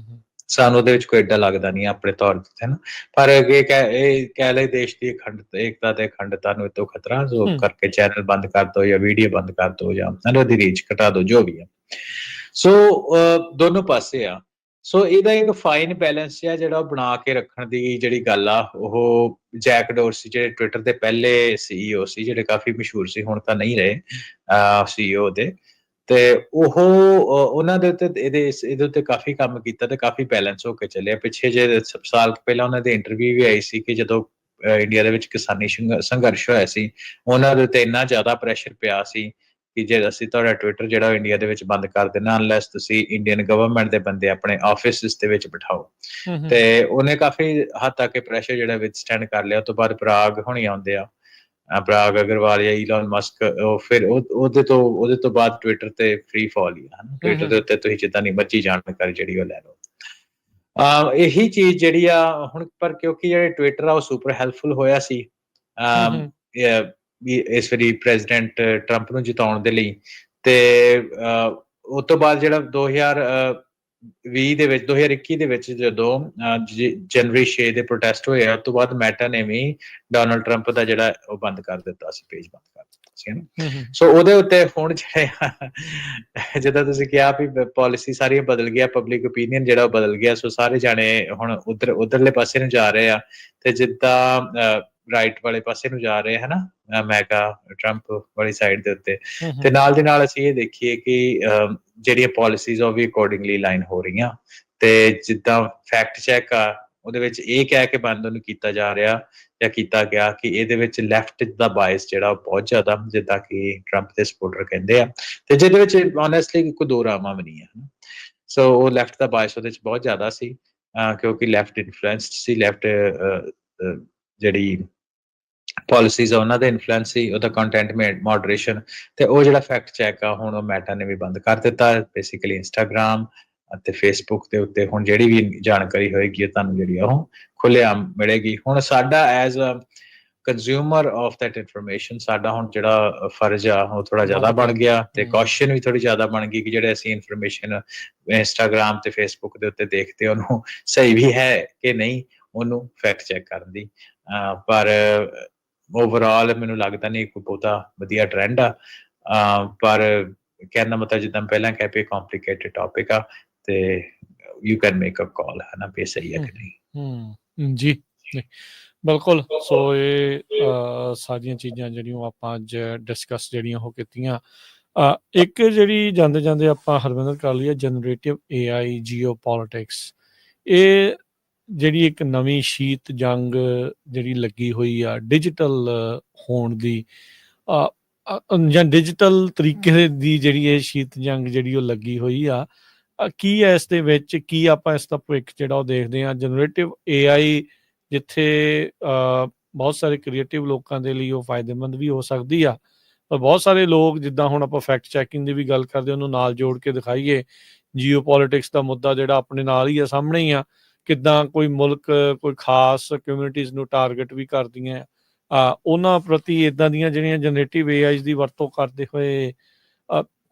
ਸਾਨੂੰ ਉਹਦੇ ਵਿੱਚ ਕੋਈ ਏਡਾ ਲੱਗਦਾ ਨਹੀਂ ਆਪਣੇ ਤੌਰ ਤੇ, ਹੈ ਨਾ। ਪਰ ਇਹ ਕਹਿ ਲਏ ਦੇਸ਼ ਦੀ ਏਕਤਾ ਤੇ ਅਖੰਡਤਾ ਨੂੰ ਇਤੋਂ ਖਤਰਾ, ਸੋ ਕਰਕੇ ਚੈਨਲ ਬੰਦ ਕਰ ਦੋ ਜਾਂ ਵੀਡੀਓ ਬੰਦ ਕਰ ਦੋ ਜਾਂ ਉਹਦੀ ਰੀਚ ਘਟਾ ਦੋ, ਜੋ ਵੀ ਆ। ਸੋ ਦੋਨੋਂ ਪਾਸੇ ਆ। ਸੋ ਇਹਦਾ ਇੱਕ ਫਾਈਨ ਬੈਲੈਂਸ ਆ ਜਿਹੜਾ ਉਹ ਬਣਾ ਕੇ ਰੱਖਣ ਦੀ ਜਿਹੜੀ ਗੱਲ ਆ, ਉਹ ਜੈਕ ਡੋਰਸੀ ਜਿਹੜੇ ਟਵਿੱਟਰ ਦੇ ਪਹਿਲੇ CEO ਸੀ, ਜਿਹੜੇ ਕਾਫੀ ਮਸ਼ਹੂਰ ਸੀ, ਹੁਣ ਤਾਂ ਨਹੀਂ ਰਹੇ CEO ਦੇ, ਤੇ ਉਹਨਾਂ ਦੇ ਉੱਤੇ ਇਹਦੇ ਉੱਤੇ ਕਾਫੀ ਕੰਮ ਕੀਤਾ ਤੇ ਕਾਫੀ ਬੈਲੈਂਸ ਹੋ ਕੇ ਚੱਲਿਆ। ਪਿੱਛੇ ਜੇ ਸਾਲ ਪਹਿਲਾਂ ਉਹਨਾਂ ਦੇ ਇੰਟਰਵਿਊ ਵੀ ਆਈ ਸੀ ਕਿ ਜਦੋਂ ਇੰਡੀਆ ਦੇ ਵਿੱਚ ਕਿਸਾਨੀ ਸੰਘਰਸ਼ ਹੋਇਆ ਸੀ, ਉਹਨਾਂ ਦੇ ਉੱਤੇ ਇੰਨਾ ਜ਼ਿਆਦਾ ਪ੍ਰੈਸ਼ਰ ਪਿਆ ਸੀ ਕਿ ਜੇ ਅਸੀਂ ਤੁਹਾਡਾ ਟਵਿੱਟਰ ਜਿਹੜਾ ਇੰਡੀਆ ਦੇ ਵਿੱਚ ਬੰਦ ਕਰ ਦੇਣਾ ਅਨਲੈਸ ਤੁਸੀਂ ਇੰਡੀਅਨ ਗਵਰਨਮੈਂਟ ਦੇ ਬੰਦੇ ਆਪਣੇ ਆਫਿਸ ਦੇ ਵਿੱਚ ਬਿਠਾਓ। ਤੇ ਉਹਨੇ ਕਾਫੀ ਹੱਦ ਤੱਕ ਪ੍ਰੈਸ਼ਰ ਜਿਹੜਾ ਵਿਥਸਟੈਂਡ ਕਰ ਲਿਆ। ਉਸ ਤੋਂ ਬਾਅਦ ਪਰਾਗ ਹੋਣੀ ਆਉਂਦੇ ਆ, ਪਰਾਗ ਅਗਰਵਾਲ ਜਾਂ ਈਲਨ ਮਸਕ, ਉਹ ਫਿਰ ਉਹਦੇ ਤੋਂ ਬਾਅਦ ਟਵਿੱਟਰ ਤੇ ਫ੍ਰੀ ਫਾਲ ਹੀ ਆ। ਟਵਿੱਟਰ ਦੇ ਉੱਤੇ ਤੁਸੀਂ ਜਿੱਦਾਂ ਦੀ ਮਰਜ਼ੀ ਜਾਣਕਾਰੀ ਜਿਹੜੀ ਉਹ ਲੈ ਲਓ। ਇਹੀ ਚੀਜ਼ ਜਿਹੜੀ ਆ ਹੁਣ, ਪਰ ਕਿਉਂਕਿ ਜਿਹੜੇ ਟਵਿੱਟਰ ਆ ਉਹ ਸੁਪਰ ਹੈਲਪਫੁਲ ਹੋਇਆ ਸੀ ਇਸ ਵਾਰੀ ਪ੍ਰੈਜ਼ੀਡੈਂਟ ਟਰੰਪ ਨੂੰ ਜਿਤਾਉਣ ਦੇ ਲਈ। ਤੇ ਉਸ ਤੋਂ ਬਾਅਦ ਜਿਹੜਾ 2021 ਦੇ ਵਿੱਚ ਜਦੋਂ ਜਨਵਰੀ 6 ਦੇ ਪ੍ਰੋਟੈਸਟ ਹੋਏ ਉਸ ਤੋਂ ਬਾਅਦ ਮੈਟਾ ਨੇ ਵੀ ਡੋਨਲਡ ਟਰੰਪ ਦਾ ਜਿਹੜਾ ਉਹ ਬੰਦ ਕਰ ਦਿੱਤਾ ਸੀ, ਪੇਜ ਬੰਦ ਕਰ ਦਿੱਤਾ ਸੀ ਹਨਾ। ਸੋ ਉਹਦੇ ਉੱਤੇ ਹੁਣ ਜਿਹੜੇ ਜਿੱਦਾਂ ਤੁਸੀਂ ਕਿਹਾ ਵੀ ਪਾਲਿਸੀ ਸਾਰੀਆਂ ਬਦਲ ਗਿਆ, ਪਬਲਿਕ ਓਪੀਨੀਅਨ ਜਿਹੜਾ ਉਹ ਬਦਲ ਗਿਆ। ਸੋ ਸਾਰੇ ਜਾਣੇ ਹੁਣ ਉਧਰਲੇ ਪਾਸੇ ਨੂੰ ਜਾ ਰਹੇ ਆ ਤੇ ਜਿੱਦਾਂ ਰਾਈਟ ਵਾਲੇ ਪਾਸੇ ਨੂੰ ਜਾ ਰਹੇ ਹਨਾ, ਮੈਗਾ ਟਰੰਪ ਵਾਲੀ ਸਾਈਡ ਦੇ ਉੱਤੇ। ਤੇ ਨਾਲ ਦੀ ਨਾਲ ਅਸੀਂ ਇਹ ਦੇਖੀਏ ਕਿ ਜਿਹੜੀਆਂ ਪਾਲਿਸੀਜ਼ ਉਹ ਵੀ ਅਕੋਰਡਿੰਗਲੀ ਲਾਈਨ ਹੋ ਰਹੀਆਂ। ਤੇ ਜਿੱਦਾਂ ਫੈਕਟ ਚੈੱਕ ਆ ਉਹਦੇ ਵਿੱਚ ਇਹ ਕਹਿ ਕੇ ਬੰਦ ਉਹਨੂੰ ਕੀਤਾ ਜਾ ਰਿਹਾ ਜਾਂ ਕੀਤਾ ਗਿਆ ਕਿ ਇਹਦੇ ਵਿੱਚ ਲੈਫਟ ਦਾ ਬਾਇਸ ਜਿਹੜਾ ਉਹ ਬਹੁਤ ਜ਼ਿਆਦਾ, ਜਿੱਦਾਂ ਕਿ ਟਰੰਪ ਦੇ ਸਪੋਰਟਰ ਕਹਿੰਦੇ ਆ, ਤੇ ਜਿਹਦੇ ਵਿੱਚ ਓਨੈਸਟਲੀ ਕੋਈ ਦੋ ਰਾਵਾਂ ਵੀ ਨਹੀਂ ਹੈ। ਸੋ ਉਹ ਲੈਫਟ ਦਾ ਬਾਇਸ ਉਹਦੇ ਵਿੱਚ ਬਹੁਤ ਜ਼ਿਆਦਾ ਸੀ ਕਿਉਂਕਿ ਲੈਫਟ ਇਨਫਲੂਐਂਸਡ ਸੀ, ਲੈਫਟ ਜਿਹੜੀ ਪਾਲਿਸੀਜ਼ ਆ ਉਹਨਾਂ ਦਾ ਇਨਫਲੂਐਂਸ ਸੀ, ਉਹਦਾ ਕੰਟੈਂਟ ਮੋਡਰੇਸ਼ਨ। ਤੇ ਉਹ ਜਿਹੜਾ ਫੈਕਟ ਚੈੱਕ ਆ ਹੁਣ ਉਹ ਮੈਟਾ ਨੇ ਵੀ ਬੰਦ ਕਰ ਦਿੱਤਾ। ਬੇਸਿਕਲੀ ਇੰਸਟਾਗ੍ਰਾਮ ਅਤੇ ਫੇਸਬੁੱਕ ਦੇ ਉੱਤੇ ਹੁਣ ਜਿਹੜੀ ਵੀ ਜਾਣਕਾਰੀ ਹੋਏਗੀ ਤੁਹਾਨੂੰ ਜਿਹੜੀ ਉਹ ਖੁੱਲ੍ਹੇਆਮ ਮਿਲੇਗੀ। ਹੁਣ ਸਾਡਾ as a consumer of that information ਸਾਡਾ ਹੁਣ ਜਿਹੜਾ ਫਰਜ਼ ਆ ਉਹ ਥੋੜਾ ਜ਼ਿਆਦਾ ਬਣ ਗਿਆ ਤੇ ਕੌਸ਼ਨ ਵੀ ਥੋੜੀ ਜ਼ਿਆਦਾ ਬਣ ਗਈ ਕਿ ਜਿਹੜੇ ਅਸੀਂ ਇਨਫੋਰਮੇਸ਼ਨ ਇੰਸਟਾਗ੍ਰਾਮ ਤੇ ਫੇਸਬੁੱਕ ਦੇ ਉੱਤੇ ਦੇਖਦੇ ਉਹਨੂੰ ਸਹੀ ਵੀ ਹੈ ਕਿ ਨਹੀਂ, ਉਹਨੂੰ ਫੈਕਟ ਚੈੱਕ ਕਰਨ ਦੀ। ਪਰ ਓਵਰਆਲ ਮੈਨੂੰ ਲੱਗਦਾ ਨਹੀਂ ਕੋਈ ਬਹੁਤਾ ਵਧੀਆ ਟ੍ਰੈਂਡ ਆ। ਪਰ ਕਹਿਣ ਦਾ ਮਤਲਬ ਜਿੱਦਾਂ ਪਹਿਲਾਂ ਕਹਿ ਪਏ ਕੰਪਲਿਕੇਟਡ ਟੌਪਿਕ ਆ ਤੇ ਯੂ ਕੈਨ ਮੇਕ ਅ ਕਾਲ ਹੈ ਨਾ ਵੀ ਸਹੀ ਹੈ ਕਿ ਨਹੀਂ। ਜੀ ਬਿਲਕੁਲ। ਸੋ ਇਹ ਸਾਰੀਆਂ ਚੀਜ਼ਾਂ ਜਿਹੜੀਆਂ ਆਪਾਂ ਅੱਜ ਡਿਸਕਸ ਜਿਹੜੀਆਂ ਉਹ ਕੀਤੀਆਂ। ਇੱਕ ਜਿਹੜੀ ਜਾਂਦੇ ਜਾਂਦੇ ਆਪਾਂ ਹਰਵਿੰਦਰ ਕਰ ਲਈ ਜਨਰੇਟਿਵ AI ਜੀਓ ਪੋਲਿਟਿਕਸ। ਇਹ ਜਿਹੜੀ ਇੱਕ ਨਵੀਂ ਸ਼ੀਤ ਜੰਗ ਜਿਹੜੀ ਲੱਗੀ ਹੋਈ ਆ ਡਿਜੀਟਲ ਹੋਣ ਦੀ ਜਾਂ ਡਿਜੀਟਲ ਤਰੀਕੇ ਦੀ ਜਿਹੜੀ ਇਹ ਸ਼ੀਤ ਜੰਗ ਜਿਹੜੀ ਉਹ ਲੱਗੀ ਹੋਈ ਆ, ਕੀ ਹੈ ਇਸ ਦੇ ਵਿੱਚ, ਕੀ ਆਪਾਂ ਇਸ ਦਾ ਭਵਿੱਖ ਜਿਹੜਾ ਉਹ ਦੇਖਦੇ ਹਾਂ? ਜਨਰੇਟਿਵ AI ਜਿੱਥੇ ਬਹੁਤ ਸਾਰੇ ਕ੍ਰੀਏਟਿਵ ਲੋਕਾਂ ਦੇ ਲਈ ਉਹ ਫਾਇਦੇਮੰਦ ਵੀ ਹੋ ਸਕਦੀ ਆ, ਪਰ ਬਹੁਤ ਸਾਰੇ ਲੋਕ ਜਿੱਦਾਂ ਹੁਣ ਆਪਾਂ ਫੈਕਟ ਚੈਕਿੰਗ ਦੀ ਵੀ ਗੱਲ ਕਰਦੇ ਉਹਨੂੰ ਨਾਲ ਜੋੜ ਕੇ ਦਿਖਾਈਏ। ਜੀਓ ਪੋਲਿਟਿਕਸ ਦਾ ਮੁੱਦਾ ਜਿਹੜਾ ਆਪਣੇ ਨਾਲ ਹੀ ਆ, ਸਾਹਮਣੇ ਹੀ ਆ, ਕਿੱਦਾਂ ਕੋਈ ਮੁਲਕ ਕੋਈ ਖਾਸ ਕਮਿਊਨਿਟੀਜ਼ ਨੂੰ ਟਾਰਗੇਟ ਵੀ ਕਰਦੀਆਂ। ਉਹਨਾਂ ਪ੍ਰਤੀ ਇੱਦਾਂ ਦੀਆਂ ਜਿਹੜੀਆਂ ਜਨਰੇਟਿਵ AI ਦੀ ਵਰਤੋਂ ਕਰਦੇ ਹੋਏ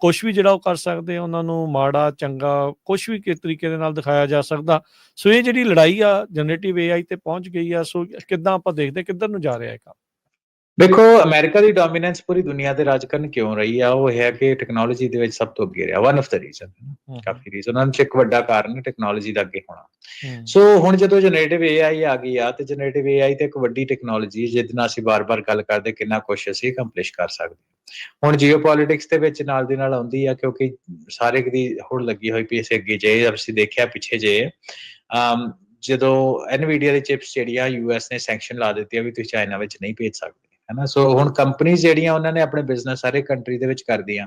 ਕੁਛ ਵੀ ਜਿਹੜਾ ਉਹ ਕਰ ਸਕਦੇ ਆ, ਉਹਨਾਂ ਨੂੰ ਮਾੜਾ ਚੰਗਾ ਕੁਛ ਵੀ ਕਿਸ ਤਰੀਕੇ ਦੇ ਨਾਲ ਦਿਖਾਇਆ ਜਾ ਸਕਦਾ। ਸੋ ਇਹ ਜਿਹੜੀ ਲੜਾਈ ਆ ਜਨਰੇਟਿਵ AI ਤੇ ਪਹੁੰਚ ਗਈ ਆ। ਸੋ ਕਿੱਦਾਂ ਆਪਾਂ ਦੇਖਦੇ ਕਿੱਧਰ ਨੂੰ ਜਾ ਰਿਹਾ ਹੈ ਕੰਮ? ਦੇਖੋ, ਅਮਰੀਕਾ ਦੀ ਡੋਮੀਨੈਂਸ ਪੂਰੀ ਦੁਨੀਆ ਤੇ ਰਾਜ ਕਰਨ ਕਿਉਂ ਰਹੀ ਆ? ਉਹ ਹੈ ਕਿ ਟੈਕਨੋਲੋਜੀ ਦੇ ਵਿੱਚ ਸਭ ਤੋਂ ਅੱਗੇ ਰਿਹਾ। One of the reason, coffee reason ਉਹਨਾਂ ਚ ਇੱਕ ਵੱਡਾ ਕਾਰਨ ਟੈਕਨੋਲੋਜੀ ਦਾ ਅੱਗੇ ਹੋਣਾ। ਸੋ ਹੁਣ ਜਦੋਂ ਜਨਰੇਟਿਵ AI ਆ ਗਈ ਆ ਤੇ ਜਨਰੇਟਿਵ AI ਤੇ ਇੱਕ ਵੱਡੀ ਟੈਕਨੋਲੋਜੀ ਜਿਹਦੇ ਨਾਲ ਅਸੀਂ ਬਾਰ-ਬਾਰ ਗੱਲ ਕਰਦੇ ਕਿੰਨਾ ਕੁਛ ਅਸੀਂ ਅਕੰਪਲਿਸ਼ ਕਰ ਸਕਦੇ। ਹੁਣ ਜੀਓ ਪੋਲਿਟਿਕਸ ਦੇ ਵਿੱਚ ਨਾਲ ਦੀ ਨਾਲ ਆਉਂਦੀ ਆ ਕਿਉਂਕਿ ਸਾਰੇ ਦੀ ਹੁਣ ਲੱਗੀ ਹੋਈ ਵੀ ਅਸੀਂ ਅੱਗੇ ਜੇ ਅਸੀਂ ਦੇਖਿਆ ਪਿੱਛੇ ਜੇ ਜਦੋਂ NVIDIA ਦੀ ਚਿਪਸ ਜਿਹੜੀਆਂ US ਨੇ ਸੈਂਕਸ਼ਨ ਲਾ ਦਿੱਤੀ ਆ ਵੀ ਤੁਸੀਂ ਚਾਈਨਾ ਵਿੱਚ ਨਹੀਂ ਭੇਜ ਸਕਦੇ, ਹੈਨਾ। ਸੋ ਹੁਣ ਕੰਪਨੀਆਂ ਜਿਹੜੀਆਂ ਉਹਨਾਂ ਨੇ ਆਪਣੇ ਬਿਜ਼ਨਸ ਸਾਰੇ ਕੰਟਰੀ ਦੇ ਵਿੱਚ ਕਰਦੀਆਂ।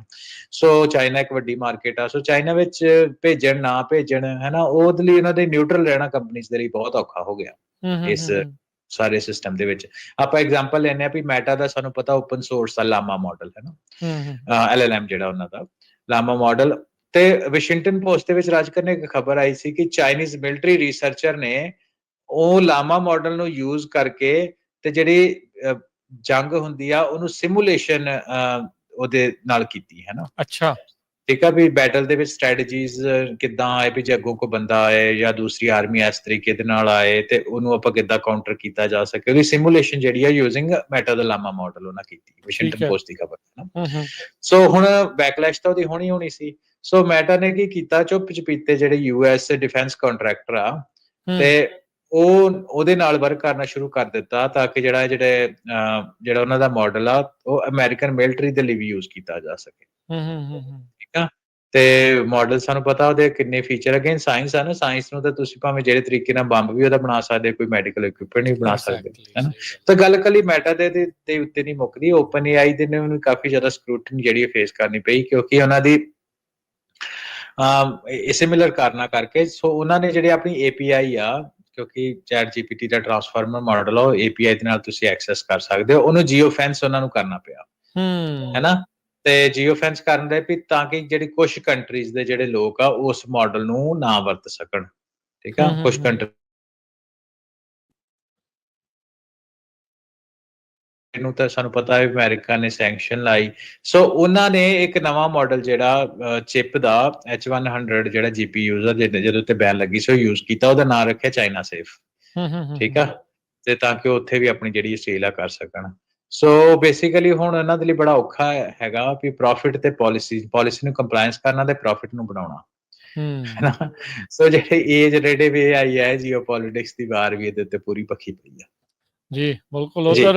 ਸੋ ਚਾਈਨਾ ਇੱਕ ਵੱਡੀ ਮਾਰਕੀਟ ਆ। ਸੋ ਚਾਈਨਾ ਵਿੱਚ ਭੇਜਣ ਨਾ ਭੇਜਣ, ਹੈਨਾ, ਉਹਦੇ ਲਈ ਉਹਨਾਂ ਦੇ ਨਿਊਟਰਲ ਰਹਿਣਾ ਕੰਪਨੀਆਂ ਦੇ ਲਈ ਬਹੁਤ ਔਖਾ ਹੋ ਗਿਆ ਇਸ ਸਾਰੇ ਸਿਸਟਮ ਦੇ ਵਿੱਚ। ਆਪਾਂ ਐਗਜ਼ਾਮਪਲ ਲੈਂਦੇ ਆ ਵੀ ਮੈਟਾ ਦਾ ਸਾਨੂੰ ਪਤਾ ਓਪਨ ਸੋਰਸ ਦਾ ਲਾਮਾ ਮਾਡਲ ਹੈ ਨਾ, LLM ਜਿਹੜਾ ਉਹਨਾਂ ਦਾ ਲਾਮਾ ਮਾਡਲ। ਤੇ ਵਾਸ਼ਿੰਗਟਨ ਪੋਸਟ ਦੇ ਵਿੱਚ ਰਾਜ ਕਰਨੇ ਇੱਕ ਖਬਰ ਆਈ ਸੀ ਕਿ ਚਾਈਨੀਜ਼ ਮਿਲਟਰੀ ਰਿਸਰਚਰ ਨੇ ਉਹ ਲਾਮਾ ਮਾਡਲ ਨੂੰ ਯੂਜ਼ ਕਰਕੇ ਤੇ ਜਿਹੜੀ ਜੰਗ ਹੁੰਦੀ ਆ ਉਹਨੂੰ ਸਿਮੂਲੇਸ਼ਨ ਉਹਦੇ ਨਾਲ ਕੀਤੀ ਹੈ ਨਾ। ਅੱਛਾ, ਠੀਕ ਆ ਵੀ ਬੈਟਲ ਦੇ ਵਿੱਚ ਸਟ੍ਰੈਟਜੀਜ਼ ਕਿੱਦਾਂ ਆਏ ਵੀ ਜੇ ਅੱਗੋਂ ਕੋਈ ਬੰਦਾ ਆਏ ਜਾਂ ਦੂਸਰੀ ਆਰਮੀ ਇਸ ਤਰੀਕੇ ਦੇ ਨਾਲ ਆਏ ਤੇ ਉਹਨੂੰ ਆਪਾਂ ਕਿੱਦਾਂ ਕਾਊਂਟਰ ਕੀਤਾ ਜਾ ਸਕੇ, ਉਹਦੀ ਸਿਮੂਲੇਸ਼ਨ ਜਿਹੜੀ ਆ ਯੂਜ਼ਿੰਗ ਮੈਟਾ ਦਾ ਲਾਮਾ ਮਾਡਲ ਉਹਨਾਂ ਕੀਤੀ। ਵਾਸ਼ਿੰਗਟਨ ਪੋਸਟ ਦੀ ਖਬਰ ਹੈ ਨਾ। ਸੋ ਹੁਣ ਬੈਕਲੈਸ਼ ਤਾਂ ਉਹਦੀ ਹੋਣੀ ਸੀ। ਸੋ ਮੈਟਾ ਨੇ ਕੀ ਕੀਤਾ, ਚੁੱਪ ਚਪੀਤੇ ਜਿਹੜੇ US ਡਿਫੈਂਸ ਕੰਟਰੈਕਟਰ ਆ ਤੇ ਉਹਦੇ ਨਾਲ ਵਰਕ ਕਰਨਾ ਸ਼ੁਰੂ ਕਰ ਦਿੱਤਾ ਤਾਂ ਕਿ ਜਿਹੜਾ ਉਹਨਾਂ ਦਾ ਮਾਡਲ ਆ ਉਹ ਅਮਰੀਕਨ ਮਿਲਟਰੀ ਦੇ ਲਈ ਵੀ ਯੂਜ਼ ਕੀਤਾ ਜਾ ਸਕੇ। ਠੀਕ ਆ। ਤੇ ਮਾਡਲ ਸਾਨੂੰ ਪਤਾ ਉਹਦੇ ਕਿੰਨੇ ਫੀਚਰ। ਅਗੇਨ ਸਾਇੰਸ ਆ ਨਾ, ਸਾਇੰਸ ਨੂੰ ਤਾਂ ਤੁਸੀਂ ਭਾਵੇਂ ਜਿਹੜੇ ਤਰੀਕੇ ਨਾਲ ਬੰਬ ਵੀ ਉਹਦਾ ਬਣਾ ਸਕਦੇ, ਕੋਈ ਮੈਡੀਕਲ ਇਕਵਿਪਮੈਂਟ ਵੀ ਬਣਾ ਸਕਦੇ, ਹੈਨਾ। ਤਾਂ ਗੱਲ ਕੱਲੀ ਮੈਟਾ ਦੇ ਉੱਤੇ ਨਹੀਂ ਮੁੱਕਦੀ। ਓਪਨ AI ਦੇ ਨੇ ਉਹਨੂੰ ਕਾਫੀ ਜ਼ਿਆਦਾ ਸਕਰੂਟਨੀ ਜਿਹੜੀ ਫੇਸ ਕਰਨੀ ਪਈ, ਕਿਉਂਕਿ ਉਹਨਾਂ ਦੀ ਸਿਮਿਲਰ ਕਾਰਨਾਂ ਕਰਕੇ। ਸੋ ਉਹਨਾਂ ਨੇ ਜਿਹੜੇ ਆਪਣੀ API ਆ, ਕਿਉਂਕਿ ਚੈਟ GPT ਦਾ ਟਰਾਂਸਫਾਰਮਰ ਮਾਡਲ ਆ, ਉਹ API ਦੇ ਨਾਲ ਤੁਸੀਂ ਐਕਸੈਸ ਕਰ ਸਕਦੇ ਹੋ। ਉਹਨੂੰ ਜੀਓ ਫੈਂਸ ਉਹਨਾਂ ਨੂੰ ਕਰਨਾ ਪਿਆ, ਹੈਨਾ। ਤੇ ਜੀਓ ਫੈਂਸ ਕਰਨ ਦੇ ਵੀ ਤਾਂ ਕਿ ਜਿਹੜੀ ਕੁਝ ਕੰਟਰੀਜ਼ ਦੇ ਜਿਹੜੇ ਲੋਕ ਆ ਉਸ ਮਾਡਲ ਨੂੰ ਨਾ ਵਰਤ ਸਕਣ, ਠੀਕ ਆ। ਕੁਝ ਕੰਟਰੀ ਨੂੰ ਤਾਂ ਸਾਨੂੰ ਪਤਾ ਹੈ ਅਮਰੀਕਾ ਨੇ ਸੈਂਕਸ਼ਨ ਲਾਈ। ਸੋ ਉਹਨਾਂ ਨੇ ਇੱਕ ਨਵਾਂ ਮਾਡਲ ਜਿਹੜਾ ਚਿਪ ਦਾ H100 ਜਿਹੜਾ GPU ਆ, ਜਦੋਂ ਤੇ ਬੈਨ ਲੱਗੀ ਸੀ ਉਹ ਯੂਜ਼ ਕੀਤਾ। ਉਹਦਾ ਨਾਮ ਰੱਖਿਆ ਚਾਈਨਾ ਸੇਫ, ਠੀਕ ਆ, ਤੇ ਤਾਂ ਕਿ ਉੱਥੇ ਵੀ ਆਪਣੀ ਜਿਹੜੀ ਸੇਲ ਆ ਕਰ ਸਕਣ। ਸੋ ਬੇਸਿਕਲੀ ਹੁਣ ਇਹਨਾਂ ਦੇ ਲਈ ਬੜਾ ਔਖਾ ਹੈਗਾ ਵੀ ਪ੍ਰੋਫਿਟ ਤੇ ਪਾਲਿਸੀ ਨੂੰ ਕੰਪਲਾਈਂਸ ਕਰਨਾ ਤੇ ਪ੍ਰੋਫਿਟ ਨੂੰ ਬਣਾਉਣਾ, ਹੈਨਾ। ਸੋ ਜਿਹੜੇ ਜਨਰੇਟਿਵ AI ਹੈ, ਜੀਓਪੋਲਿਟਿਕਸ ਦੀ ਵਾਰ ਵੀ ਇਹਦੇ ਉੱਤੇ ਪੂਰੀ ਪੱਖੀ ਪਈ ਆ ਜੀ। ਬਿਲਕੁਲ। ਉਧਰ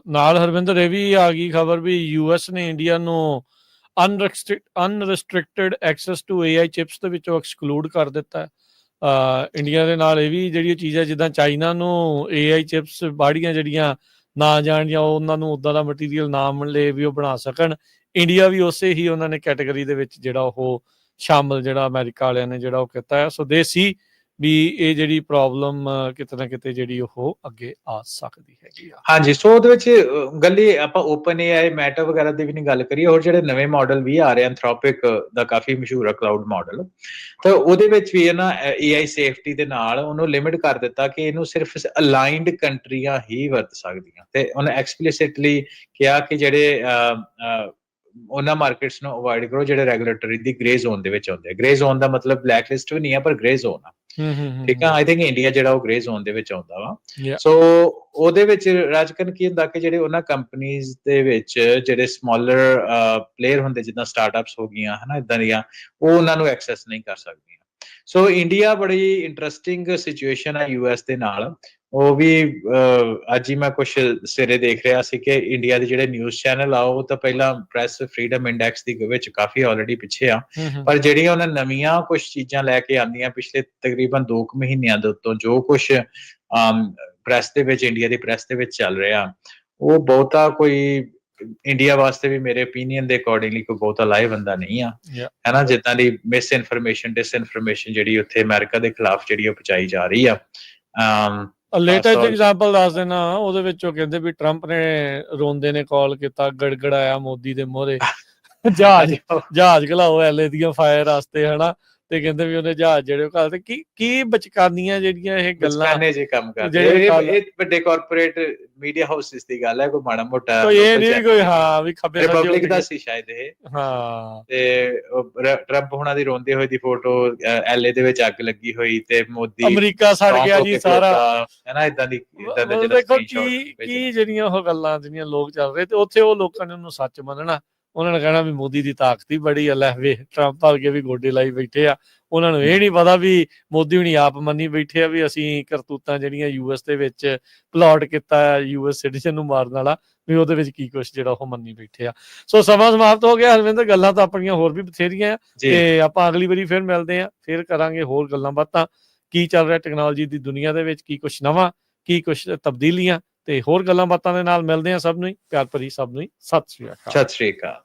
ਨਾਲ ਹਰਵਿੰਦਰ ਇਹ ਵੀ ਆ ਗਈ ਖਬਰ ਵੀ US ਨੇ ਇੰਡੀਆ ਨੂੰ ਅਨਰੈਸਟ੍ਰਿਕਟਡ ਐਕਸੈਸ ਟੂ AI ਚਿਪਸ ਦੇ ਵਿੱਚੋਂ ਐਕਸਕਲੂਡ ਕਰ ਦਿੱਤਾ। ਇੰਡੀਆ ਦੇ ਨਾਲ ਇਹ ਵੀ ਜਿਹੜੀ ਚੀਜ਼ ਹੈ, ਜਿੱਦਾਂ ਚਾਈਨਾ ਨੂੰ AI ਚਿਪਸ ਬਾੜੀਆਂ ਜਿਹੜੀਆਂ ਨਾ ਜਾਣ ਜਾਂ ਉਹਨਾਂ ਨੂੰ ਉੱਦਾਂ ਦਾ ਮਟੀਰੀਅਲ ਨਾ ਮਿਲੇ ਵੀ ਉਹ ਬਣਾ ਸਕਣ, ਇੰਡੀਆ ਵੀ ਉਸੇ ਹੀ ਉਹਨਾਂ ਨੇ ਕੈਟਾਗਰੀ ਦੇ ਵਿੱਚ ਜਿਹੜਾ ਉਹ ਸ਼ਾਮਲ ਜਿਹੜਾ ਅਮਰੀਕਾ ਵਾਲਿਆਂ ਨੇ ਜਿਹੜਾ ਉਹ ਕੀਤਾ ਹੈ। ਸੋ ਦੇ ਸੀ ਵੀ ਇਹ ਜਿਹੜੀ ਪ੍ਰੋਬਲਮ ਕਿਤੇ ਨਾ ਕਿਤੇ ਜਿਹੜੀ ਉਹ ਅੱਗੇ ਆ ਸਕਦੀ ਹੈਗੀ ਆ। ਹਾਂਜੀ। ਸੋ ਉਹਦੇ ਵਿੱਚ ਗੱਲੀ ਆਪਾਂ ਓਪਨ AI ਮੈਟਾ ਵਗੈਰਾ ਦੀ ਵੀ ਨਹੀਂ ਗੱਲ ਕਰੀਏ, ਹੋਰ ਜਿਹੜੇ ਨਵੇਂ ਮਾਡਲ ਵੀ ਆ ਰਹੇ, ਐਂਥਰੋਪਿਕ ਦਾ ਕਾਫੀ ਮਸ਼ਹੂਰ ਆ ਕਲਾਊਡ ਮਾਡਲ, ਤਾਂ ਉਹਦੇ ਵਿੱਚ ਵੀ ਨਾ AI ਸੇਫਟੀ ਦੇ ਨਾਲ ਉਹਨੂੰ ਲਿਮਿਟ ਕਰ ਦਿੱਤਾ ਕਿ ਇਹਨੂੰ ਸਿਰਫ ਅਲਾਈਨਡ ਕੰਟਰੀਆਂ ਹੀ ਵਰਤ ਸਕਦੀਆਂ। ਤੇ ਉਹਨੇ ਐਕਸਪਲਿਸਿਟਲੀ ਕਿਹਾ ਕਿ ਜਿਹੜੇ ਉਹਨਾਂ ਮਾਰਕੀਟਸ ਨੂੰ ਅਵੋਇਡ ਕਰੋ ਜਿਹੜੇ ਰੈਗੂਲੇਟਰੀ ਦੀ ਗ੍ਰੇ ਜ਼ੋਨ ਦੇ ਵਿੱਚ ਆਉਂਦੇ ਆ। ਗ੍ਰੇ ਜ਼ੋਨ ਦਾ ਮਤਲਬ ਬਲੈਕ ਲਿਸਟ ਵੀ ਨਹੀਂ ਆ, ਪਰ ਗ੍ਰੇ ਜ਼ੋਨ ਆ, ਠੀਕ ਆ। ਆਈ ਥਿੰਕ ਇੰਡੀਆ ਜਿਹੜਾ ਉਹ ਗ੍ਰੇ ਜ਼ੋਨ ਦੇ ਵਿੱਚ ਆਉਂਦਾ ਵਾ। ਸੋ ਉਹਦੇ ਵਿੱਚ ਰਾਜਕਨ ਕੀ ਹੁੰਦਾ ਕਿ ਜਿਹੜੇ ਉਹਨਾਂ ਕੰਪਨੀਜ਼ ਦੇ ਵਿੱਚ ਜਿਹੜੇ ਸਮਾਲਰ ਪਲੇਅਰ ਹੁੰਦੇ, ਜਿੱਦਾਂ ਸਟਾਰਟਅਪਸ ਹੋ ਗਈਆਂ, ਹਨਾ, ਇਦਾਂ ਦੀਆਂ, ਉਹ ਉਹਨਾਂ ਨੂੰ ਐਕਸੈਸ ਨਹੀਂ ਕਰ ਸਕਦੀਆਂ। ਸੋ ਇੰਡੀਆ ਬੜੀ ਇੰਟਰਸਟਿੰਗ ਸਿਚੁਏਸ਼ਨ ਹੈ US ਦੇ ਨਾਲ। ਉਹ ਵੀ ਅੱਜ ਹੀ ਮੈਂ ਕੁਝ ਸਿਰੇ ਦੇਖ ਰਿਹਾ ਸੀ ਕਿ ਇੰਡੀਆ ਦੇ ਜਿਹੜੇ ਨਿਊਜ਼ ਚੈਨਲ ਆ ਉਹ ਤਾਂ ਪਹਿਲਾਂ ਪ੍ਰੈਸ ਫਰੀडम ਇੰਡੈਕਸ ਦੀ ਵਿੱਚ ਕਾਫੀ ਆਲਰੇਡੀ ਪਿੱਛੇ ਆ, ਪਰ ਜਿਹੜੀਆਂ ਉਹਨਾਂ ਨਵੀਆਂ ਕੁਝ ਚੀਜ਼ਾਂ ਲੈ ਕੇ ਆਉਂਦੀਆਂ ਪਿਛਲੇ ਤਕਰੀਬਨ 2 ਮਹੀਨਿਆਂ ਦੇ ਉੱਤੋਂ, ਜੋ ਕੁਝ ਪ੍ਰੈਸ ਦੇ ਵਿੱਚ, ਇੰਡੀਆ ਦੀ ਪ੍ਰੈਸ ਦੇ ਵਿੱਚ ਚੱਲ ਰਿਹਾ, ਉਹ ਬਹੁਤਾ ਕੋਈ ਇੰਡੀਆ ਵਾਸਤੇ ਵੀ ਮੇਰੇ ਓਪੀਨੀਅਨ ਦੇ ਅਕੋਰਡਿੰਗਲੀ ਕੋਈ ਬਹੁਤਾ ਲਾਹੇਵੰਦ ਨਹੀਂ ਆ, ਹੈਨਾ। ਜਿੱਦਾਂ ਦੀ ਮਿਸ ਇਨਫੋਰਮੇਸ਼ਨ, ਡਿਸਇਨਫੋਰਮੇਸ਼ਨ ਜਿਹੜੀ ਉੱਥੇ ਅਮਰੀਕਾ ਦੇ ਖਿਲਾਫ ਜਿਹੜੀ ਉਹ ਪਹੁੰਚਾਈ ਜਾ ਰਹੀ ਆ। ਲੇਟੈਸਟ ਐਗਜ਼ਾਮਪਲ ਦੱਸ ਦੇਣਾ, ਉਹਦੇ ਵਿੱਚੋਂ ਕਹਿੰਦੇ ਵੀ ਟਰੰਪ ਨੇ ਰੋਂਦੇ ਨੇ ਕਾਲ ਕੀਤਾ, ਗੜਗੜਾਇਆ ਮੋਦੀ ਦੇ ਮੋਹਰੇ, ਜਹਾਜ਼ ਘਲਾਓ LA ਦੀਆਂ ਫਾਇਰ ਵਾਸਤੇ, ਹਨਾ। ਤੇ ਕਹਿੰਦੇ ਵੀ ਉਹਨੇ ਜਹਾਜ਼ ਜਿਹੜੇ ਉਹ ਘਾਲ ਤੇ ਕੀ ਬਚਕਾਨੀਆਂ ਜਿਹੜੀਆਂ ਇਹ ਗੱਲਾਂ ਜੇ ਕੰਮ ਕਰਦੇ ਇਹ ਵੱਡੇ ਕਾਰਪੋਰੇਟ ਮੀਡੀਆ ਹਾਊਸਿਸ ਦੀ ਗੱਲ ਹੈ, ਕੋਈ ਮਾੜਾ ਮੋਟਾ ਇਹ ਨਹੀਂ ਕੋਈ ਹਾਂ ਵੀ ਖੱਬੇ ਰਿਪਬਲਿਕ ਦਾ ਸੀ ਸ਼ਾਇਦ ਇਹ। ਹਾਂ। ਤੇ ਟਰੰਪ ਹੁਣਾਂ ਦੀ ਰੋਂਦੇ ਹੋਏ ਦੀ ਫੋਟੋ, LA ਦੇ ਵਿੱਚ ਅੱਗ ਲੱਗੀ ਹੋਈ ਤੇ ਮੋਦੀ ਅਮਰੀਕਾ ਸੜ ਗਿਆ ਜੀ ਸਾਰਾ, ਹੈਨਾ, ਇਦਾਂ ਦੀ। ਦੇਖੋ ਕੀ ਜਿਹੜੀਆਂ ਉਹ ਗੱਲਾਂ ਜਿਹੜੀਆਂ ਲੋਕ ਚੱਲ ਰਹੇ, ਤੇ ਉੱਥੇ ਉਹ ਲੋਕਾਂ ਨੇ ਉਹਨੂੰ ਸੱਚ ਮੰਨਣਾ। ਉਹਨਾਂ ਨੇ ਕਹਿਣਾ ਵੀ ਮੋਦੀ ਦੀ ਤਾਕਤ ਹੀ ਬੜੀ ਆ, ਲੈ ਵੇ ਟਰੰਪ ਵਰਗੇ ਵੀ ਗੋਡੇ ਲਾਈ ਬੈਠੇ ਆ। ਉਹਨਾਂ ਨੂੰ ਇਹ ਨਹੀਂ ਪਤਾ ਵੀ ਮੋਦੀ ਹੁਣੀ ਆਪ ਮੰਨੀ ਬੈਠੇ ਆ ਵੀ ਅਸੀਂ ਕਰਤੂਤਾਂ ਜਿਹੜੀਆਂ US ਦੇ ਵਿੱਚ ਪਲਾਟ ਕੀਤਾ US ਸਿਟੀਜ਼ਨ ਨੂੰ ਮਾਰਨ ਵਾਲਾ, ਵੀ ਉਹਦੇ ਵਿੱਚ ਕੀ ਕੁਛ ਜਿਹੜਾ ਉਹ ਮੰਨੀ ਬੈਠੇ ਆ। ਸੋ ਸਮਾਂ ਸਮਾਪਤ ਹੋ ਗਿਆ ਹਰਵਿੰਦਰ, ਗੱਲਾਂ ਤਾਂ ਆਪਣੀਆਂ ਹੋਰ ਵੀ ਬਥੇਰੀਆਂ ਆ, ਤੇ ਆਪਾਂ ਅਗਲੀ ਵਾਰੀ ਫਿਰ ਮਿਲਦੇ ਆ, ਫਿਰ ਕਰਾਂਗੇ ਹੋਰ ਗੱਲਾਂ ਬਾਤਾਂ, ਕੀ ਚੱਲ ਰਿਹਾ ਟੈਕਨੋਲੋਜੀ ਦੀ ਦੁਨੀਆ ਦੇ ਵਿੱਚ, ਕੀ ਕੁਛ ਨਵਾਂ, ਕੀ ਕੁਛ ਤਬਦੀਲੀਆਂ, ਤੇ ਹੋਰ ਗੱਲਾਂ ਬਾਤਾਂ ਦੇ ਨਾਲ ਮਿਲਦੇ ਆ। ਸਭ ਨੂੰ ਹੀ ਪਿਆਰ ਭਰੀ, ਸਭ ਨੂੰ ਹੀ ਸਤਿ ਸ੍ਰੀ ਅਕਾਲ।